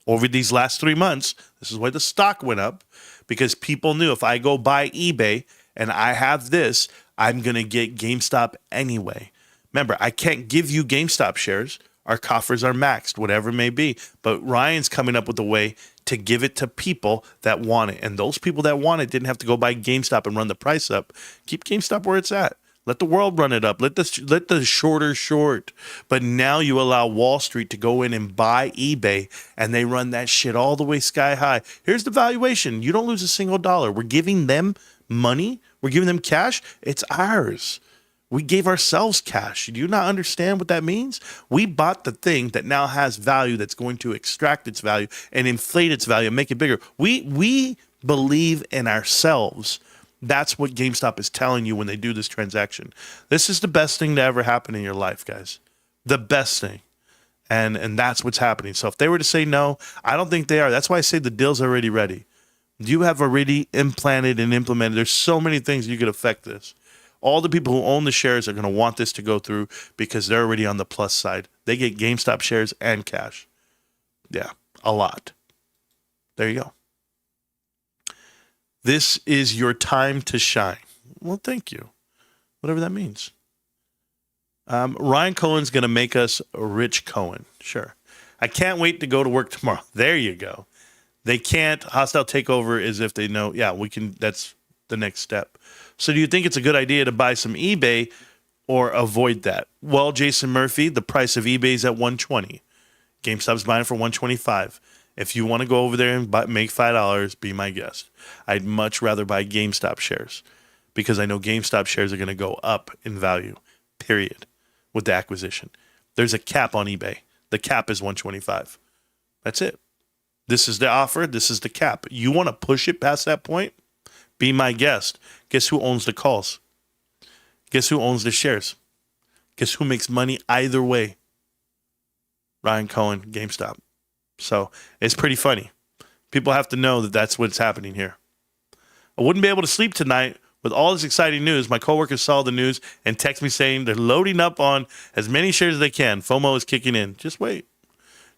over these last 3 months. This is why the stock went up, because people knew if I go buy eBay and I have this, I'm going to get GameStop anyway. Remember, I can't give you GameStop shares. Our coffers are maxed, whatever it may be. But Ryan's coming up with a way to give it to people that want it. And those people that want it didn't have to go buy GameStop and run the price up. Keep GameStop where it's at. Let the world run it up. Let the shorter short. But now you allow Wall Street to go in and buy eBay, and they run that shit all the way sky high. Here's the valuation. You don't lose a single dollar. We're giving them money. We're giving them cash. It's ours. We gave ourselves cash. Do you not understand what that means? We bought the thing that now has value, that's going to extract its value and inflate its value and make it bigger. We believe in ourselves. That's what GameStop is telling you when they do this transaction. This is the best thing to ever happen in your life, guys. The best thing. And that's what's happening. So if they were to say no, I don't think they are. That's why I say the deal's already ready. You have already implanted and implemented. There's so many things you could affect this. All the people who own the shares are going to want this to go through because they're already on the plus side. They get GameStop shares and cash. Yeah, a lot. There you go. This is your time to shine. Well, thank you. Whatever that means. Ryan Cohen's going to make us rich Cohen. Sure. I can't wait to go to work tomorrow. There you go. They can't. Hostile takeover is if they know, yeah, we can. That's the next step. So do you think it's a good idea to buy some eBay or avoid that? Well, Jason Murphy, the price of eBay is at $120. GameStop's buying for $125. If you want to go over there and make $5, be my guest. I'd much rather buy GameStop shares because I know GameStop shares are going to go up in value, period, with the acquisition. There's a cap on eBay. The cap is $125. That's it. This is the offer. This is the cap. You want to push it past that point? Be my guest. Guess who owns the calls? Guess who owns the shares? Guess who makes money either way? Ryan Cohen, GameStop. So it's pretty funny. People have to know that that's what's happening here. I wouldn't be able to sleep tonight with all this exciting news. My coworkers saw the news and text me saying they're loading up on as many shares as they can. FOMO is kicking in. Just wait.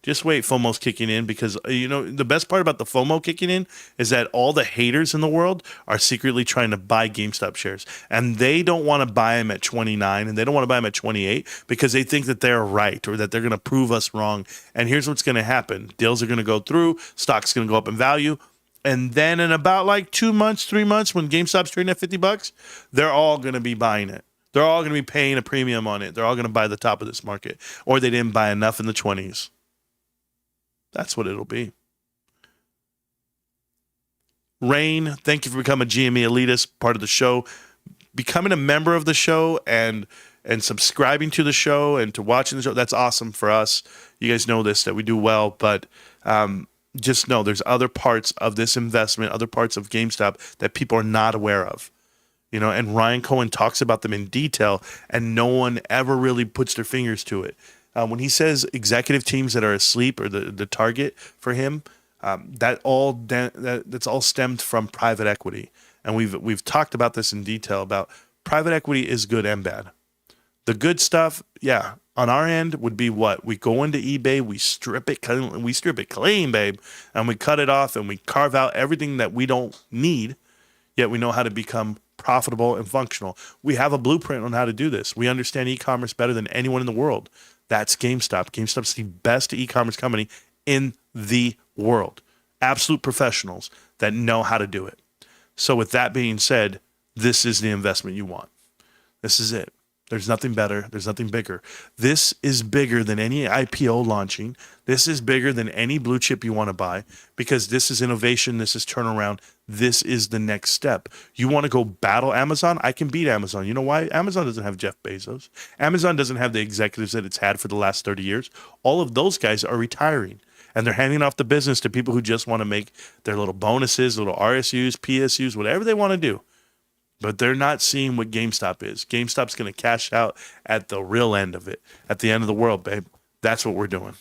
Just wait, FOMO's kicking in because, the best part about the FOMO kicking in is that all the haters in the world are secretly trying to buy GameStop shares. And they don't want to buy them at 29 and they don't want to buy them at 28 because they think that they're right or that they're going to prove us wrong. And here's what's going to happen. Deals are going to go through. Stock's going to go up in value. And then in about like 2 months, 3 months, when GameStop's trading at $50, they're all going to be buying it. They're all going to be paying a premium on it. They're all going to buy the top of this market. Or they didn't buy enough in the 20s. That's what it'll be. Rain, thank you for becoming a GME Elitist, part of the show. Becoming a member of the show and subscribing to the show and to watching the show, that's awesome for us. You guys know this, that we do well, but just know there's other parts of this investment, other parts of GameStop that people are not aware of. and Ryan Cohen talks about them in detail, and no one ever really puts their fingers to it. When he says executive teams that are asleep or the target for him, that's all stemmed from private equity. And we've talked about this in detail about private equity is good and bad. The good stuff, yeah, on our end would be what? We go into eBay, we strip it clean, babe, and we cut it off and we carve out everything that we don't need, yet we know how to become profitable and functional. We have a blueprint on how to do this. We understand e-commerce better than anyone in the world. That's GameStop. GameStop's the best e-commerce company in the world. Absolute professionals that know how to do it. So with that being said, this is the investment you want. This is it. There's nothing better. There's nothing bigger. This is bigger than any IPO launching. This is bigger than any blue chip you want to buy because this is innovation. This is turnaround. This is the next step. You want to go battle Amazon? I can beat Amazon. You know why? Amazon doesn't have Jeff Bezos. Amazon doesn't have the executives that it's had for the last 30 years. All of those guys are retiring. And they're handing off the business to people who just want to make their little bonuses, little RSUs, PSUs, whatever they want to do. But they're not seeing what GameStop is. GameStop's going to cash out at the real end of it, at the end of the world, babe. That's what we're doing.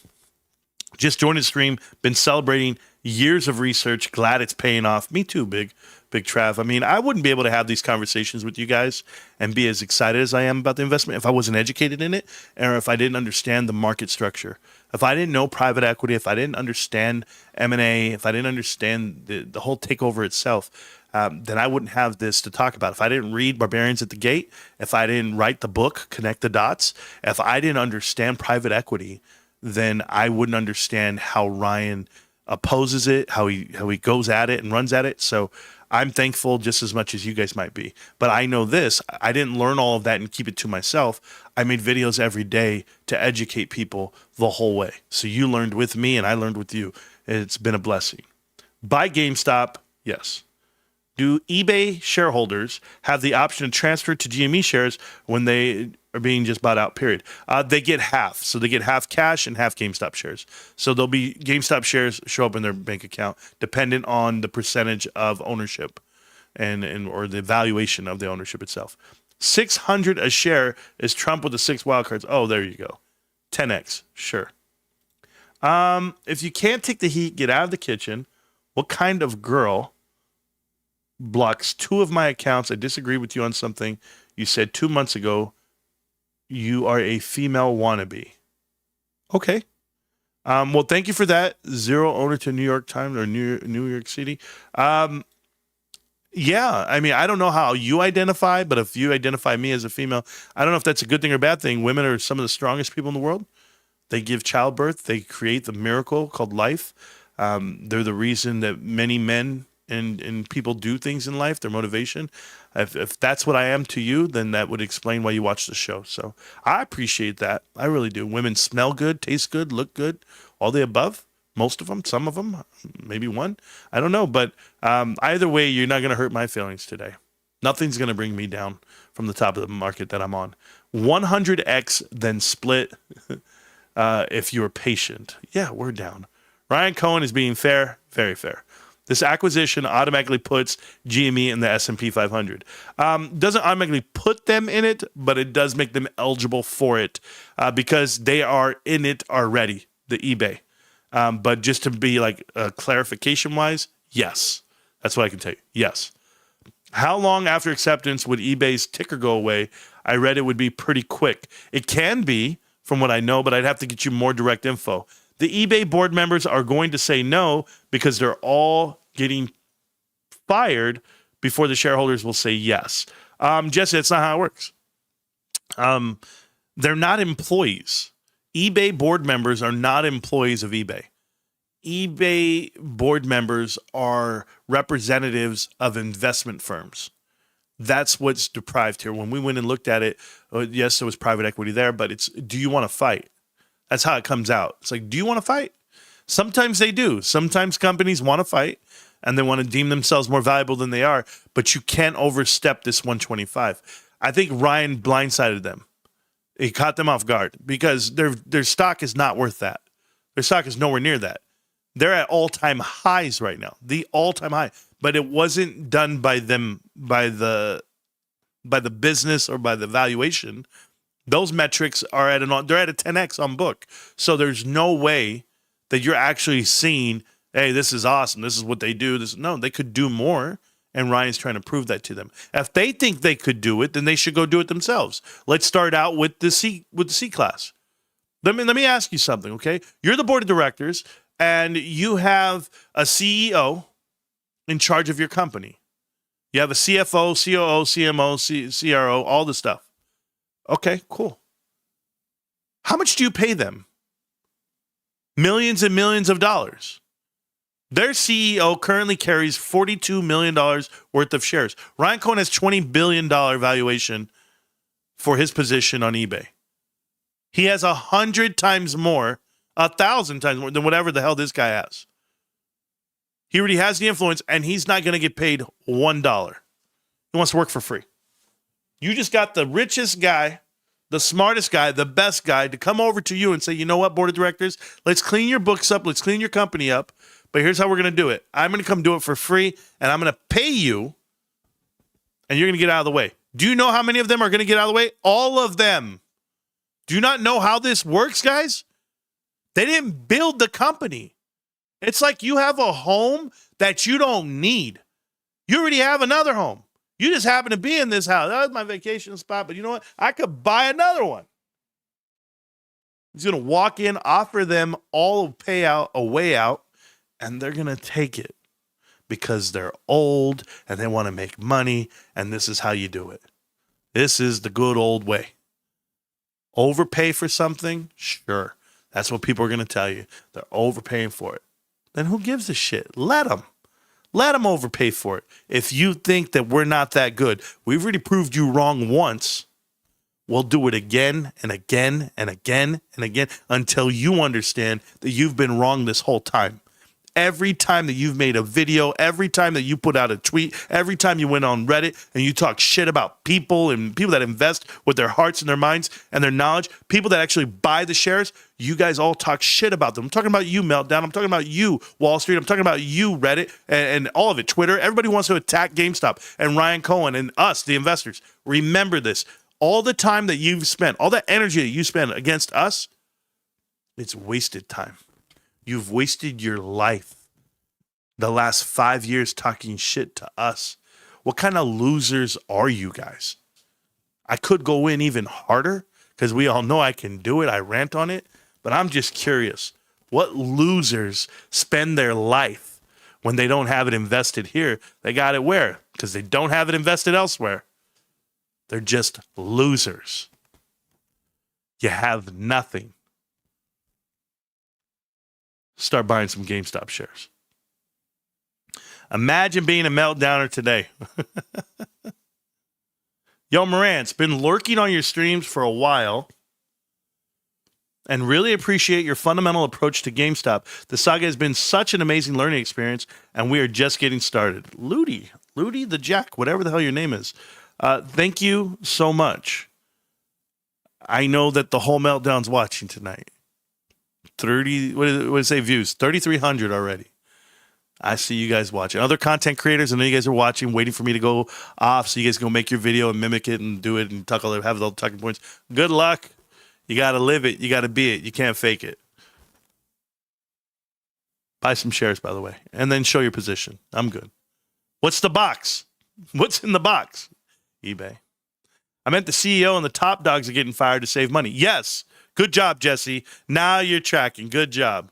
Just joined the stream, been celebrating years of research. Glad it's paying off. Me too, Big Trav. I mean, I wouldn't be able to have these conversations with you guys and be as excited as I am about the investment if I wasn't educated in it or if I didn't understand the market structure. If I didn't know private equity, if I didn't understand M&A, if I didn't understand the whole takeover itself, then I wouldn't have this to talk about. If I didn't read Barbarians at the Gate, if I didn't write the book, Connect the Dots, if I didn't understand private equity, then I wouldn't understand how Ryan opposes it, how he goes at it and runs at it. So I'm thankful just as much as you guys might be. But I know this, I didn't learn all of that and keep it to myself. I made videos every day to educate people the whole way. So you learned with me and I learned with you. It's been a blessing. Buy GameStop, yes. Do eBay shareholders have the option to transfer to GME shares when they are being just bought out, period? They get half. So they get half cash and half GameStop shares. So there'll be GameStop shares show up in their bank account dependent on the percentage of ownership and or the valuation of the ownership itself. 600 a share is Trump with the 6 wildcards. Oh, there you go. 10x, sure. If you can't take the heat, get out of the kitchen. What kind of girl blocks 2 of my accounts? I disagree with you on something you said 2 months ago. You are a female wannabe. Okay. Well, thank you for that. Zero owner to New York Times or New York City. Yeah, I mean, I don't know how you identify, but if you identify me as a female, I don't know if that's a good thing or bad thing. Women are some of the strongest people in the world. They give childbirth. They create the miracle called life. They're the reason that many men and people do things in life, their motivation. If that's what I am to you, then that would explain why you watch the show. So I appreciate that. I really do. Women smell good, taste good, look good, all the above. Most of them, some of them, maybe one. I don't know. But either way, you're not going to hurt my feelings today. Nothing's going to bring me down from the top of the market that I'm on. 100x, then split if you're patient. Yeah, we're down. Ryan Cohen is being fair, very fair. This acquisition automatically puts GME in the S&P 500. Doesn't automatically put them in it, but it does make them eligible for it because they are in it already, the eBay. But just to be like clarification-wise, yes. That's what I can tell you. Yes. How long after acceptance would eBay's ticker go away? I read it would be pretty quick. It can be, from what I know, but I'd have to get you more direct info. The eBay board members are going to say no because they're all getting fired before the shareholders will say yes. Jesse, that's not how it works. They're not employees. eBay board members are not employees of eBay. eBay board members are representatives of investment firms. That's what's deprived here. When we went and looked at it, yes, there was private equity there, but it's, do you want to fight? That's how it comes out. It's like, do you want to fight? Sometimes they do. Sometimes companies want to fight and they want to deem themselves more valuable than they are, but you can't overstep this 125. I think Ryan blindsided them. He caught them off guard because their stock is not worth that. Their stock is nowhere near that. They're at all-time highs right now, the all-time high. But it wasn't done by them, by the by the business or by the valuation, those metrics are they're at a 10x on book. So there's no way that you're actually seeing, hey, this is awesome. This is what they do. No, they could do more. And Ryan's trying to prove that to them. If they think they could do it, then they should go do it themselves. Let's start out with the C class. Let me ask you something, okay? You're the board of directors, and you have a CEO in charge of your company. You have a CFO, COO, CMO, CRO, all the stuff. Okay, cool. How much do you pay them? Millions and millions of dollars. Their CEO currently carries $42 million worth of shares. Ryan Cohen has $20 billion valuation for his position on eBay. He has 100 times more, 1,000 times more than whatever the hell this guy has. He already has the influence, and he's not going to get paid $1. He wants to work for free. You just got the richest guy, the smartest guy, the best guy to come over to you and say, you know what, board of directors, let's clean your books up, let's clean your company up, but here's how we're going to do it. I'm going to come do it for free, and I'm going to pay you, and you're going to get out of the way. Do you know how many of them are going to get out of the way? All of them. Do you not know how this works, guys? They didn't build the company. It's like you have a home that you don't need. You already have another home. You just happen to be in this house. That was my vacation spot, but you know what? I could buy another one. He's going to walk in, offer them all a payout, a way out, and they're going to take it because they're old and they want to make money, and this is how you do it. This is the good old way. Overpay for something? Sure. That's what people are going to tell you. They're overpaying for it. Then who gives a shit? Let them. Let them overpay for it. If you think that we're not that good, we've already proved you wrong once. We'll do it again and again and again and again until you understand that you've been wrong this whole time. Every time that you've made a video, every time that you put out a tweet, every time you went on Reddit and you talk shit about people and people that invest with their hearts and their minds and their knowledge, people that actually buy the shares, you guys all talk shit about them. I'm talking about you, Meltdown. I'm talking about you, Wall Street. I'm talking about you, Reddit, and all of it, Twitter. Everybody wants to attack GameStop and Ryan Cohen and us, the investors. Remember this. All the time that you've spent, all the energy that you spend against us, it's wasted time. You've wasted your life the last 5 years talking shit to us. What kind of losers are you guys? I could go in even harder because we all know I can do it. I rant on it, but I'm just curious. What losers spend their life when they don't have it invested here? They got it where? Because they don't have it invested elsewhere. They're just losers. You have nothing. Start buying some GameStop shares. Imagine being a meltdowner today. Yo, Marantz, been lurking on your streams for a while and really appreciate your fundamental approach to GameStop. The saga has been such an amazing learning experience, and we are just getting started. Ludi the Jack, whatever the hell your name is. Thank you so much. I know that the whole meltdown's watching tonight. 30, what did it say views? 3,300 already. I see you guys watching. Other content creators, I know you guys are watching, waiting for me to go off so you guys can go make your video and mimic it and do it and have all the talking points. Good luck. You got to live it. You got to be it. You can't fake it. Buy some shares, by the way, and then show your position. I'm good. What's the box? What's in the box? eBay. I meant the CEO and the top dogs are getting fired to save money. Yes. Good job, Jesse. Now you're tracking. Good job.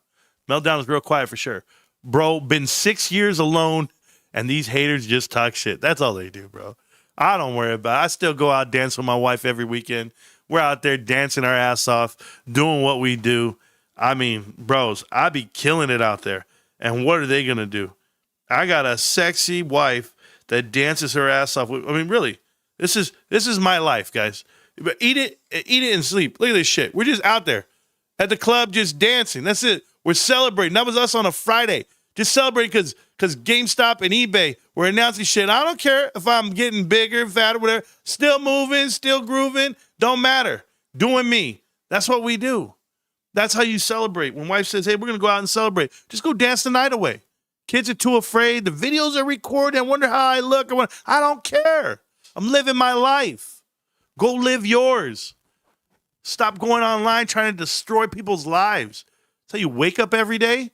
Meltdown is real quiet for sure. Bro, been 6 years alone, and these haters just talk shit. That's all they do, bro. I don't worry about it. I still go out dance with my wife every weekend. We're out there dancing our ass off, doing what we do. I mean, bros, I be killing it out there. And what are they going to do? I got a sexy wife that dances her ass off. I mean, really, this is my life, guys. But eat it and sleep. Look at this shit. We're just out there at the club just dancing. That's it. We're celebrating. That was us on a Friday. Just celebrating because GameStop and eBay were announcing shit. I don't care if I'm getting bigger, fatter, whatever. Still moving, still grooving. Don't matter. Doing me. That's what we do. That's how you celebrate. When wife says, hey, we're going to go out and celebrate, just go dance the night away. Kids are too afraid. The videos are recorded. I wonder how I look. I don't care. I'm living my life. Go live yours. Stop going online trying to destroy people's lives. So you wake up every day.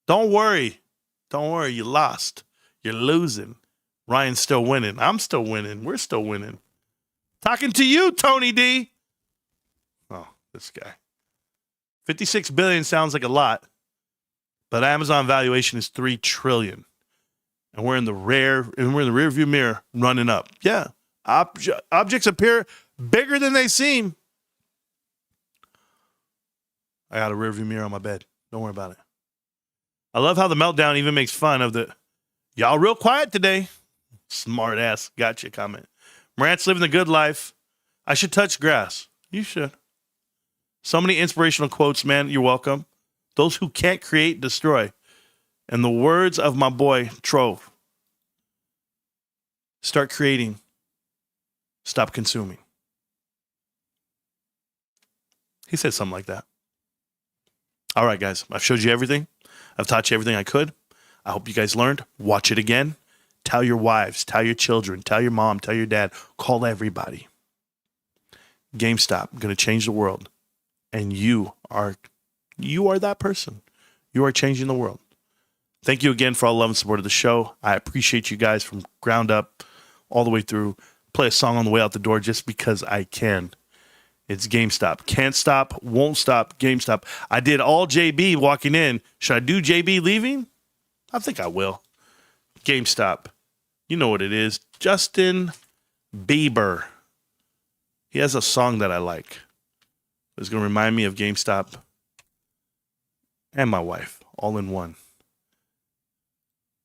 Don't worry. Don't worry. You lost. You're losing. Ryan's still winning. I'm still winning. We're still winning. Talking to you, Tony D. Oh, this guy. 56 billion sounds like a lot, but Amazon valuation is 3 trillion. And we're in the rear view mirror running up. Yeah. Objects appear bigger than they seem. I got a rear view mirror on my bed. Don't worry about it. I love how the meltdown even makes fun of the y'all real quiet today. Smart ass. Gotcha comment. Marantz living the good life. I should touch grass. You should. So many inspirational quotes, man. You're welcome. Those who can't create, destroy. And the words of my boy, Trove. Start creating. Stop consuming. He said something like that. All right, guys. I've showed you everything. I've taught you everything I could. I hope you guys learned. Watch it again. Tell your wives. Tell your children. Tell your mom. Tell your dad. Call everybody. GameStop. Going to change the world. And you are that person. You are changing the world. Thank you again for all the love and support of the show. I appreciate you guys from ground up all the way through. Play a song on the way out the door just because I can. It's GameStop. Can't stop, won't stop, GameStop. I did all JB walking in. Should I do JB leaving? I think I will. GameStop. You know what it is. Justin Bieber. He has a song that I like. It's going to remind me of GameStop and my wife all in one.